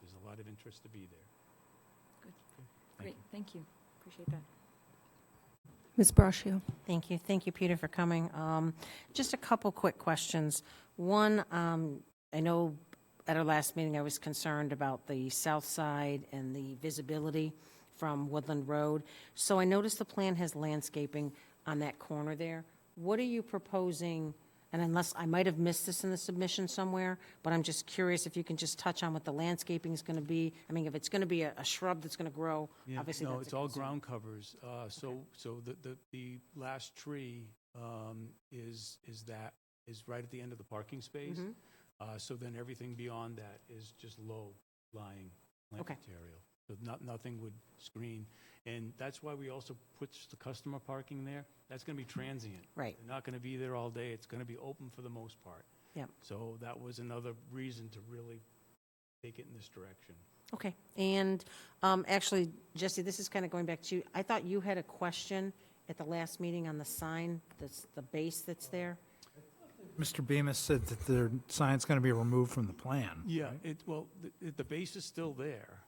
there's a lot of interest to be there. Good. Okay. Great, thank you. Appreciate that. Ms. Braccio. Thank you. Thank you, Peter, for coming. Just a couple quick questions. One, I know at our last meeting I was concerned about the south side and the visibility from Woodland Road. So I noticed the plan has landscaping on that corner there. What are you proposing? And unless, I might have missed this in the submission somewhere, but I'm just curious if you can just touch on what the landscaping is going to be. I mean, if it's going to be a shrub that's going to grow, obviously no, that's it's a all concern. ground covers. So the last tree is right at the end of the parking space. So then everything beyond that is just low-lying plant material. So nothing would screen. And that's why we also put the customer parking there. That's going to be transient. Right. They're not going to be there all day. It's going to be open for the most part. Yep. So that was another reason to really take it in this direction. Okay. And actually, Jesse, this is kind of going back to you. I thought you had a question at the last meeting on the sign, that's the base that's there. Mr. Bemis said that the sign's going to be removed from the plan. Yeah, right? the base is still there.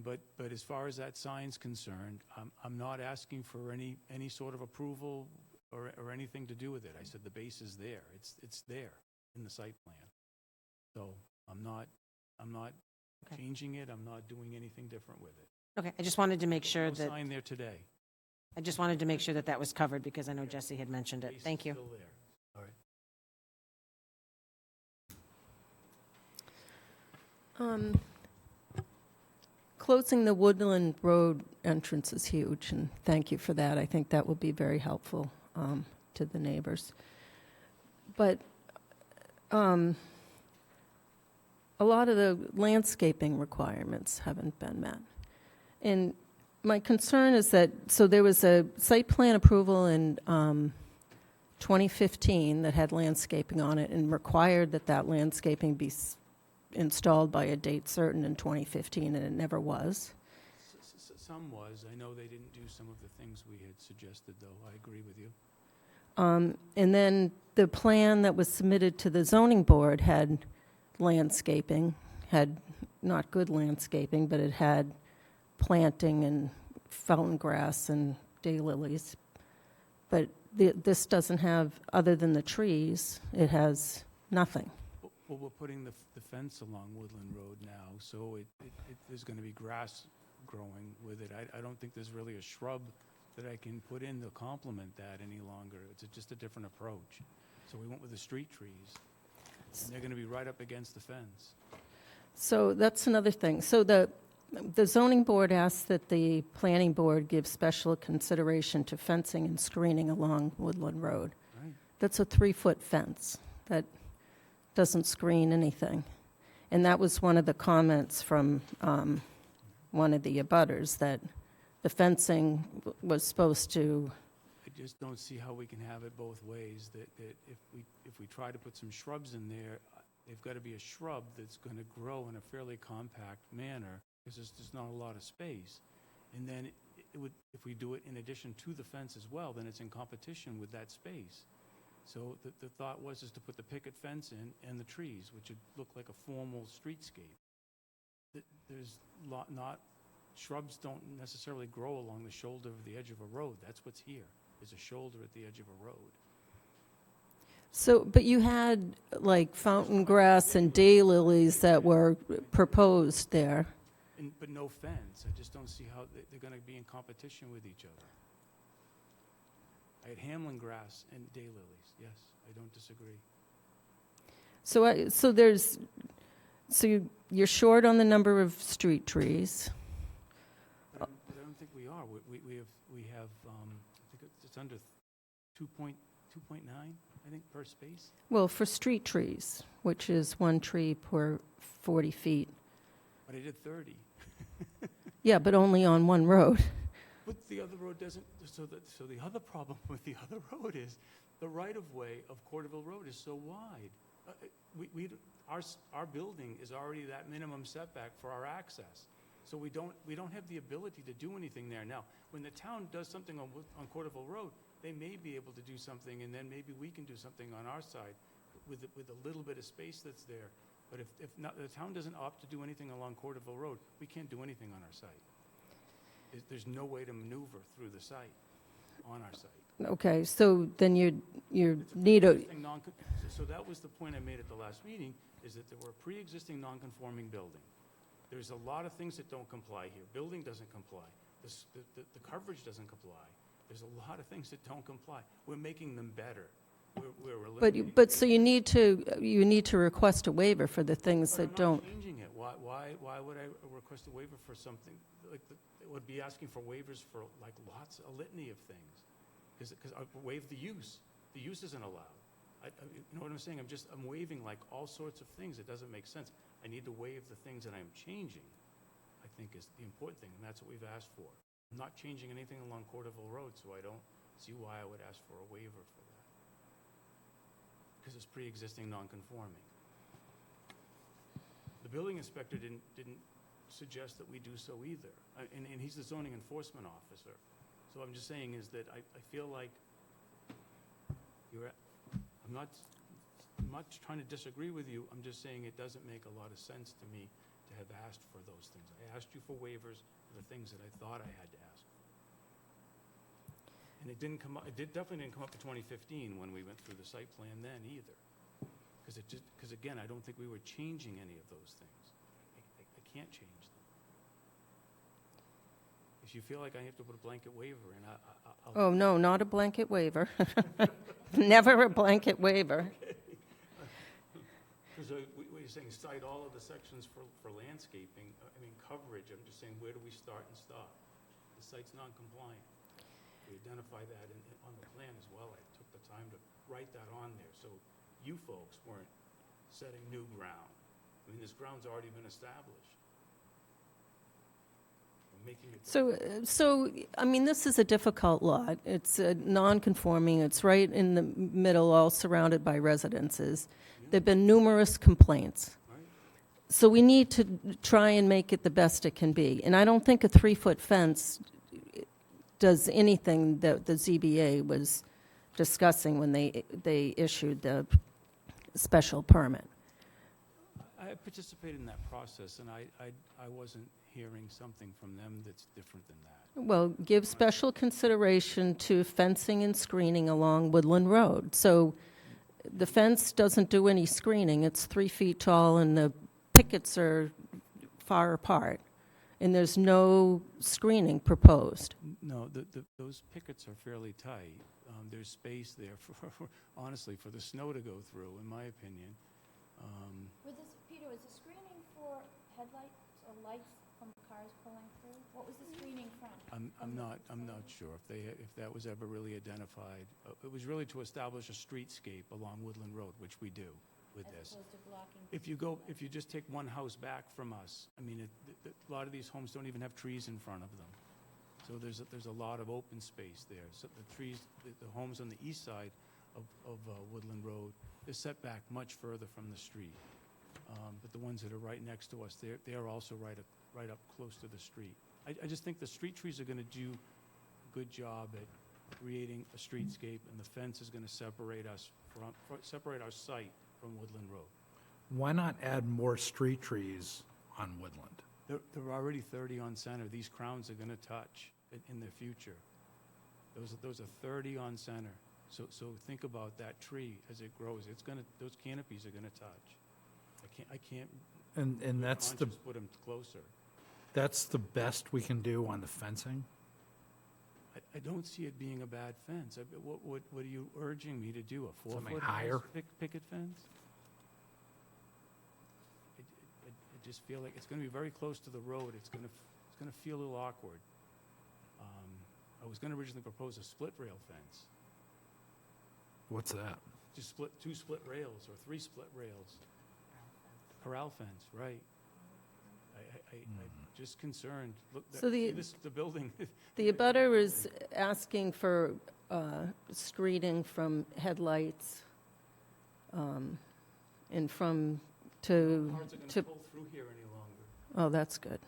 But as far as that sign's concerned, I'm not asking for any sort of approval or anything to do with it. I said the base is there. It's there in the site plan. So I'm not changing it. I'm not doing anything different with it. Okay, I just wanted to make sure No that, sign there today. I just wanted to make sure that that was covered because I know Jesse had mentioned it. Base Thank is you. still there. All right. Closing the Woodland Road entrance is huge, and thank you for that. I think that will be very helpful to the neighbors. But a lot of the landscaping requirements haven't been met. And my concern is that, so there was a site plan approval in 2015 that had landscaping on it and required that landscaping be installed by a date certain in 2015, and it never was. Some was. I know they didn't do some of the things we had suggested, though. I agree with you. And then the plan that was submitted to the zoning board had landscaping, had not good landscaping, but it had planting and fountain grass and daylilies. But this doesn't have, other than the trees, it has nothing. Well, we're putting the fence along Woodland Road now, so there's going to be grass growing with it. I don't think there's really a shrub that I can put in to complement that any longer. It's just a different approach. So we went with the street trees, and they're going to be right up against the fence. So that's another thing. So the zoning board asked that the planning board give special consideration to fencing and screening along Woodland Road. Right. That's a 3-foot fence that doesn't screen anything. And that was one of the comments from one of the abutters, that the fencing was supposed to... I just don't see how we can have it both ways, that if we try to put some shrubs in there, they've got to be a shrub that's going to grow in a fairly compact manner, because there's not a lot of space. And then it would, if we do it in addition to the fence as well, then it's in competition with that space. So the thought was to put the picket fence in and the trees, which would look like a formal streetscape. There's not, shrubs don't necessarily grow along the shoulder of the edge of a road. That's what's here, is a shoulder at the edge of a road. So, but you had like fountain grass and daylilies that were proposed there. But no fence. I just don't see how they're going to be in competition with each other. I had Hamlin grass and daylilies. Yes, I don't disagree. So you're short on the number of street trees. But I don't think we are. We have I think it's under 2.9, I think, per space. Well, for street trees, which is one tree per 40 feet. But I did 30. Yeah, but only on one road. But the other road doesn't, so the other problem with the other road is the right-of-way of Corderville Road is so wide. Our building is already that minimum setback for our access. So we don't have the ability to do anything there. Now, when the town does something on Corderville Road, they may be able to do something, and then maybe we can do something on our side with a little bit of space that's there. But if not, the town doesn't opt to do anything along Corderville Road, we can't do anything on our site. There's no way to maneuver through the site, on our site. Okay, so then you need a, So that was the point I made at the last meeting, is that there were a pre-existing non-conforming building. There's a lot of things that don't comply here. Building doesn't comply. The coverage doesn't comply. There's a lot of things that don't comply. We're making them better. We're eliminating. but so you need to request a waiver for the things that don't. I'm not changing it. Why would I request a waiver for something like it would be asking for waivers for like a litany of things, because I waive the use. The use isn't allowed. You know what I'm saying? I'm waiving like all sorts of things. It doesn't make sense. I need to waive the things that I'm changing, I think, is the important thing, and that's what we've asked for. I'm not changing anything along Corderville Road, so I don't see why I would ask for a waiver for that, because it's pre-existing non-conforming. The building inspector didn't suggest that we do so either, and he's the zoning enforcement officer. So I'm just saying is that I feel like I'm not trying to disagree with you. I'm just saying it doesn't make a lot of sense to me to have asked for those things. I asked you for waivers for the things that I thought I had to ask for. And it didn't come up, definitely didn't come up in 2015 when we went through the site plan then either. Because again, I don't think we were changing any of those things. I can't change them. If you feel like I have to put a blanket waiver in, I'll. Oh, no, not a blanket waiver. Never a blanket waiver. Because we're saying cite all of the sections for landscaping, coverage. I'm just saying, where do we start and stop? The site's non-compliant. We identify that on the plan as well. I took the time to write that on there, so you folks weren't setting new ground. This ground's already been established. We're making it. So this is a difficult lot. It's non-conforming. It's right in the middle, all surrounded by residences. There've been numerous complaints. So we need to try and make it the best it can be. And I don't think a 3-foot fence does anything that the ZBA was discussing when they issued the special permit. I participated in that process, and I wasn't hearing something from them that's different than that. Well, give special consideration to fencing and screening along Woodland Road. So the fence doesn't do any screening. It's 3 feet tall, and the pickets are far apart, and there's no screening proposed. No, those pickets are fairly tight. There's space there honestly, for the snow to go through, in my opinion. Peter, was the screening for headlights or lights from cars pulling through? What was the screening from? I'm not sure if that was ever really identified. It was really to establish a streetscape along Woodland Road, which we do with this. As opposed to blocking. If you just take one house back from us, a lot of these homes don't even have trees in front of them. So there's a lot of open space there. So the trees, the homes on the east side of Woodland Road, is set back much further from the street. but the ones that are right next to us, they're also right up close to the street. I just think the street trees are going to do a good job at creating a streetscape, and the fence is going to separate our site from Woodland Road. Why not add more street trees on Woodland? There are already 30 on center. These crowns are going to touch in the future. Those are 30 on center. So think about that tree as it grows. Those canopies are going to touch. I can't. And that's the put them closer. That's the best we can do on the fencing. I don't see it being a bad fence. What are you urging me to do? A 4-foot Something higher? picket fence? I just feel like it's going to be very close to the road. It's going to feel a little awkward. I was going to originally propose a split rail fence. What's that? Just two split rails or 3 split rails. Corral fence, right. I'm just concerned. Look, So this is the building. The abutter is asking for screening from headlights and from Cars are going to pull through here any longer. Oh, that's good.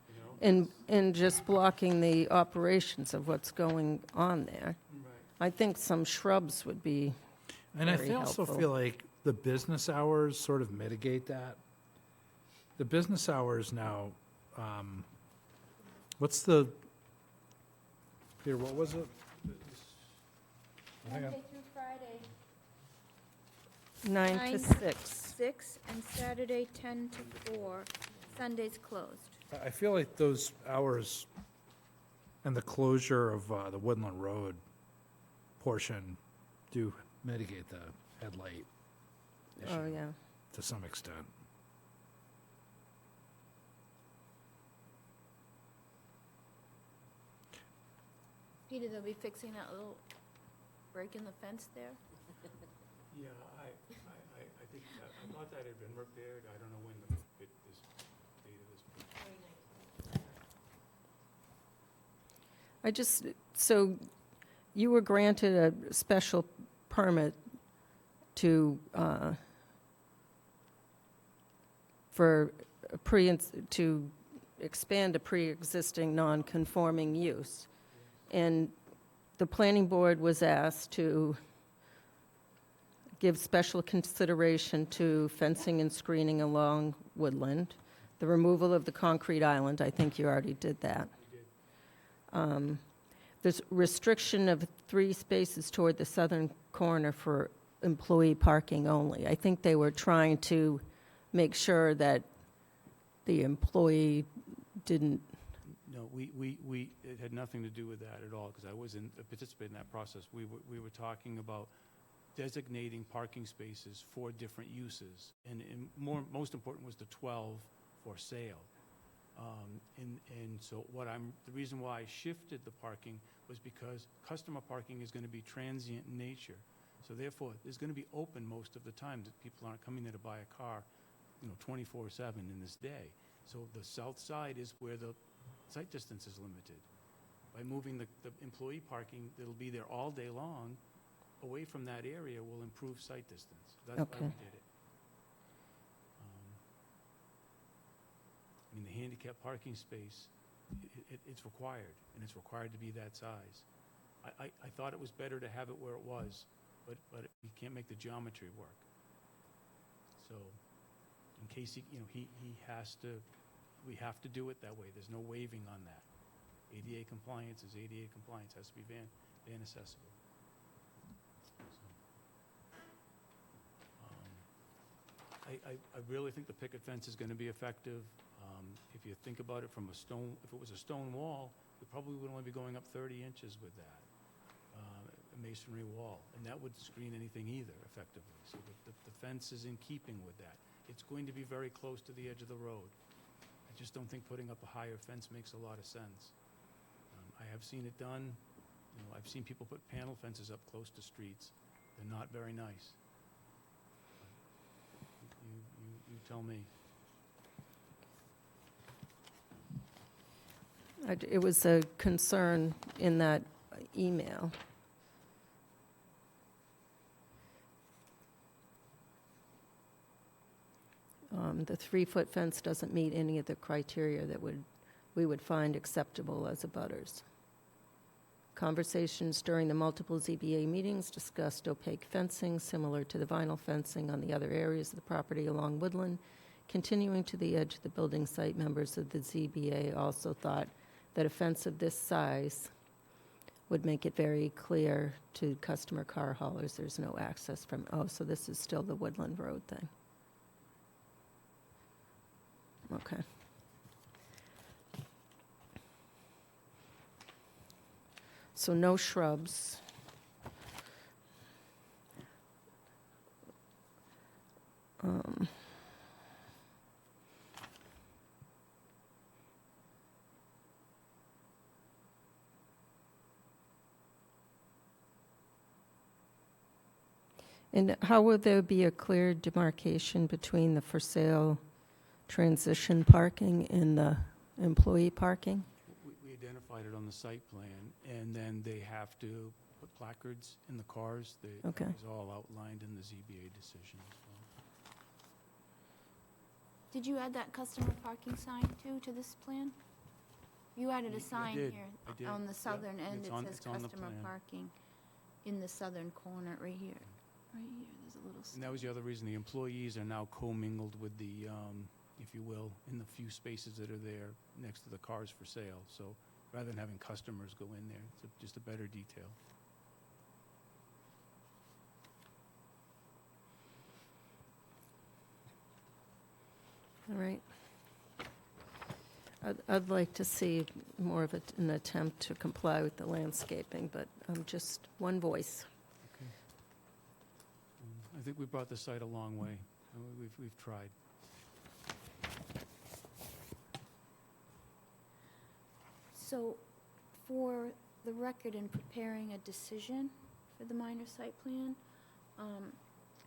You know? And just blocking the operations of what's going on there. Right. I think some shrubs would be And very I also helpful. feel like the business hours sort of mitigate that. The business hours now, what's the, Peter, what was it? Hang on. Monday through Friday. 9 to 6. 6, and Saturday 10 to 4. Sunday's closed. I feel like those hours and the closure of the Woodland Road portion do mitigate the headlight issue Oh, yeah. to some extent. Peter, they'll be fixing that little break in the fence there. Yeah, I think, I thought that had been repaired. I don't know when this date of this. So you were granted a special permit to, to expand a pre-existing non-conforming use. And the planning board was asked to give special consideration to fencing and screening along Woodland, the removal of the concrete island, I think you already did that. There's restriction of 3 spaces toward the southern corner for employee parking only. I think they were trying to make sure that the employee didn't. No, it had nothing to do with that at all, because I wasn't participating in that process. We were talking about designating parking spaces for different uses, and most important was the 12 for sale. And so the reason why I shifted the parking was because customer parking is going to be transient in nature. So therefore, it's going to be open most of the time, that people aren't coming there to buy a car, 24/7 in this day. So the south side is where the sight distance is limited. By moving the employee parking, that'll be there all day long, away from that area will improve sight distance. That's why we did it. I mean, the handicap parking space, it's required, and it's required to be that size. I thought it was better to have it where it was, but we can't make the geometry work. So, in case he has to, we have to do it that way. There's no waiving on that. ADA compliance is ADA compliance, has to be van accessible. I really think the picket fence is going to be effective. If you think about it from if it was a stone wall, we probably would only be going up 30 inches with that, a masonry wall, and that would screen anything either effectively. So the fence is in keeping with that. It's going to be very close to the edge of the road. I just don't think putting up a higher fence makes a lot of sense. I have seen it done. I've seen people put panel fences up close to streets. They're not very nice. You tell me. It was a concern in that email. the 3-foot fence doesn't meet any of the criteria that we would find acceptable as abutters. Conversations during the multiple ZBA meetings discussed opaque fencing similar to the vinyl fencing on the other areas of the property along Woodland. Continuing to the edge of the building site, members of the ZBA also thought that a fence of this size would make it very clear to customer car haulers there's no access from, oh, so this is still the Woodland Road thing. Okay. So no shrubs. And how will there be a clear demarcation between the for sale transition parking and the employee parking? We identified it on the site plan, and then they have to put placards in the cars. Okay. That was all outlined in the ZBA decision as well. Did you add that customer parking sign too to this plan? You added a I sign did, here I did, on the yeah. southern end. It's It on- says it's on the customer plan. parking in the southern corner, right here. Right here, there's a little. And that was the other reason, the employees are now commingled with the, if you will, in the few spaces that are there next to the cars for sale. So rather than having customers go in there, it's just a better detail. All right. I'd like to see more of an attempt to comply with the landscaping, but I'm just one voice. I think we brought the site a long way. We've tried. So, for the record, in preparing a decision for the minor site plan,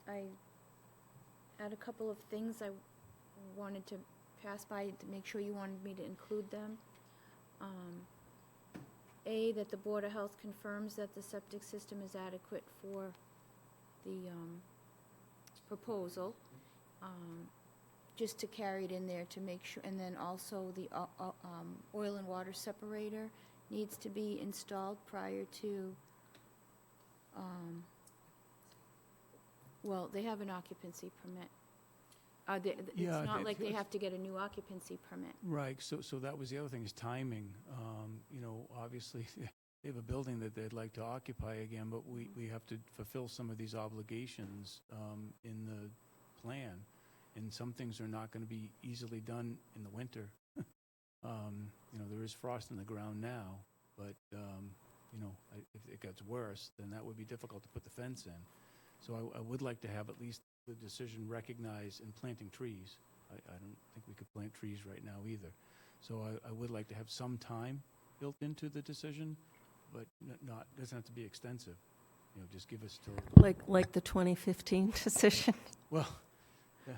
I had a couple of things I wanted to pass by to make sure you wanted me to include them. A, that the Board of Health confirms that the septic system is adequate for the proposal, just to carry it in there to make sure, and then also the oil and water separator needs to be installed prior to, well, they have an occupancy permit. Yeah, It's not it- like they have to get a new occupancy permit. Right, so that was the other thing, is timing. Obviously, they have a building that they'd like to occupy again, but we have to fulfill some of these obligations in the plan, and some things are not going to be easily done in the winter. There is frost in the ground now, but, if it gets worse, then that would be difficult to put the fence in. So I would like to have at least the decision recognized in planting trees. I don't think we could plant trees right now either. So I would like to have some time built into the decision, but doesn't have to be extensive. Just give us till. Like the 2015 decision? Well, yeah,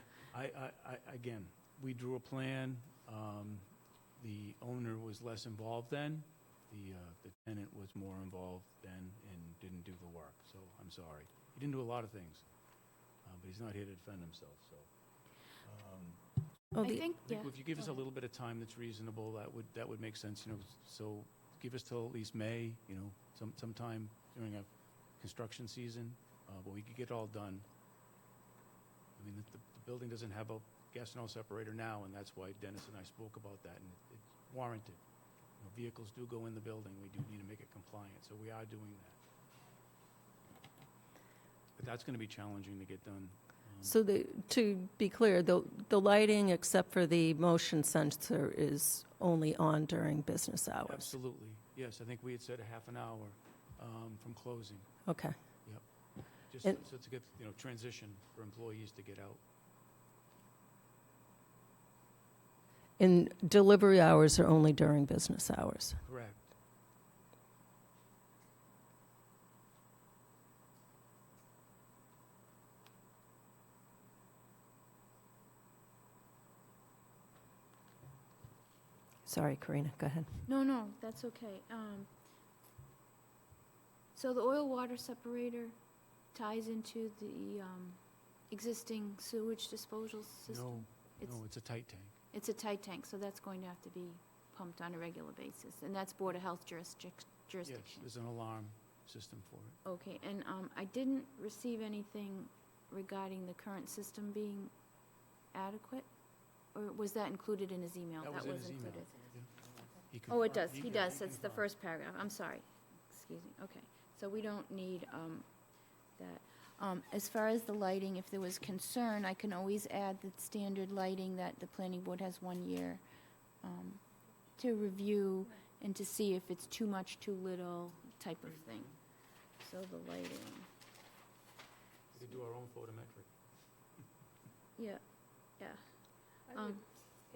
again, we drew a plan. The owner was less involved then. The tenant was more involved then and didn't do the work, so I'm sorry. He didn't do a lot of things, but he's not here to defend himself, so. I think, yeah. If you give us a little bit of time that's reasonable, that would make sense, so give us till at least May, sometime during a construction season, but we could get it all done. I mean, the building doesn't have a gas and oil separator now, and that's why Dennis and I spoke about that, and it's warranted. Vehicles do go in the building, we do need to make it compliant, so we are doing that. But that's going to be challenging to get done. So to be clear, the lighting, except for the motion sensor, is only on during business hours? Absolutely, yes. I think we had said a half an hour from closing. Okay. Yep. Just And- so it's a good, transition for employees to get out. And delivery hours are only during business hours? Correct. Sorry, Karina, go ahead. No, that's okay. So the oil-water separator ties into the existing sewage disposal system? No, No, it's a tight tank. It's a tight tank, so that's going to have to be pumped on a regular basis, and that's Board of Health Yes, jurisdiction. there's an alarm system for it. Okay, and I didn't receive anything regarding the current system being adequate? Or was that included in his email? That was in his email. included. He Oh, it confirmed- does, he does, it's the first paragraph, I'm sorry, excuse me, okay. So we don't need that. As far as the lighting, if there was concern, I can always add the standard lighting that the planning board has 1 year to review and to see if it's too much, too little, type of thing. So the lighting, We could do our own photometric. yeah, yeah.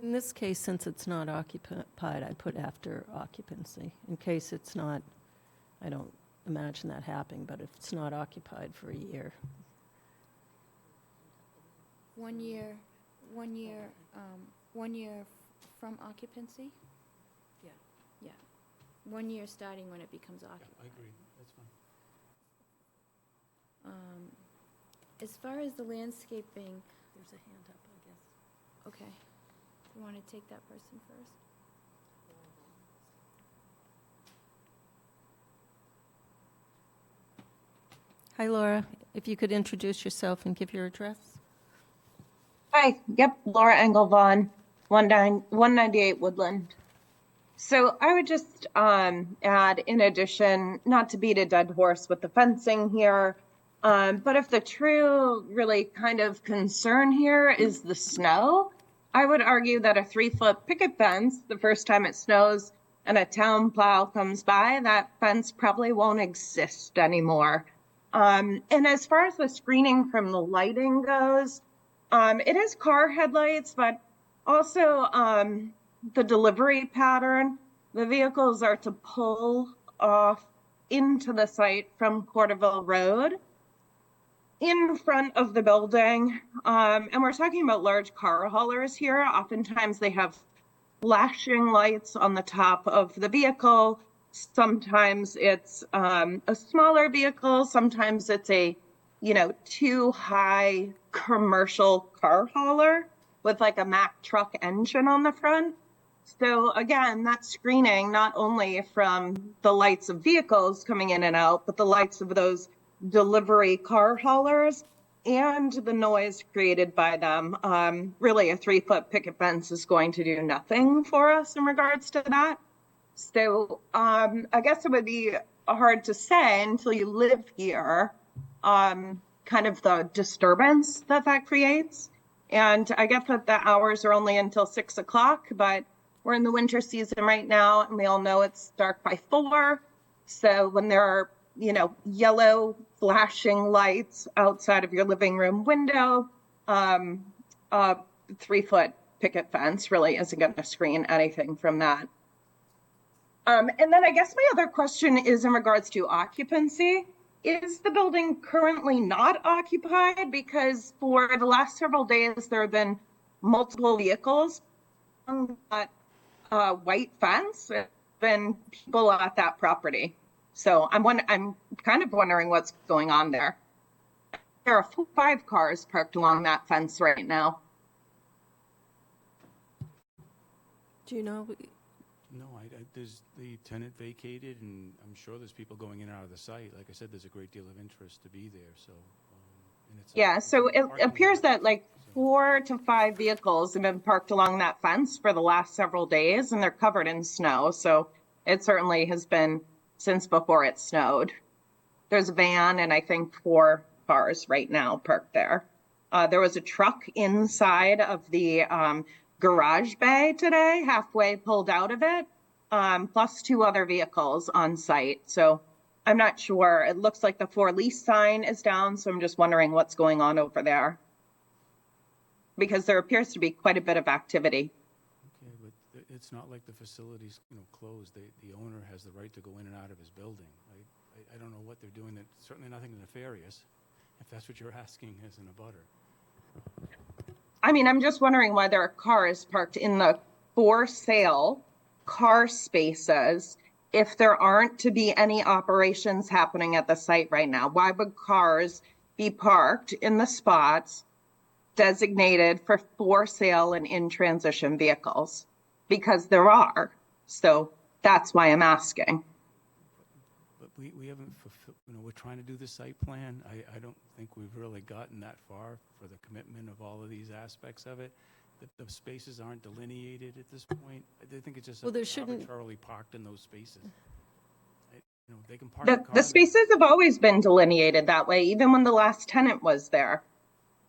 In this case, since it's not occupied, I put after occupancy, in case it's not, I don't imagine that happening, but if it's not occupied for a year. 1 year, 1 year, 1 year from occupancy? Yeah. Yeah. 1 year starting when it becomes I occupied. agree, that's fine. As far as the landscaping, There's a hand up, I guess. okay. You want to take that person first? Hi, Laura. If you could introduce yourself and give your address? Hi, yep, Laura Engelvon, 198 Woodland. So I would just add, in addition, not to beat a dead horse with the fencing here, but if the true really kind of concern here is the snow, I would argue that a 3-foot picket fence, the first time it snows and a town plow comes by, that fence probably won't exist anymore. And as far as the screening from the lighting goes, it is car headlights, but also the delivery pattern. The vehicles are to pull off into the site from Corderville Road in front of the building. And we're talking about large car haulers here. Oftentimes they have flashing lights on the top of the vehicle. Sometimes it's a smaller vehicle. Sometimes it's a, too high commercial car hauler with like a Mack truck engine on the front. So again, that's screening not only from the lights of vehicles coming in and out, but the lights of those delivery car haulers and the noise created by them. Really, a 3-foot picket fence is going to do nothing for us in regards to that. So I guess it would be hard to say until you live here, kind of the disturbance that creates. And I get that the hours are only until 6 o'clock, but we're in the winter season right now, and we all know it's dark by 4. So when there are, yellow flashing lights outside of your living room window, a 3-foot picket fence really isn't going to screen anything from that. And then I guess my other question is in regards to occupancy. Is the building currently not occupied? Because for the last several days, there have been multiple vehicles on that white fence. There have been people at that property. So I'm kind of wondering what's going on there. There are 5 cars parked along that fence right now. Do you know? No, there's the tenant vacated, and I'm sure there's people going in and out of the site. Like I said, there's a great deal of interest to be there, so. And it's Yeah, so it parking appears lot. that like 4 to 5 vehicles have been parked along that fence for the last several days, and they're covered in snow. So it certainly has been since before it snowed. There's a van and I think 4 cars right now parked there. There was a truck inside of the garage bay today, halfway pulled out of it, plus 2 other vehicles on site. So I'm not sure. It looks like the for lease sign is down, so I'm just wondering what's going on over there. Because there appears to be quite a bit of activity. Okay, but it's not like the facility's, closed. The owner has the right to go in and out of his building. I don't know what they're doing. That's certainly nothing nefarious, if that's what you're asking as an abutter. I mean, I'm just wondering why there are cars parked in the for sale car spaces if there aren't to be any operations happening at the site right now. Why would cars be parked in the spots designated for sale and in transition vehicles? Because there are. So that's why I'm asking. But we haven't fulfilled, we're trying to do the site plan. I don't think we've really gotten that far for the commitment of all of these aspects of it. The spaces aren't delineated at this point. I think it's just Well, there shouldn't- arbitrarily parked in those spaces. They can park The, a car the there. spaces have always been delineated that way, even when the last tenant was there.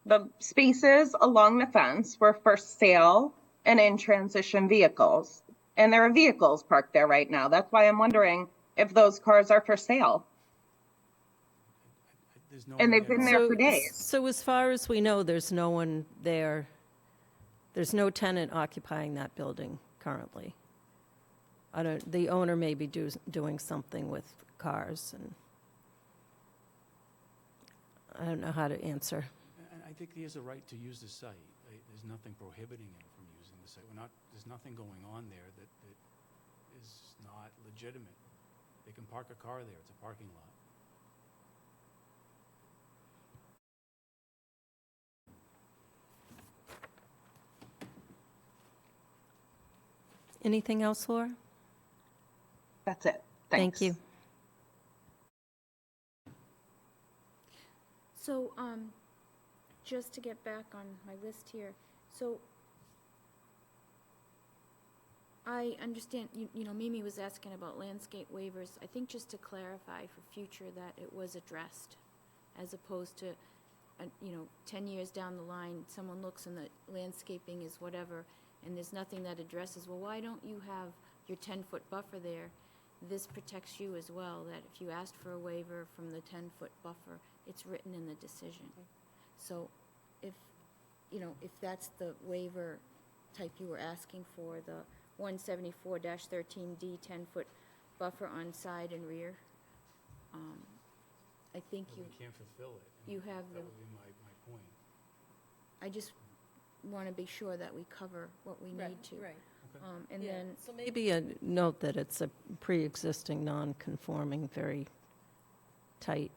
The spaces along the fence were for sale and in transition vehicles. And there are vehicles parked there right now. That's why I'm wondering if those cars are for sale. There's no And way they've at been all. there for days. So as far as we know, there's no one there. There's no tenant occupying that building currently. The owner may be doing something with cars, and I don't know how to answer. And I think he has a right to use the site. There's nothing prohibiting him from using the site. There's nothing going on there that is not legitimate. They can park a car there. It's a parking lot. Anything else, Laura? That's it. Thank you. So, just to get back on my list here, so I understand, Mimi was asking about landscape waivers. I think just to clarify for future that it was addressed, as opposed to, 10 years down the line, someone looks and the landscaping is whatever, and there's nothing that addresses, well, why don't you have your 10-foot buffer there? This protects you as well, that if you asked for a waiver from the 10-foot buffer, it's written in the decision. So if that's the waiver type you were asking for, the 174-13D 10-foot buffer on side and rear, I think But we can't fulfill it. and you have That the, would be my point. I just want to be sure that we cover what we need to. Right. And Yeah, then, so maybe a note that it's a pre-existing, non-conforming, very tight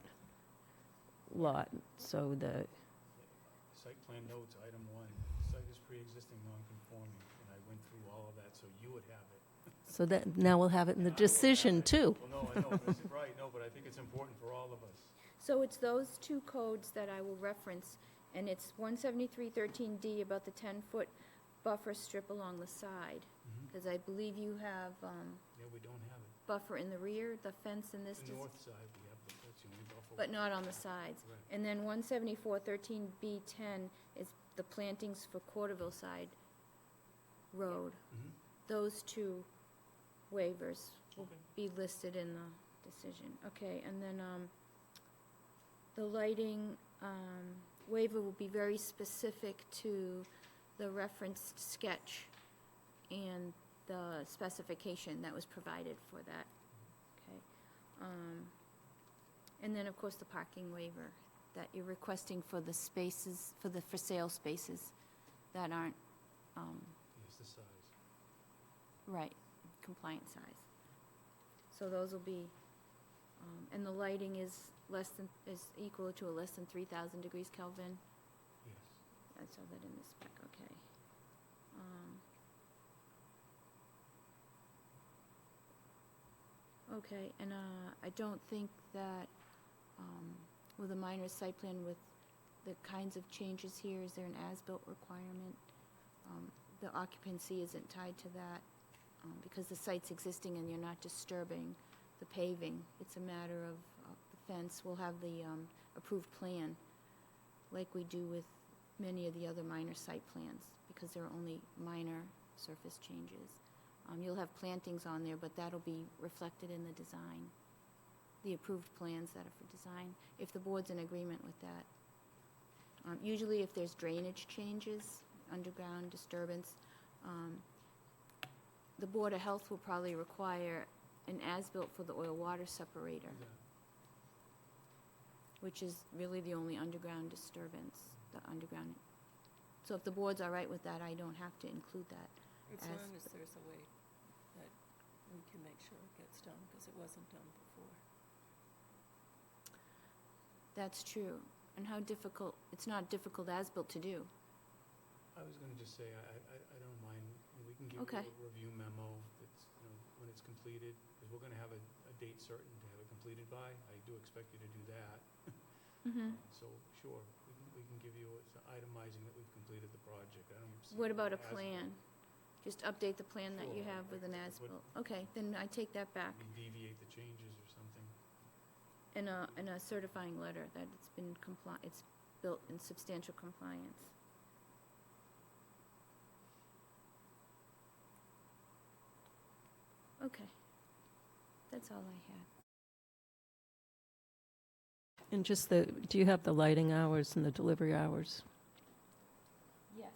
lot, so the, Site plan notes, item 1, site is pre-existing non-conforming, and I went through all of that so you would have it. so that, now we'll have it in the decision, too. Well, no, I know, but right, no, but I think it's important for all of us. so it's those two codes that I will reference, and it's 173-13D about the 10-foot buffer strip along the side, because I believe you have Yeah, we don't have it. buffer in the rear, the fence in this, The north side, we have, that's the only buffer. but not on the sides. Right. And then 174-13B10 is the plantings for Corderville side road. Mhm. Those two waivers will be listed in the decision. Okay, and then the lighting waiver will be very specific to the referenced sketch and the specification that was provided for that. Okay. And then, of course, the parking waiver that you're requesting for the spaces, for the for sale spaces that aren't, Yes, the size. right, compliant size. So those will be, and the lighting is equal to or less than 3,000 degrees Kelvin. Yes. I saw that in the spec, okay. Okay, and I don't think that with a minor site plan with the kinds of changes here, is there an as-built requirement? The occupancy isn't tied to that because the site's existing and you're not disturbing the paving. It's a matter of the fence. We'll have the approved plan like we do with many of the other minor site plans because there are only minor surface changes. You'll have plantings on there, but that'll be reflected in the design, the approved plans that are for design, if the board's in agreement with that. Usually if there's drainage changes, underground disturbance, the Board of Health will probably require an as-built for the oil water separator, which is really the only underground disturbance, the underground. So if the board's all right with that, I don't have to include that. As long as there's a way that we can make sure it gets done, because it wasn't done before. That's true. And how difficult, it's not difficult as-built to do. I was going to just say, I don't mind, we can give you Okay. a review memo that's, when it's completed, because we're going to have a date certain to have it completed by. I do expect you to do that. Mhm. So, sure, we can give you, it's itemizing that we've completed the project. I don't see. What about a as-built. plan? Just update the plan that you Sure, have with an what- as-built. Okay, then I take that back. We deviate the changes or something. And a certifying letter that it's been it's built in substantial compliance. Okay. That's all I had. And just do you have the lighting hours and the delivery hours? Yes.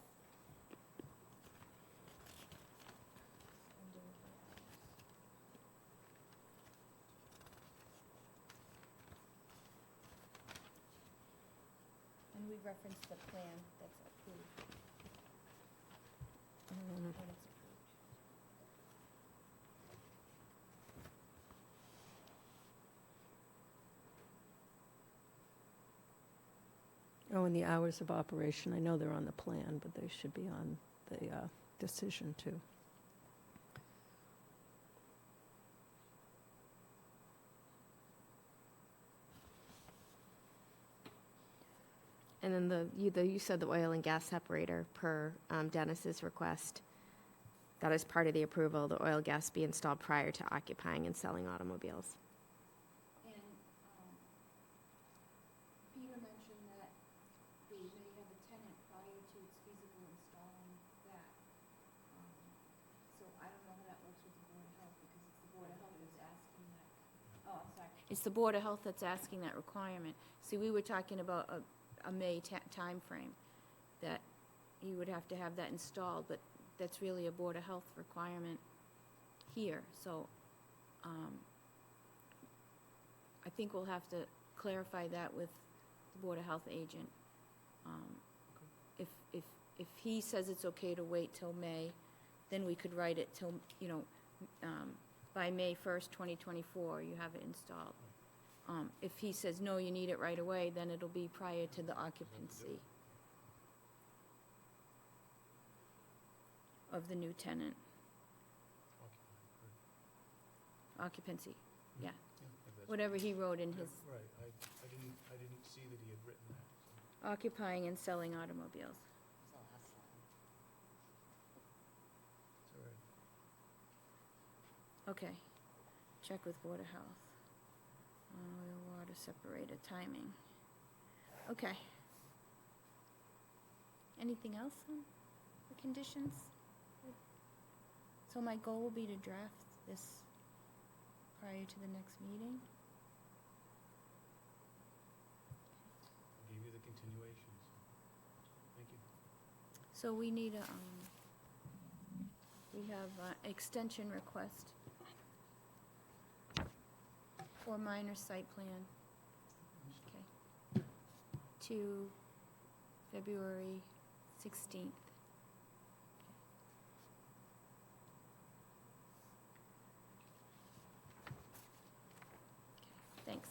And we referenced the plan that's approved. When it's approved. Oh, and the hours of operation, I know they're on the plan, but they should be on the decision too. And then you said the oil and gas separator per Dennis's request. That is part of the approval, the oil gas be installed prior to occupying and selling automobiles. And Peter mentioned that they may have a tenant prior to it's feasible installing that. So I don't know how that works with the Board of Health, because it's the Board of Health that's asking that. Oh, I'm sorry. It's the Board of Health that's asking that requirement. See, we were talking about a May timeframe, that you would have to have that installed, but that's really a Board of Health requirement here, so, I think we'll have to clarify that with the Board of Health agent. If he says it's okay to wait till May, then we could write it till, by May 1st, 2024, you have it installed. If he says, no, you need it right away, then it'll be prior to the occupancy of the new tenant. Occupancy, yeah. Whatever he wrote in his Right, I didn't see that he had written that. occupying and selling automobiles. It's all right. Okay, check with Board of Health. Oil, water separator, timing. Okay. Anything else on the conditions? So my goal will be to draft this prior to the next meeting. I gave you the continuations. Thank you. So we need we have an extension request for minor site plan. Okay. To February 16th. Thanks.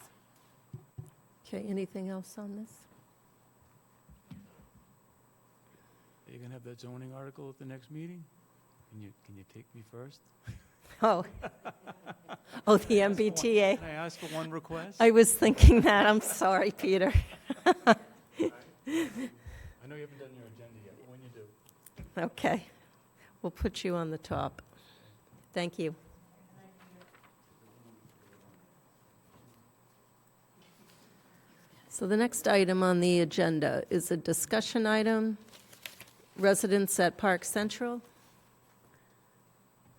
Okay, anything else on this? Are you going to have that zoning article at the next meeting? Can you take me first? Oh, oh, the MBTA. Can I ask for one request? I was thinking that, I'm sorry, Peter. I know you haven't done your agenda yet, but when you do. Okay, we'll put you on the top. Thank you. So the next item on the agenda is a discussion item, residents at Park Central.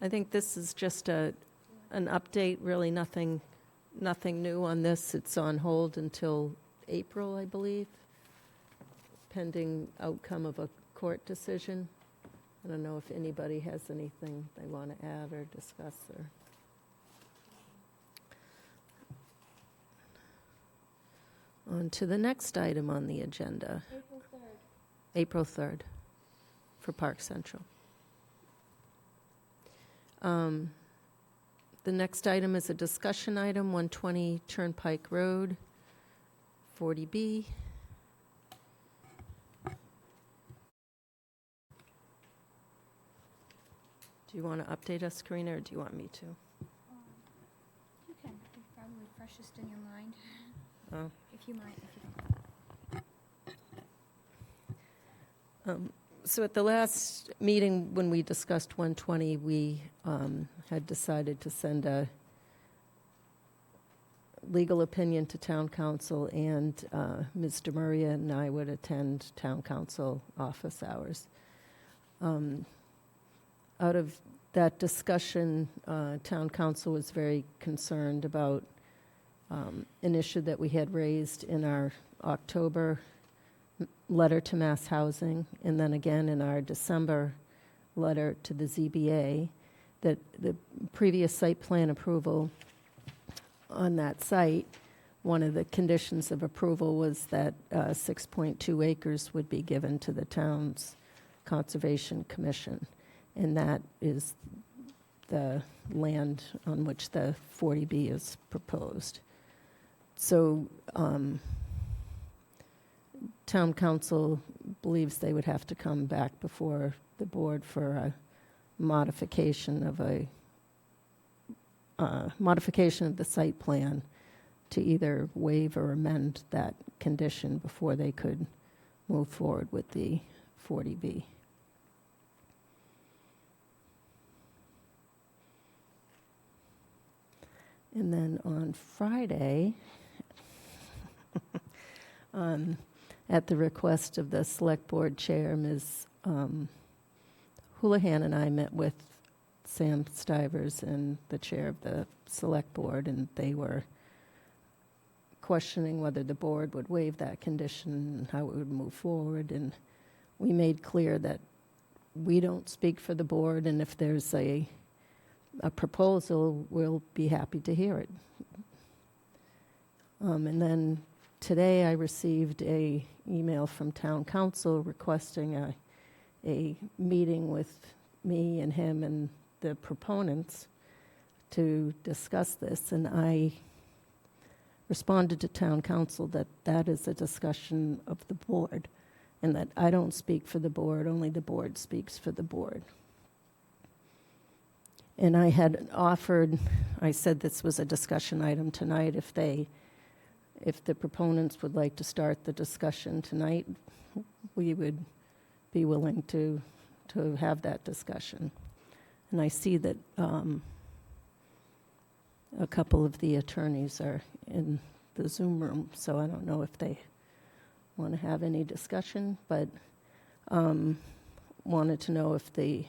I think this is just an update, really nothing new on this. It's on hold until April, I believe, pending outcome of a court decision. I don't know if anybody has anything they want to add or discuss or. On to the next item on the agenda. April 3rd. April 3rd for Park Central. The next item is a discussion item, 120 Turnpike Road, 40B. Do you want to update us, Karina, or do you want me to? You can, it's probably freshest in your mind, Oh. if you mind, if you don't. So at the last meeting, when we discussed 120, we had decided to send a legal opinion to town council, and Mr. Maria and I would attend town council office hours. Out of that discussion, town council was very concerned about an issue that we had raised in our October letter to Mass Housing, and then again in our December letter to the ZBA, that the previous site plan approval on that site, one of the conditions of approval was that 6.2 acres would be given to the town's Conservation Commission, and that is the land on which the 40B is proposed. So town council believes they would have to come back before the board for a modification of the site plan to either waive or amend that condition before they could move forward with the 40B. And then on Friday, at the request of the Select Board Chair, Ms. Houlihan, and I met with Sam Stivers and the Chair of the Select Board, and they were questioning whether the board would waive that condition and how it would move forward. And we made clear that we don't speak for the board, and if there's a proposal, we'll be happy to hear it. And then today I received a email from town council requesting a meeting with me and him and the proponents to discuss this, and I responded to town council that that is a discussion of the board, and that I don't speak for the board, only the board speaks for the board. And I had offered, I said this was a discussion item tonight, if the proponents would like to start the discussion tonight, we would be willing to have that discussion. And I see that a couple of the attorneys are in the Zoom room, so I don't know if they want to have any discussion, but wanted to know if the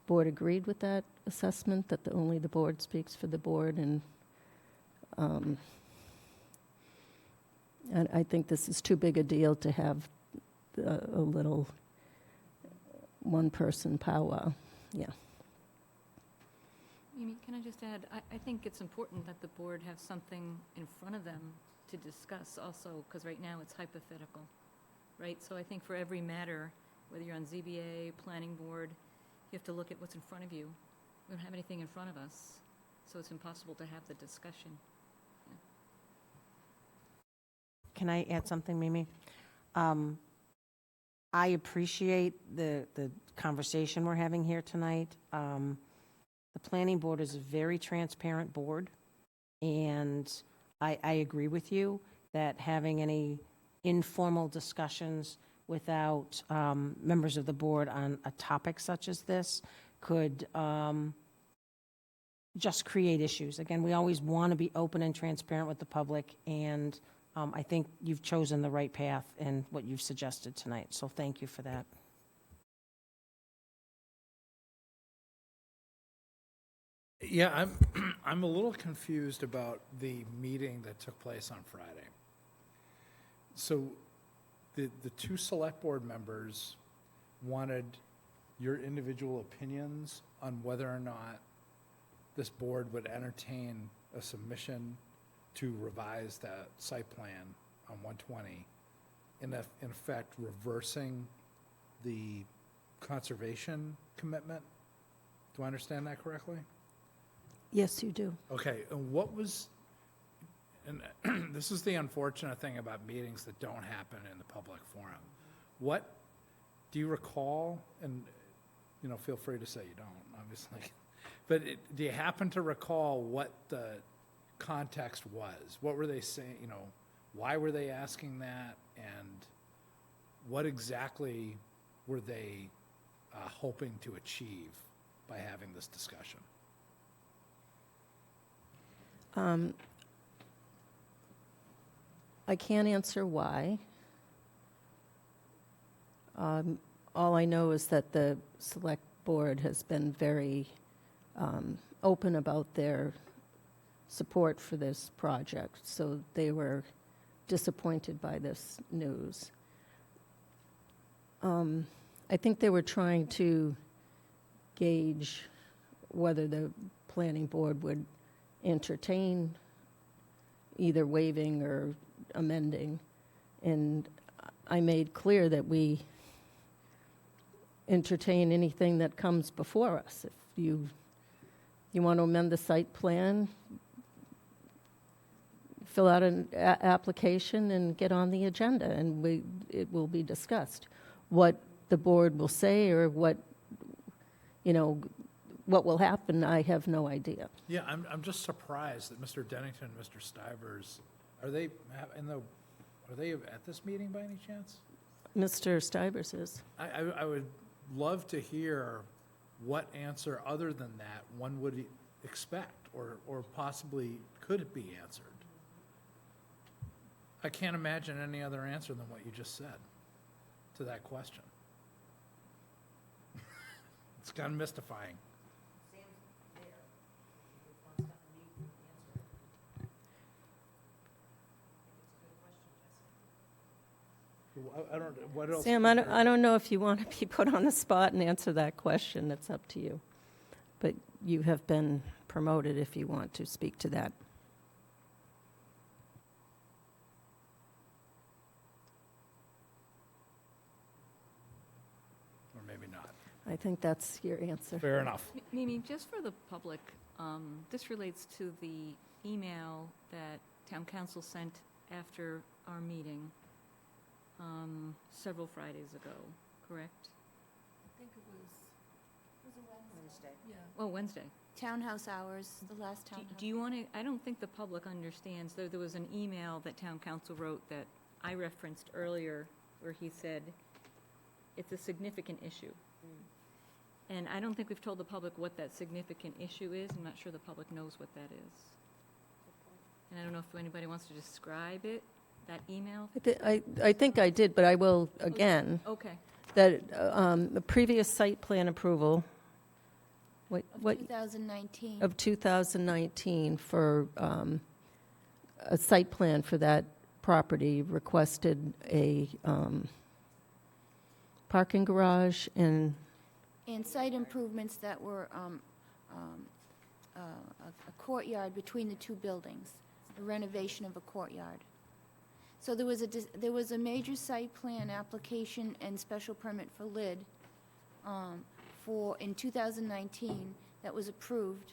board agreed with that assessment, that only the board speaks for the board, and I think this is too big a deal to have a little one-person powwow. Yeah. Amy, can I just add, I think it's important that the board have something in front of them to discuss also, because right now it's hypothetical, right? So I think for every matter, whether you're on ZBA, planning board, you have to look at what's in front of you. We don't have anything in front of us, so it's impossible to have the discussion. Can I add something, Mimi? I appreciate the conversation we're having here tonight. The planning board is a very transparent board, and I agree with you that having any informal discussions without members of the board on a topic such as this could just create issues. Again, we always want to be open and transparent with the public, and I think you've chosen the right path in what you've suggested tonight, so thank you for that. Yeah, I'm a little confused about the meeting that took place on Friday. So the two select board members wanted your individual opinions on whether or not this board would entertain a submission to revise that site plan on 120, in effect reversing the conservation commitment. Do I understand that correctly? Yes, you do. Okay, and what was, and this is the unfortunate thing about meetings that don't happen in the public forum. What, do you recall, and feel free to say you don't, obviously. But do you happen to recall what the context was? What were they saying, why were they asking that? And what exactly were they hoping to achieve by having this discussion? I can't answer why. All I know is that the select board has been very open about their support for this project, so they were disappointed by this news. I think they were trying to gauge whether the planning board would entertain either waiving or amending, and I made clear that we entertain anything that comes before us. If you want to amend the site plan, fill out an application and get on the agenda, and it will be discussed. What the board will say or what will happen, I have no idea. Yeah, I'm just surprised that Mr. Dennington and Mr. Stivers, are they at this meeting by any chance? Mr. Stivers is. I would love to hear what answer other than that one would expect or possibly could be answered. I can't imagine any other answer than what you just said to that question. It's kind of mystifying. I don't, what else? Sam, I don't know if you want to be put on the spot and answer that question. It's up to you. But you have been promoted if you want to speak to that. Or maybe not. I think that's your answer. Fair enough. Mimi, just for the public, this relates to the email that town council sent after our meeting several Fridays ago, correct? I think it was a Wednesday. Yeah. Oh, Wednesday. Townhouse hours, the last Do townhouse. you want to, I don't think the public understands, there was an email that town council wrote that I referenced earlier where he said, it's a significant issue. And I don't think we've told the public what that significant issue is. I'm not sure the public knows what that is. And I don't know if anybody wants to describe it, that email. I think I did, but I will again. Okay. That the previous site plan approval, what 2019. of 2019 for a site plan for that property requested a parking garage and site improvements that were a courtyard between the two buildings, a renovation of a courtyard. So there was a major site plan application and special permit for LID in 2019 that was approved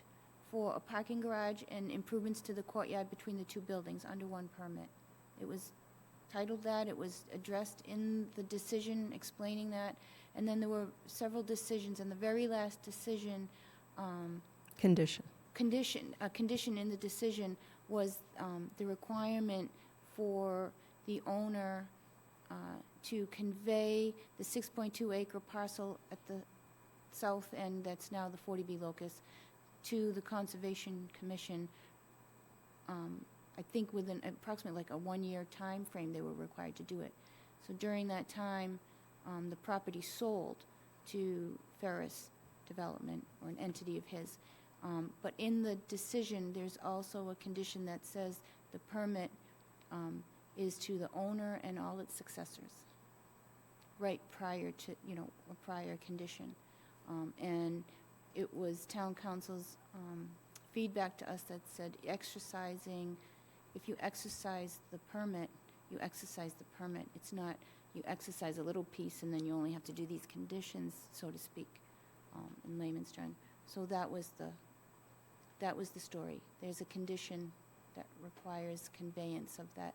for a parking garage and improvements to the courtyard between the two buildings under one permit. It was titled that, it was addressed in the decision explaining that, and then there were several decisions, and the very last decision, a condition in the decision was the requirement for the owner to convey the 6.2 acre parcel at the south end, that's now the 40B locus, to the Conservation Commission. I think within approximately like a 1-year time frame they were required to do it. So during that time, the property sold to Ferris Development, or an entity of his. But in the decision, there's also a condition that says the permit is to the owner and all its successors, right prior to, a prior condition. And it was town council's feedback to us that said if you exercise the permit, you exercise the permit. It's not you exercise a little piece and then you only have to do these conditions, so to speak, in layman's terms. So that was the story. There's a condition that requires conveyance of that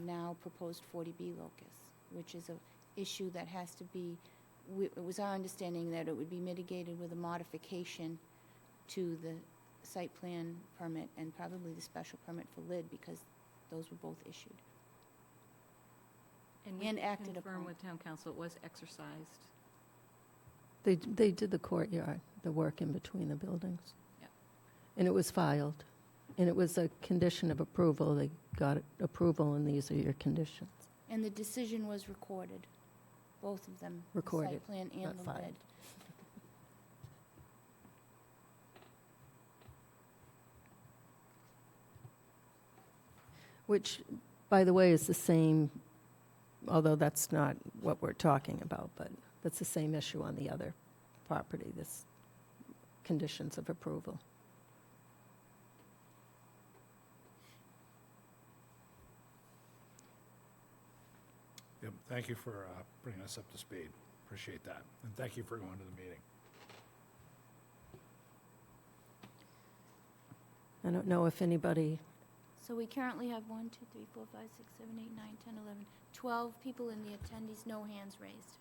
now proposed 40B locus, which is an issue that has to be it was our understanding that it would be mitigated with a modification to the site plan permit and probably the special permit for lid, because those were both issued. we And can acted confirm upon. with town council, it was exercised. They did the courtyard, the work in between the buildings. Yeah. And it was filed, and it was a condition of approval. They got approval, and these are your conditions. And the decision was recorded, both of them. the Recorded, Site plan not and the filed. lid. Which, by the way, is the same, although that's not what we're talking about, but that's the same issue on the other property, this conditions of approval. Yep, thank you for bringing us up to speed. Appreciate that. And thank you for going to the meeting. I don't know if anybody, So we currently have 1, 2, 3, 4, 5, 6, 7, 8, 9, 10, 11, 12 people in the attendees, no hands raised.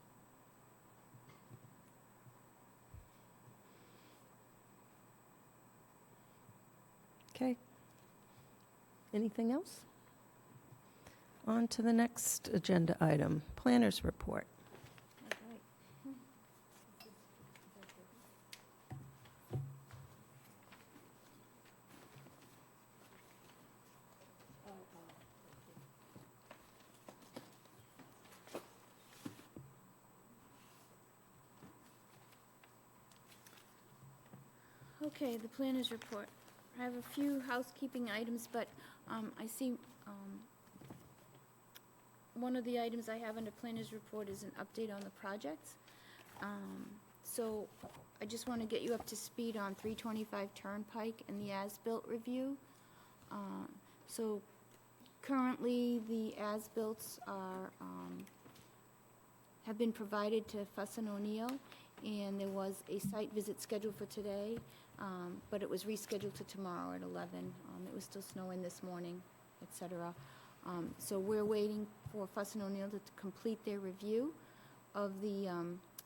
okay. Anything else? On to the next agenda item, planners report. Okay, the planners report. I have a few housekeeping items, but I see one of the items I have under planners report is an update on the projects. So I just want to get you up to speed on 325 Turnpike and the as-built review. So currently, the as-bills are, have been provided to Fuss and O'Neill, and there was a site visit scheduled for today, but it was rescheduled to tomorrow at 11. It was still snowing this morning, et cetera. So we're waiting for Fuss and O'Neill to complete their review of the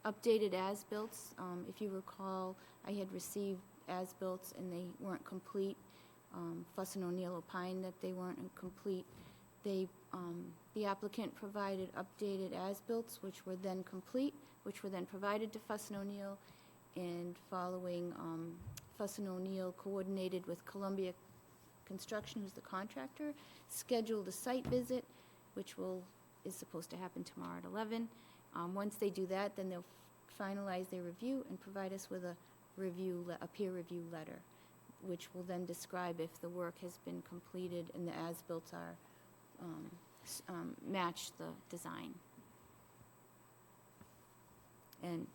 updated as-bills. If you recall, I had received as-bills and they weren't complete. Fuss and O'Neill opined that they weren't complete. They, the applicant provided updated as-bills, which were then complete, which were then provided to Fuss and O'Neill, and following, Fuss and O'Neill coordinated with Columbia Construction, who's the contractor, scheduled a site visit, which is supposed to happen tomorrow at 11. Once they do that, then they'll finalize their review and provide us with a peer review letter, which will then describe if the work has been completed and the as-built are match the design. And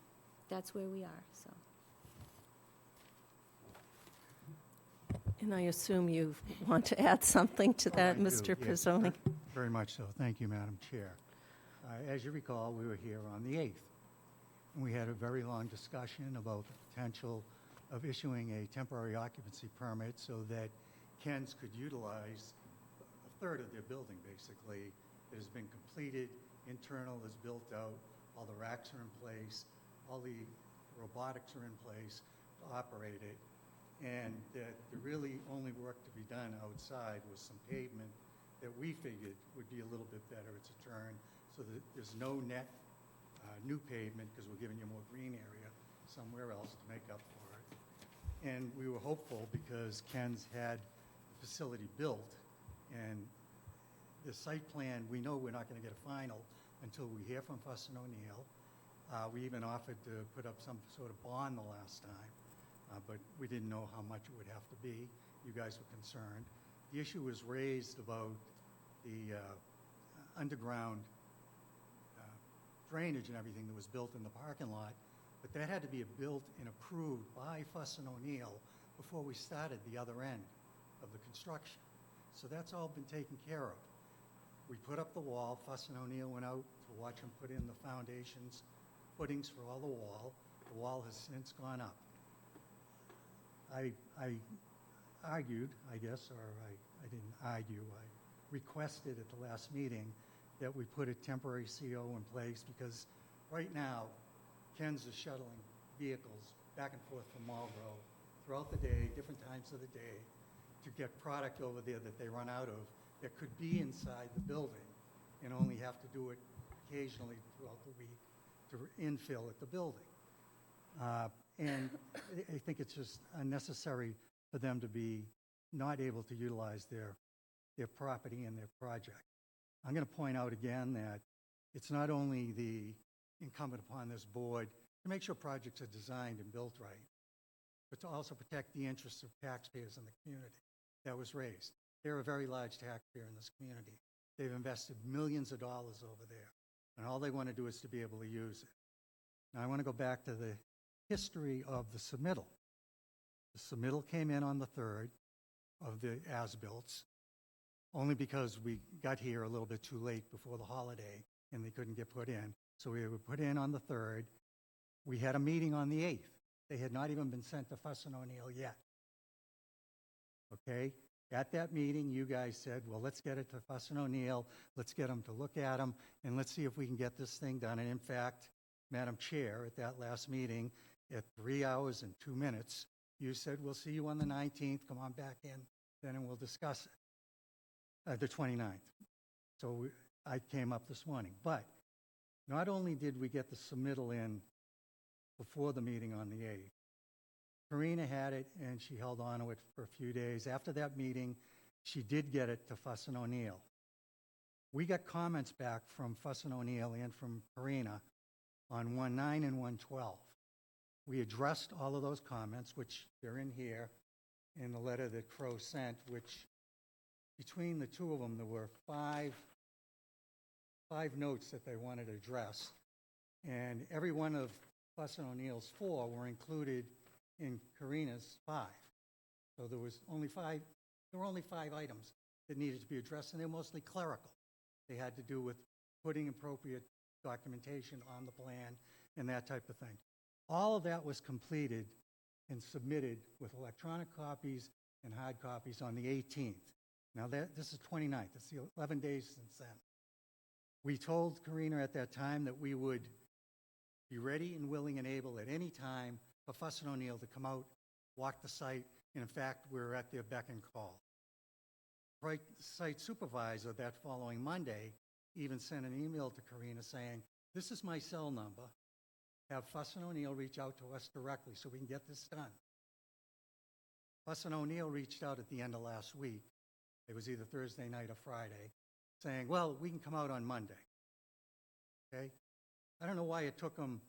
that's where we are, so. And I assume you want to add something to that, I do, Mr. yes. Pizzoni? Very much so. Thank you, Madam Chair. As you recall, we were here on the 8th, and we had a very long discussion about the potential of issuing a temporary occupancy permit so that Ken's could utilize a third of their building, basically. It has been completed, internal is built out, all the racks are in place, all the robotics are in place to operate it, and that the really only work to be done outside was some pavement that we figured would be a little bit better. It's a turn, so that there's no net new pavement, because we're giving you more green area somewhere else to make up for it. And we were hopeful because Ken's had the facility built, and the site plan, we know we're not going to get a final until we hear from Fuss and O'Neill. We even offered to put up some sort of bond the last time, but we didn't know how much it would have to be. You guys were concerned. The issue was raised about the underground drainage and everything that was built in the parking lot, but that had to be built and approved by Fuss and O'Neill before we started the other end of the construction. So that's all been taken care of. We put up the wall. Fuss and O'Neill went out to watch them put in the foundations, footings for all the wall. The wall has since gone up. I argued, I guess, or I didn't argue, I requested at the last meeting that we put a temporary CO in place, because right now Ken's is shuttling vehicles back and forth from Marlboro throughout the day, different times of the day, to get product over there that they run out of that could be inside the building and only have to do it occasionally throughout the week to infill at the building. And I think it's just unnecessary for them to be not able to utilize their property and their project. I'm going to point out again that it's not only the incumbent upon this board to make sure projects are designed and built right, but to also protect the interests of taxpayers in the community that was raised. They're a very large taxpayer in this community. They've invested millions of dollars over there, and all they want to do is to be able to use it. Now, I want to go back to the history of the submittal. The submittal came in on the 3rd of the as-bills, only because we got here a little bit too late before the holiday, and they couldn't get put in. So we were put in on the 3rd. We had a meeting on the 8th. They had not even been sent to Fuss and O'Neill yet. Okay? At that meeting, you guys said, well, let's get it to Fuss and O'Neill, let's get them to look at them, and let's see if we can get this thing done. And in fact, Madam Chair, at that last meeting, at 3 hours and 2 minutes, you said, we'll see you on the 19th, come on back in, then and we'll discuss it. The 29th. So I came up this morning. But not only did we get the submittal in before the meeting on the 8th, Karina had it, and she held on to it for a few days. After that meeting, she did get it to Fuss and O'Neill. We got comments back from Fuss and O'Neill and from Karina on 1.9 and 1.12. We addressed all of those comments, which they're in here in the letter that Crow sent, which between the two of them, there were five notes that they wanted to address. And every one of Fuss and O'Neill's 4 were included in Karina's 5. So there were only 5 items that needed to be addressed, and they're mostly clerical. They had to do with putting appropriate documentation on the plan and that type of thing. All of that was completed and submitted with electronic copies and hard copies on the 18th. Now, this is 29th. It's 11 days since then. We told Karina at that time that we would be ready and willing and able at any time for Fuss and O'Neill to come out, walk the site, and in fact, we're at their beck and call. The site supervisor that following Monday even sent an email to Karina saying, this is my cell number. Have Fuss and O'Neill reach out to us directly so we can get this done. Fuss and O'Neill reached out at the end of last week. It was either Thursday night or Friday, saying, well, we can come out on Monday. Okay? I don't know why it took them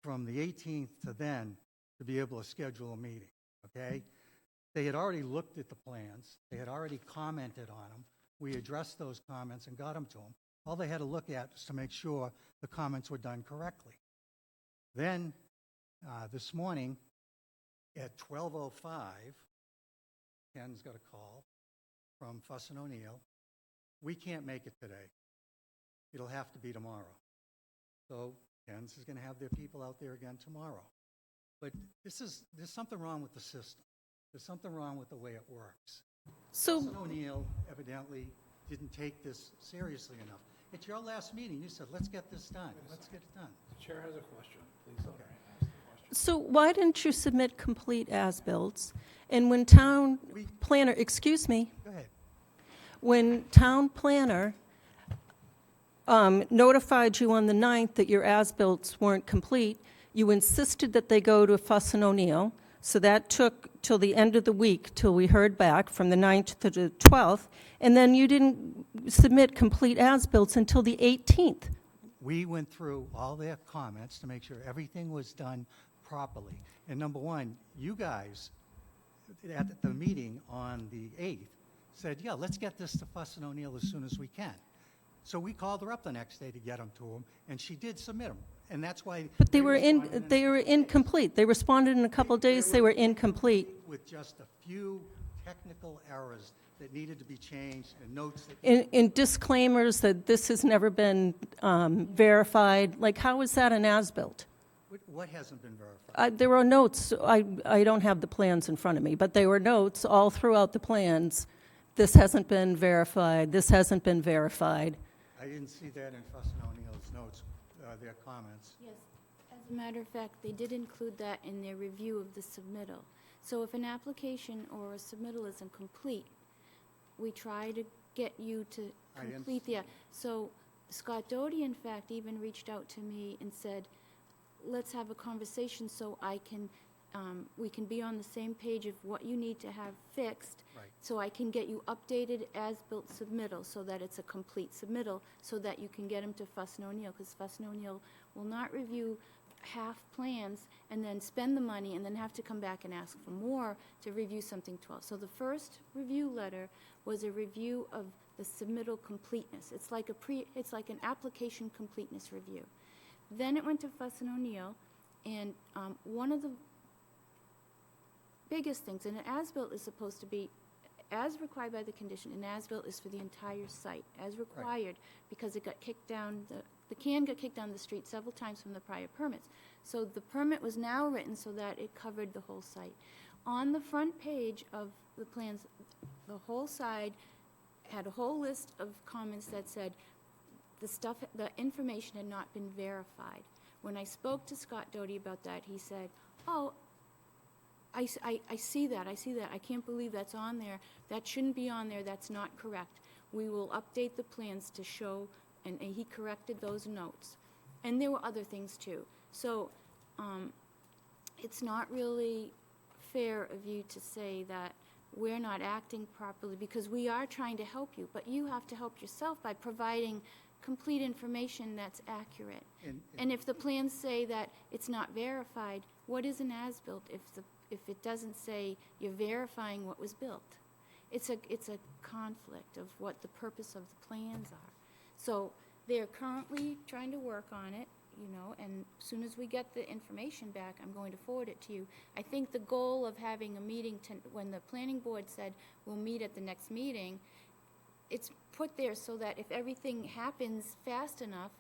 from the 18th to then to be able to schedule a meeting, okay? They had already looked at the plans. They had already commented on them. We addressed those comments and got them to them. All they had to look at was to make sure the comments were done correctly. Then, this morning at 12:05, Ken's got a call from Fuss and O'Neill. We can't make it today. It'll have to be tomorrow. So Ken's is going to have their people out there again tomorrow. But there's something wrong with the system. There's something wrong with the way it works. So Fuss and O'Neill evidently didn't take this seriously enough. At your last meeting, you said, let's get this done. Let's get it done. The chair has a question. Please don't ask the question. So why didn't you submit complete as-bills? And when town planner, excuse me, Go ahead. when town planner notified you on the 9th that your as-bills weren't complete, you insisted that they go to Fuss and O'Neill. So that took till the end of the week till we heard back from the 9th to the 12th. And then you didn't submit complete as-bills until the 18th. We went through all their comments to make sure everything was done properly. And number one, you guys at the meeting on the 8th said, yeah, let's get this to Fuss and O'Neill as soon as we can. So we called her up the next day to get them to them, and she did submit them. And that's why. But they were incomplete. They responded in a couple of days. They were incomplete. With just a few technical errors that needed to be changed and notes that. In disclaimers that this has never been verified. Like, how is that an as-built? What hasn't been verified? There were notes. I don't have the plans in front of me, but there were notes all throughout the plans. This hasn't been verified. This hasn't been verified. I didn't see that in Fuss and O'Neill's notes, their comments. Yes, As a matter of fact, they did include that in their review of the submittal. So if an application or a submittal isn't complete, we try to get you to I complete the, so Scott Doty, in fact, even reached out to me and said, let's have a conversation so we can be on the same page of what you need to have fixed. Right. So I can get you updated as-built submittal, so that it's a complete submittal, so that you can get them to Fuss and O'Neill, because Fuss and O'Neill will not review half plans and then spend the money and then have to come back and ask for more to review something 12. So the first review letter was a review of the submittal completeness. It's like an application completeness review. Then it went to Fuss and O'Neill, and one of the biggest things, and an as-built is supposed to be as required by the condition, an as-built is for the entire site, as required, because it got kicked down, the can got kicked down the street several times from the prior permits. So the permit was now written so that it covered the whole site. On the front page of the plans, the whole side had a whole list of comments that said the information had not been verified. When I spoke to Scott Doty about that, he said, oh, I see that, I can't believe that's on there. That shouldn't be on there, that's not correct. We will update the plans to show, and he corrected those notes. And there were other things too. So it's not really fair of you to say that we're not acting properly, because we are trying to help you, but you have to help yourself by providing complete information that's accurate. And if the plans say that it's not verified, what is an as-built if it doesn't say you're verifying what was built? It's a conflict of what the purpose of the plans are. So they're currently trying to work on it, and as soon as we get the information back, I'm going to forward it to you. I think the goal of having a meeting, when the planning board said we'll meet at the next meeting, it's put there so that if everything happens fast enough,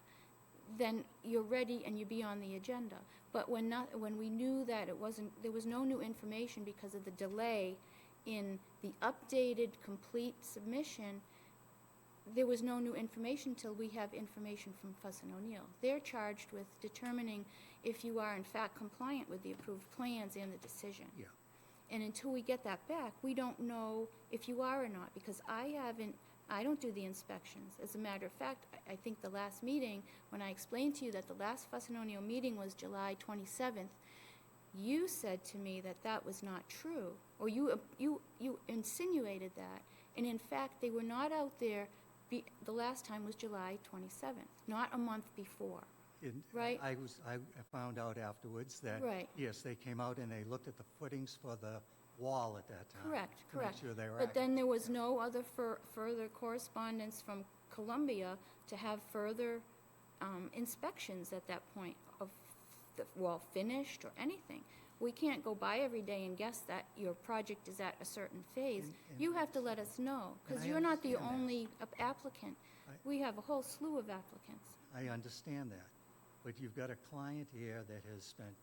then you're ready and you be on the agenda. But when we knew that there was no new information because of the delay in the updated complete submission, there was no new information till we have information from Fuss and O'Neill. They're charged with determining if you are in fact compliant with the approved plans and the decision. Yeah. And until we get that back, we don't know if you are or not, because I don't do the inspections. As a matter of fact, I think the last meeting, when I explained to you that the last Fuss and O'Neill meeting was July 27th, you said to me that that was not true, or you insinuated that. And in fact, they were not out there, the last time was July 27th, not a month before. Right? I found out afterwards that, Right. yes, they came out and they looked at the footings for the wall at that time. Correct. to make sure they were But then accurate. there was no other further correspondence from Columbia to have further inspections at that point of the wall finished or anything. We can't go by every day and guess that your project is at a certain phase. You have to let us know, because I you're not the understand that. only applicant. We have a whole slew of applicants. I understand that, but you've got a client here that has spent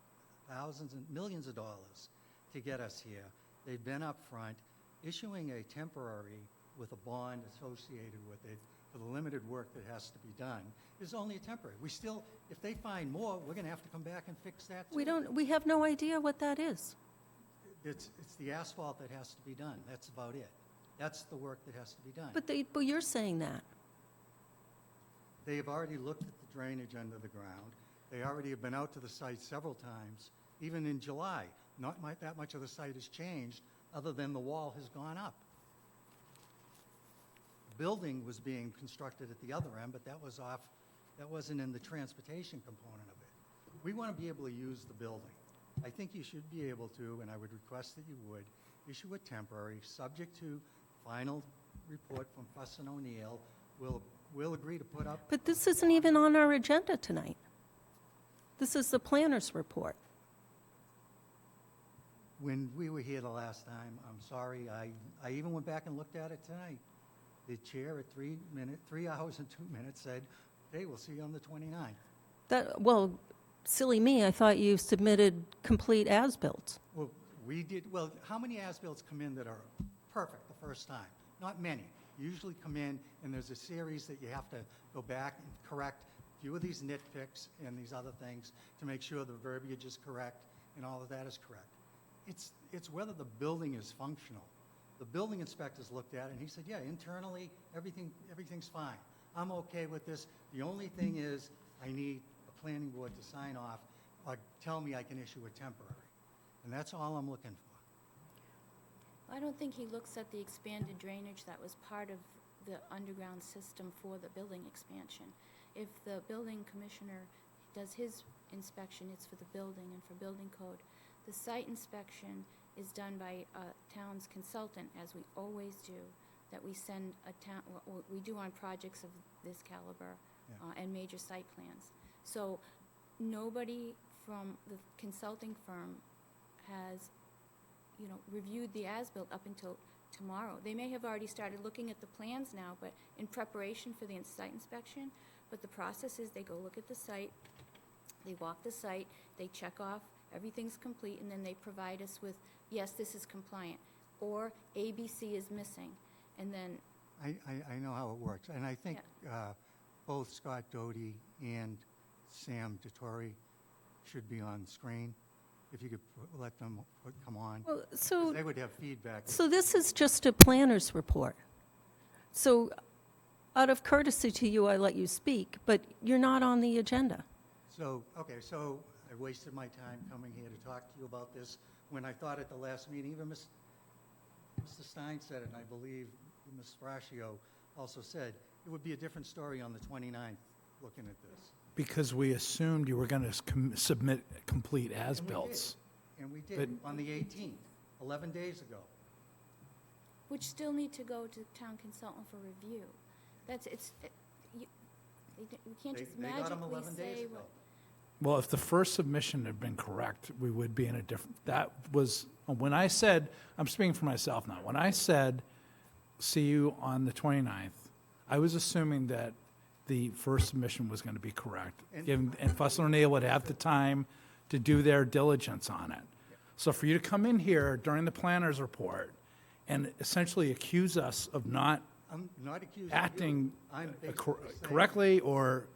thousands and millions of dollars to get us here. They've been up front. Issuing a temporary with a bond associated with it for the limited work that has to be done is only a temporary. We still, if they find more, we're going to have to come back and fix that too. We have no idea what that is. It's the asphalt that has to be done. That's about it. That's the work that has to be done. But you're saying that. They have already looked at the drainage under the ground. They already have been out to the site several times, even in July. That much of the site has changed, other than the wall has gone up. Building was being constructed at the other end, but that wasn't in the transportation component of it. We want to be able to use the building. I think you should be able to, and I would request that you would, issue a temporary, subject to final report from Fuss and O'Neill. We'll agree to put up. But this isn't even on our agenda tonight. This is the planner's report. When we were here the last time, I'm sorry, I even went back and looked at it tonight. The chair at 3 hours and 2 minutes said, hey, we'll see you on the 29th. Well, silly me, I thought you submitted complete as-built. Well, we did. Well, how many as-bills come in that are perfect the first time? Not many. You usually come in and there's a series that you have to go back and correct few of these nitpicks and these other things to make sure the verbiage is correct and all of that is correct. It's whether the building is functional. The building inspectors looked at it, and he said, yeah, internally, everything's fine. I'm okay with this. The only thing is, I need a planning board to sign off or tell me I can issue a temporary. And that's all I'm looking for. I don't think he looks at the expanded drainage that was part of the underground system for the building expansion. If the building commissioner does his inspection, it's for the building and for building code. The site inspection is done by a town's consultant, as we always do, that we send a town, what we do on projects of this caliber, and major site plans. So nobody from the consulting firm has, reviewed the as-built up until tomorrow. They may have already started looking at the plans now, but in preparation for the site inspection. But the process is they go look at the site, they walk the site, they check off everything's complete, and then they provide us with, yes, this is compliant, or ABC is missing, and then. I know how it works, and I think both Scott Doty and Sam Dettori should be on screen. If you could let them come on. Well, so they would have feedback. So this is just a planner's report. So out of courtesy to you, I let you speak, but you're not on the agenda. So, okay, so I wasted my time coming here to talk to you about this when I thought at the last meeting, even Mr. Stein said it, and I believe Ms. Braccio also said, it would be a different story on the 29th looking at this. Because we assumed you were going to submit complete as-bills. And we did, on the 18th, 11 days ago. Which still need to go to town consultant for review. We can't just They got them magically 11 days say ago. Well, if the first submission had been correct, we would be in a different, that was, when I said, I'm speaking for myself now, when I said, see you on the 29th, I was assuming that the first submission was going to be correct, and Fussell O'Neill would have the time to do their diligence on it. So for you to come in here during the planner's report and essentially accuse us of not I'm not accusing acting you. I'm basically saying- correctly or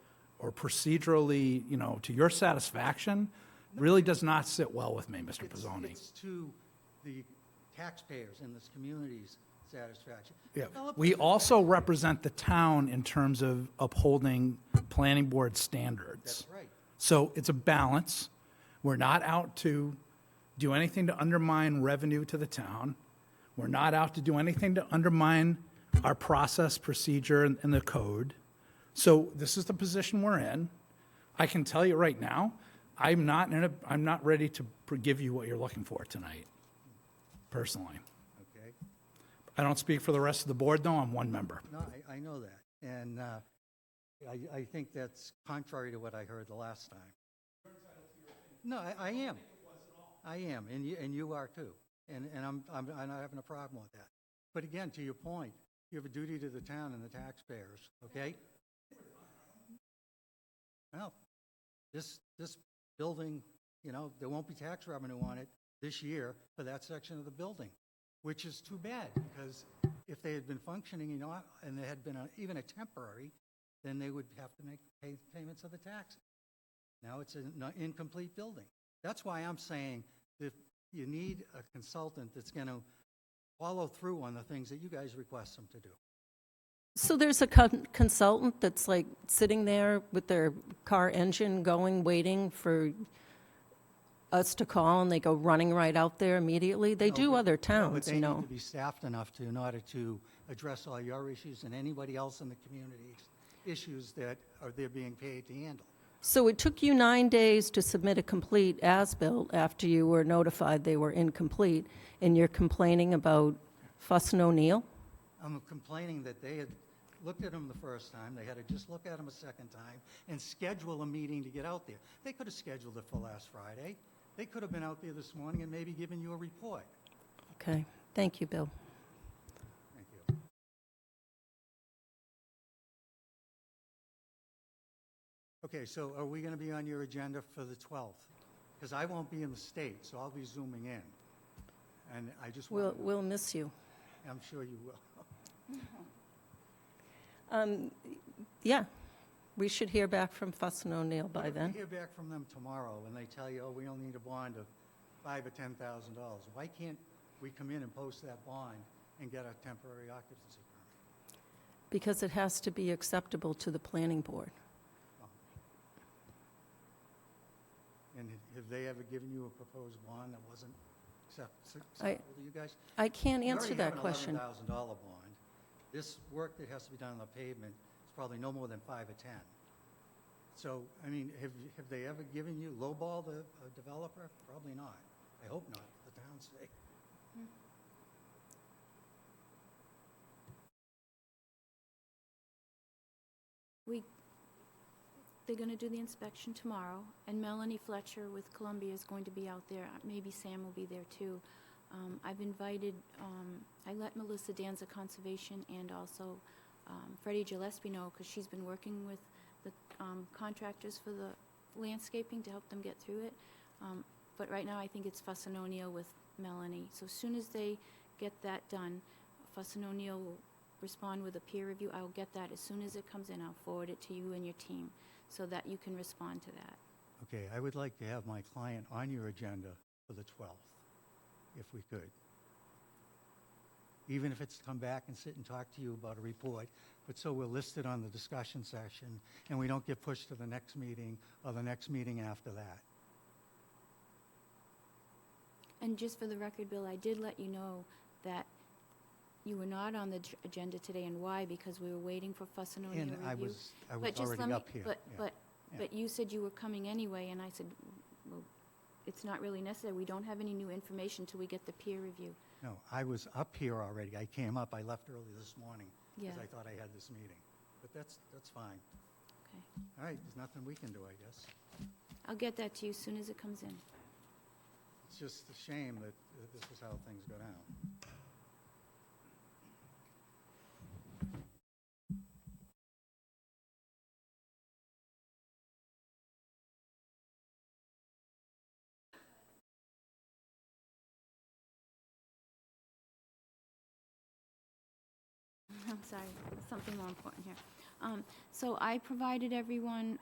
procedurally, to your satisfaction, really does not sit well with me, Mr. Pizzoni. It's to the taxpayers in this community's satisfaction. Yeah. Develop We this- also represent the town in terms of upholding planning board standards. That's right. So it's a balance. We're not out to do anything to undermine revenue to the town. We're not out to do anything to undermine our process, procedure, and the code. So this is the position we're in. I can tell you right now, I'm not ready to give you what you're looking for tonight, personally. Okay. I don't speak for the rest of the board, though. I'm one member. No, I know that. And I think that's contrary to what I heard the last time. No, I am. I am, and you are too. And I'm not having a problem with that. But again, to your point, you have a duty to the town and the taxpayers, okay? Well, this building, there won't be tax revenue on it this year for that section of the building, which is too bad, because if they had been functioning, and there had been even a temporary, then they would have to make payments of the taxes. Now it's an incomplete building. That's why I'm saying that you need a consultant that's going to follow through on the things that you guys request them to do. So there's a consultant that's like sitting there with their car engine going, waiting for us to call, and they go running right out there immediately. They do other towns, But they need to be staffed enough in order to address all your issues and anybody else in the community's issues that they're being paid to handle. So it took you 9 days to submit a complete as-built after you were notified they were incomplete, and you're complaining about Fuss and O'Neill? I'm complaining that they had looked at them the first time, they had to just look at them a second time and schedule a meeting to get out there. They could have scheduled it for last Friday. They could have been out there this morning and maybe given you a report. Okay, thank you, Bill. Thank you. Okay, so are we going to be on your agenda for the 12th? Because I won't be in the state, so I'll be zooming in. And I just want to... We'll miss you. I'm sure you will. Yeah, We should hear back from Fuss and O'Neill by If then. we hear back from them tomorrow and they tell you, oh, we only need a bond of $5,000 or $10,000, why can't we come in and post that bond and get a temporary occupancy permit? Because it has to be acceptable to the planning board. And have they ever given you a proposed bond that wasn't acceptable to you guys? I can't answer that You question. already have an $11,000 bond. This work that has to be done on the pavement is probably no more than 5 or 10. So, I mean, have they ever given you, lowballed a developer? Probably not. I hope not, for the town's sake. They're going to do the inspection tomorrow, and Melanie Fletcher with Columbia is going to be out there. Maybe Sam will be there too. I've invited, I let Melissa Danza Conservation and also Freddie Gillespie know, because she's been working with the contractors for the landscaping to help them get through it. But right now, I think it's Fuss and O'Neill with Melanie. So as soon as they get that done, Fuss and O'Neill will respond with a peer review. I'll get that as soon as it comes in. I'll forward it to you and your team so that you can respond to that. Okay, I would like to have my client on your agenda for the 12th, if we could. Even if it's to come back and sit and talk to you about a report, but so we're listed on the discussion section and we don't get pushed to the next meeting or the next meeting after that. And just for the record, Bill, I did let you know that you were not on the agenda today, and why? Because we were waiting for Fuss and O'Neill And review. I was But just already let me- up here. But, yeah. but, Yeah. but you said you were coming anyway, and I said, well, it's not really necessary. We don't have any new information till we get the peer review. No, I was up here already. I came up, I left early this morning because Yeah. I thought I had this meeting. But that's fine. Okay. All right, there's nothing we can do, I guess. I'll get that to you as soon as it comes in. It's just a shame that this is how things go down. I'm sorry, there's something more important here. So I provided everyone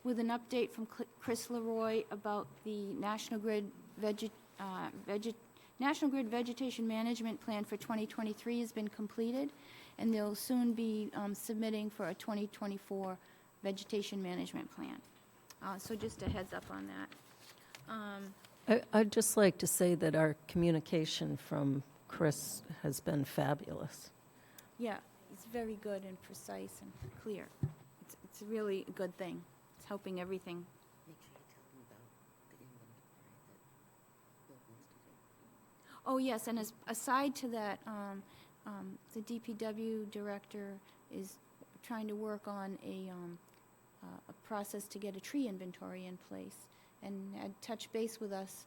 with an update from Chris Leroy about the National Grid Vegetation Management Plan for 2023 has been completed, and they'll soon be submitting for a 2024 Vegetation Management Plan. So just a heads up on that. I'd just like to say that our communication from Chris has been fabulous. Yeah, it's very good and precise and clear. It's really a good thing. It's helping everything. Make sure you tell them about the inventory that Bill wants to do. Oh, yes, and aside to that, the DPW director is trying to work on a process to get a tree inventory in place, and had touched base with us,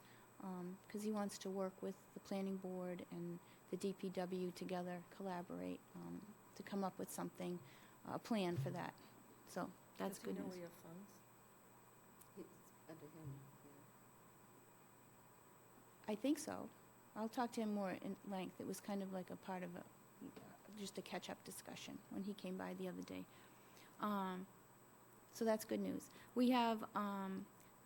because he wants to work with the planning board and the DPW together, collaborate, to come up with something, a plan for that. So that's good news. Does he know where your funds? It's under him, yeah. I think so. I'll talk to him more in length. It was kind of like a part of just a catch-up discussion when he came by the other day. So that's good news. We have,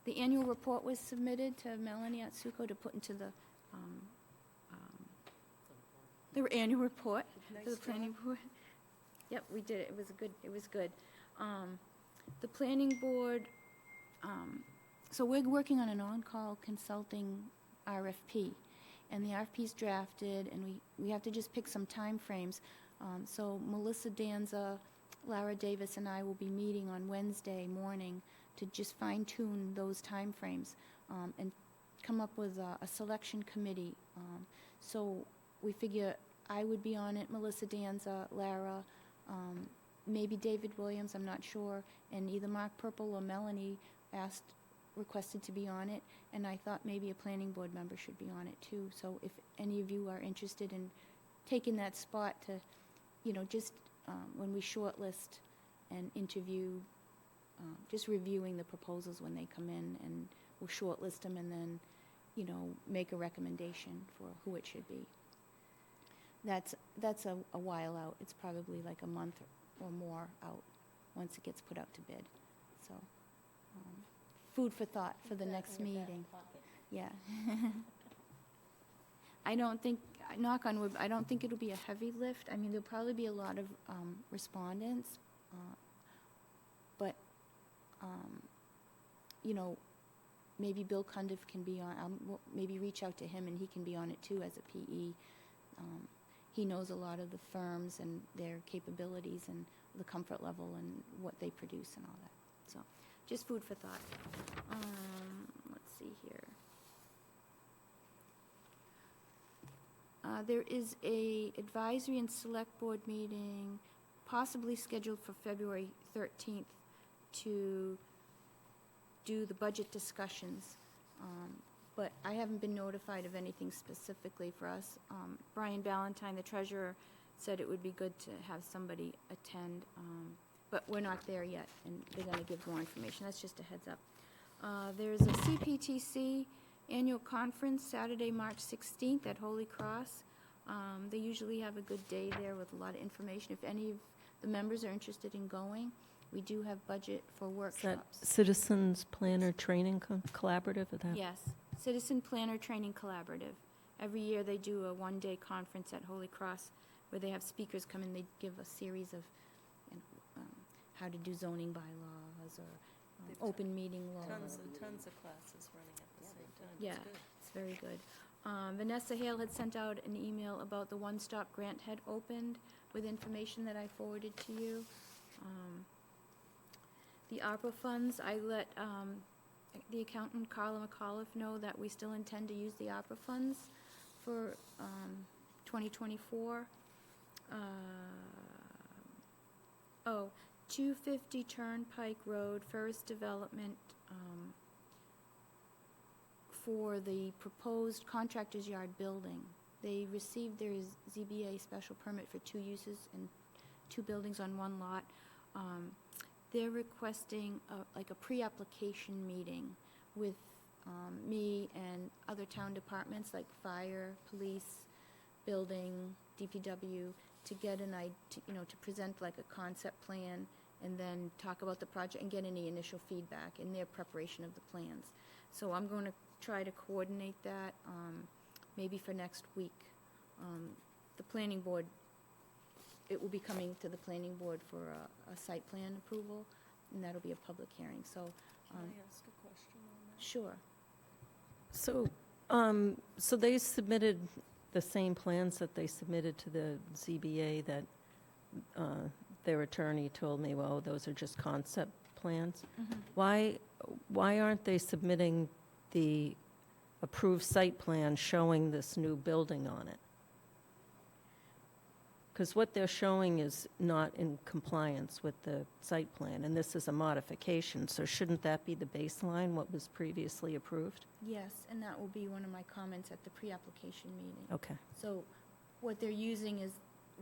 the annual report was submitted to Melanie Atsuko to put into the annual report for the planning board. Yep, we did it. It was good. It was good. The planning board, so we're working on an on-call consulting RFP, and the RFP's drafted, and we have to just pick some time frames. So Melissa Danza, Lara Davis, and I will be meeting on Wednesday morning to just fine-tune those time frames, and come up with a selection committee. So we figure I would be on it, Melissa Danza, Lara, maybe David Williams, I'm not sure, and either Mark Purple or Melanie requested to be on it, and I thought maybe a planning board member should be on it too. So if any of you are interested in taking that spot to, just when we shortlist and interview, just reviewing the proposals when they come in, and we'll shortlist them and then, make a recommendation for who it should be. That's a while out. It's probably like a month or more out. once it gets put out to bid. So, food for thought for the next meeting. Yeah. I don't think, knock on wood, I don't think it'll be a heavy lift. I mean, there'll probably be a lot of respondents, but, you know, maybe Bill Cundiff can be on, maybe reach out to him and he can be on it too as a PE. He knows a lot of the firms and their capabilities and the comfort level and what they produce and all that. So, just food for thought. Let's see here. There is a advisory and select board meeting possibly scheduled for February 13th to do the budget discussions. But I haven't been notified of anything specifically for us. Brian Ballantyne, the treasurer, said it would be good to have somebody attend, but we're not there yet, and they're going to give more information. That's just a heads up. There's a CPTC annual conference Saturday, March 16th at Holy Cross. They usually have a good day there with a lot of information. If any of the members are interested in going, we do have budget for Is that workshops. Citizens Planner Training Collaborative? Is that? Yes, Citizen Planner Training Collaborative. Every year they do a one-day conference at Holy Cross where they have speakers come in. They give a series of how to do zoning bylaws or open meeting law. Tons of classes running at the same time. Yeah, it's very good. Vanessa Hale had sent out an email about the one-stop grant had opened with information that I forwarded to you. The ARPA funds, I let the accountant Carla McAuliffe know that we still intend to use the ARPA funds for 2024. 250 Turnpike Road, Ferris Development, for the proposed contractor's yard building. They received their ZBA special permit for 2 uses and 2 buildings on 1 lot. They're requesting like a pre-application meeting with me and other town departments like fire, police, building, DPW, to get to present like a concept plan and then talk about the project and get any initial feedback in their preparation of the plans. So I'm going to try to coordinate that maybe for next week. The planning board, it will be coming to the planning board for a site plan approval, and that'll be a public hearing. So, Can I ask a question on that? sure. So they submitted the same plans that they submitted to the ZBA that their attorney told me, well, those are just concept plans. Why aren't they submitting the approved site plan showing this new building on it? Because what they're showing is not in compliance with the site plan, and this is a modification, so shouldn't that be the baseline, what was previously approved? Yes, and that will be one of my comments at the pre-application meeting. Okay. So what they're using is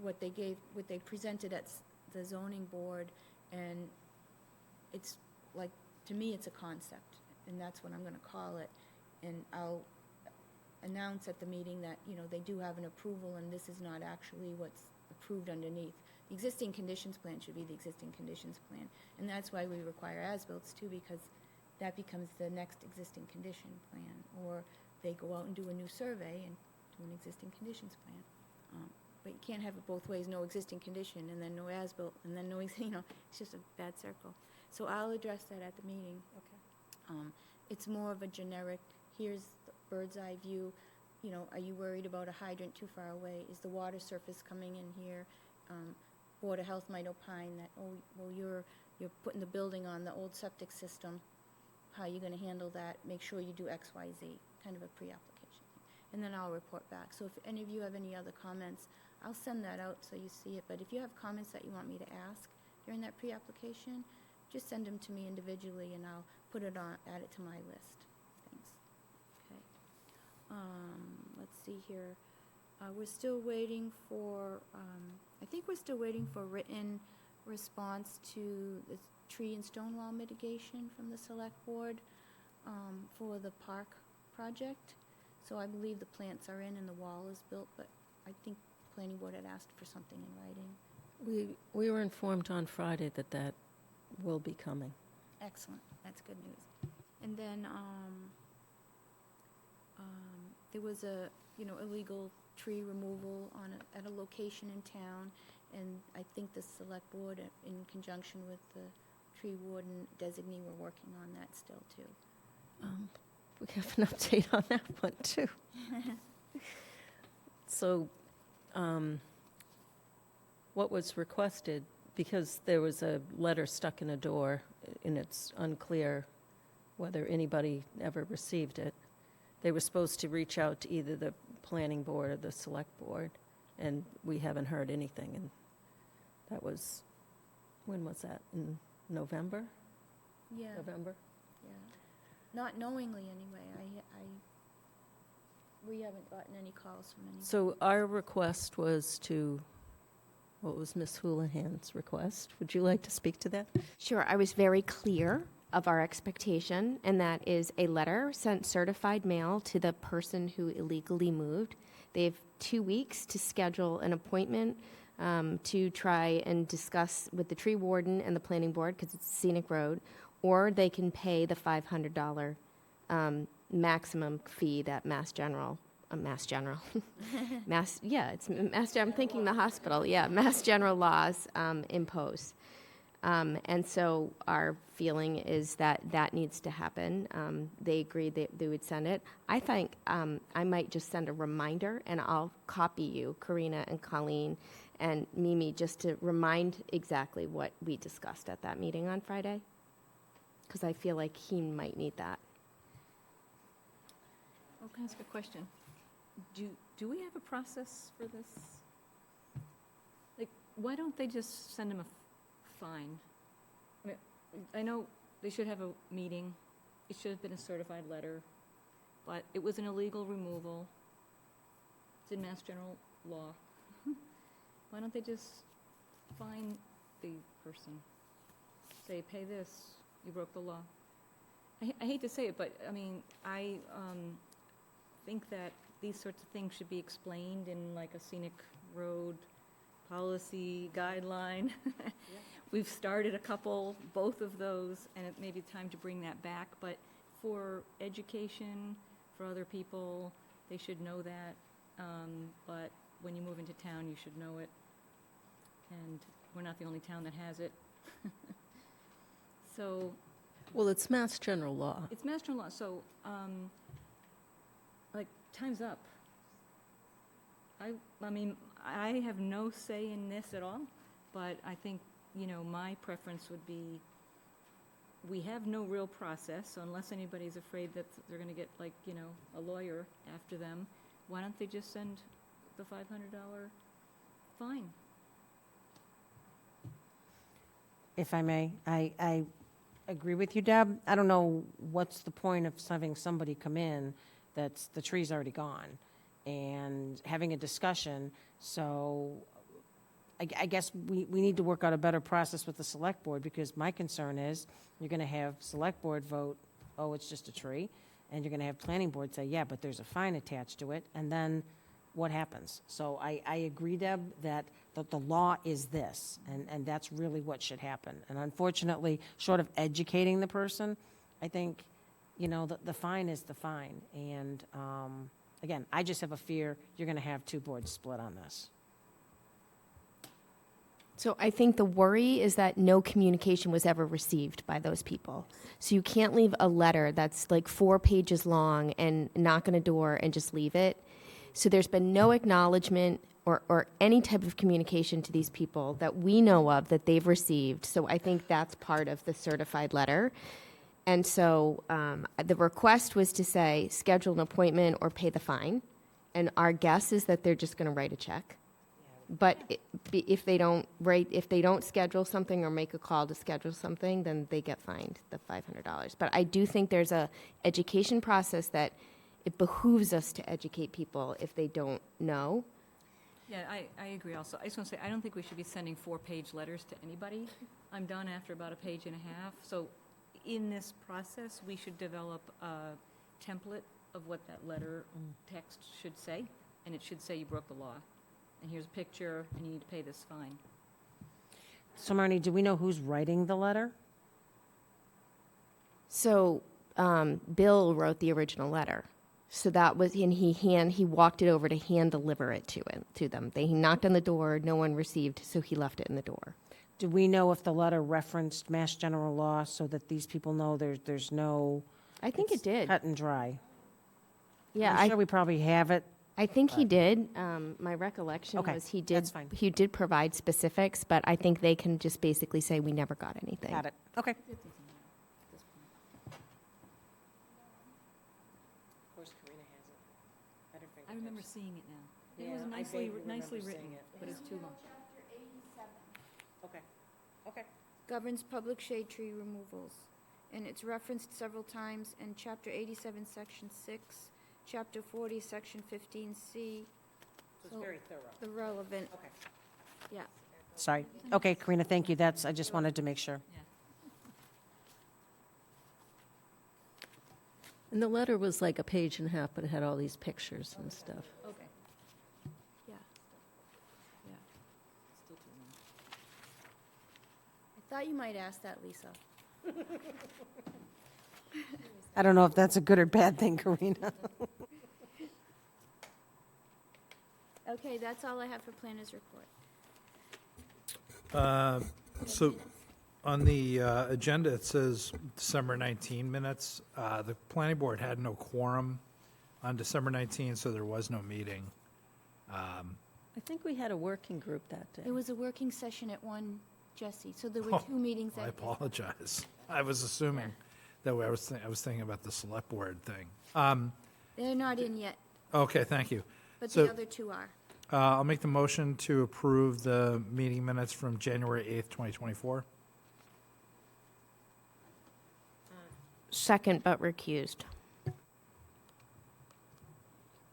what they presented at the zoning board, and it's like, to me, it's a concept, and that's what I'm going to call it. And I'll announce at the meeting that, they do have an approval, and this is not actually what's approved underneath. The existing conditions plan should be the existing conditions plan, and that's why we require as-bills too, because that becomes the next existing condition plan, or they go out and do a new survey and do an existing conditions plan. But you can't have it both ways, no existing condition, and then no as-built, and then no, it's just a bad circle. So I'll address that at the meeting. Okay. It's more of a generic, here's the bird's eye view, are you worried about a hydrant too far away? Is the water surface coming in here? Board of Health might opine that, you're putting the building on the old septic system. How are you going to handle that? Make sure you do X, Y, Z, kind of a pre-application. And then I'll report back. So if any of you have any other comments, I'll send that out so you see it. But if you have comments that you want me to ask during that pre-application, just send them to me individually, and I'll add it to my list. Thanks. Okay. Let's see here. We're still waiting for, I think we're still waiting for written response to the tree and stone wall mitigation from the select board for the park project. So I believe the plants are in and the wall is built, but I think planning board had asked for something in writing. We were informed on Friday that will be coming. Excellent, that's good news. And then, there was a, illegal tree removal at a location in town, and I think the select board, in conjunction with the tree warden designee, were working on that still, too. We have an update on that one, too. So, what was requested, because there was a letter stuck in a door, and it's unclear whether anybody ever received it, they were supposed to reach out to either the planning board or the select board, and we haven't heard anything, and that was, when was that, in November? Yeah. November? Yeah. Not knowingly, anyway. We haven't gotten any calls from anybody. So our request was to, what was Ms. Houlihan's request? Would you like to speak to that? Sure, I was very clear of our expectation, and that is a letter sent certified mail to the person who illegally moved. They have 2 weeks to schedule an appointment to try and discuss with the tree warden and the planning board, because it's a scenic road, or they can pay the $500 maximum fee that Mass General, I'm thinking the hospital, Mass General laws impose. And so our feeling is that that needs to happen. They agreed that they would send it. I think I might just send a reminder, and I'll copy you, Karina and Colleen and Mimi, just to remind exactly what we discussed at that meeting on Friday, because I feel like he might need that. Oh, can I ask a question? Do we have a process for this? Like, why don't they just send him a fine? I mean, I know they should have a meeting. It should have been a certified letter, but it was an illegal removal. It's in Mass General law. Why don't they just fine the person? Say, pay this, you broke the law. I hate to say it, but, I mean, I think that these sorts of things should be explained in like a scenic road policy guideline. We've started a couple, both of those, and it may be time to bring that back, but for education, for other people, they should know that. But when you move into town, you should know it. And we're not the only town that has it. So. Well, it's Mass General law. It's Mass General law, so, like, time's up. I mean, I have no say in this at all, but I think, my preference would be, we have no real process, so unless anybody's afraid that they're going to get, like, a lawyer after them, why don't they just send the $500 fine? If I may, I agree with you, Deb. I don't know what's the point of having somebody come in that's, the tree's already gone, and having a discussion. So I guess we need to work out a better process with the select board, because my concern is you're going to have select board vote, oh, it's just a tree, and you're going to have planning board say, yeah, but there's a fine attached to it, and then what happens? So I agree, Deb, that the law is this, and that's really what should happen. And unfortunately, short of educating the person, I think, the fine is the fine. And again, I just have a fear you're going to have two boards split on this. So I think the worry is that no communication was ever received by those people. So you can't leave a letter that's like 4 pages long and knock on a door and just leave it. So there's been no acknowledgement or any type of communication to these people that we know of that they've received. So I think that's part of the certified letter. And so the request was to say, schedule an appointment or pay the fine. And our guess is that they're just going to write a check. But if they don't schedule something or make a call to schedule something, then they get fined the $500. But I do think there's a education process that it behooves us to educate people if they don't know. Yeah, I agree also. I just want to say, I don't think we should be sending 4-page letters to anybody. I'm done after about a page and a half. So in this process, we should develop a template of what that letter text should say, and it should say you broke the law. And here's a picture, and you need to pay this fine. So Marnie, do we know who's writing the letter? So Bill wrote the original letter. So that was, and he walked it over to hand deliver it to them. He knocked on the door, no one received, so he left it in the door. Do we know if the letter referenced Mass General Law so that these people know there's no? I think it's it did. cut and dry. Yeah, I'm sure we probably have it. I think he did. My recollection Okay, was he did. that's fine. He did provide specifics, but I think they can just basically say we never got anything. Got it. Okay. I remember seeing it now. It Yeah, was I nicely, vaguely nicely remember written, seeing it. but it's too long. Okay. Okay. Governs public shade tree removals. And it's referenced several times in Chapter 87, Section 6, Chapter 40, Section 15C. So it's very thorough. The relevant. Okay. Yeah. Sorry. Okay, Karina, thank you. I just wanted to make sure. And the letter was like a page and a half, but it had all these pictures and stuff. Okay. Yeah. Yeah. Still too long. I thought you might ask that, Lisa. I don't know if that's a good or bad thing, Karina. Okay, that's all I have for planners report. So on the agenda, it says December 19 minutes. The planning board had no quorum on December 19, so there was no meeting. I think we had a working group that day. It was a working session at 1, Jesse, so there were 2 meetings that I day. apologize. I was assuming that way. I was thinking about the select board thing. They're not in yet, Okay, thank you. but So, the other 2 are. I'll make the motion to approve the meeting minutes from January 8th, 2024. Second, but recused. I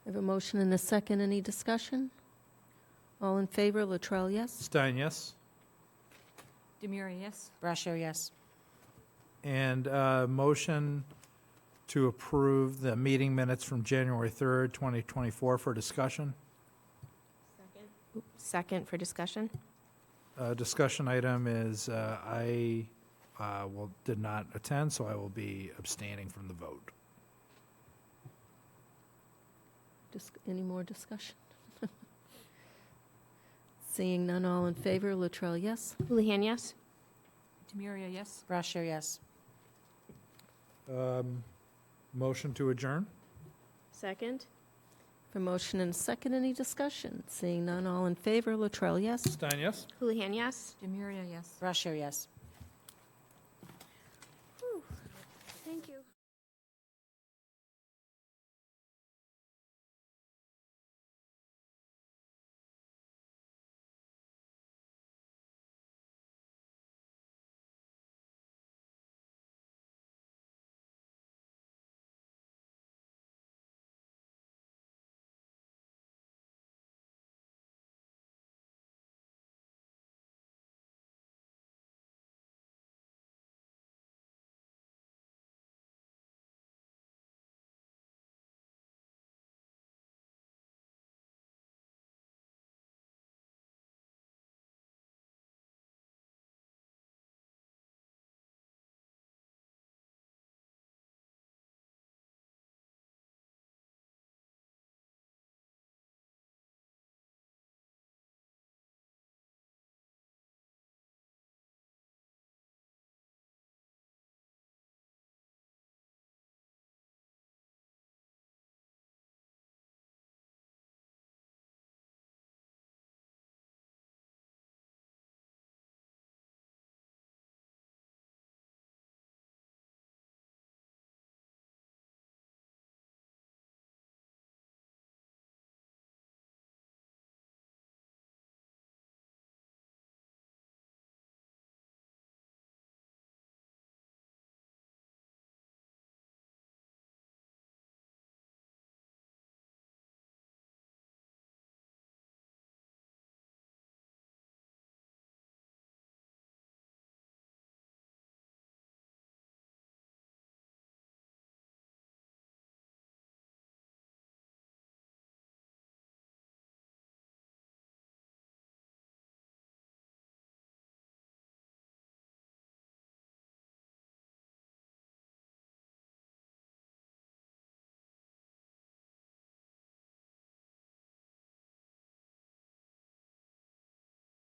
have a motion and a second. Any discussion? All in favor, Latrell, yes? Stein, yes? Demiria, yes? Brascio, yes. And motion to approve the meeting minutes from January 3rd, 2024 for discussion. Second for discussion. Discussion item is I did not attend, so I will be abstaining from the vote. Any more discussion? Seeing none, all in favor, Latrell, yes? Houlihan, yes. Demiria, yes? Brascio, yes. Motion to adjourn? Second. For motion and a second, any discussion? Seeing none, all in favor, Latrell, yes? Stein, yes? Houlihan, yes. Demiria, yes? Brascio, yes. Thank you.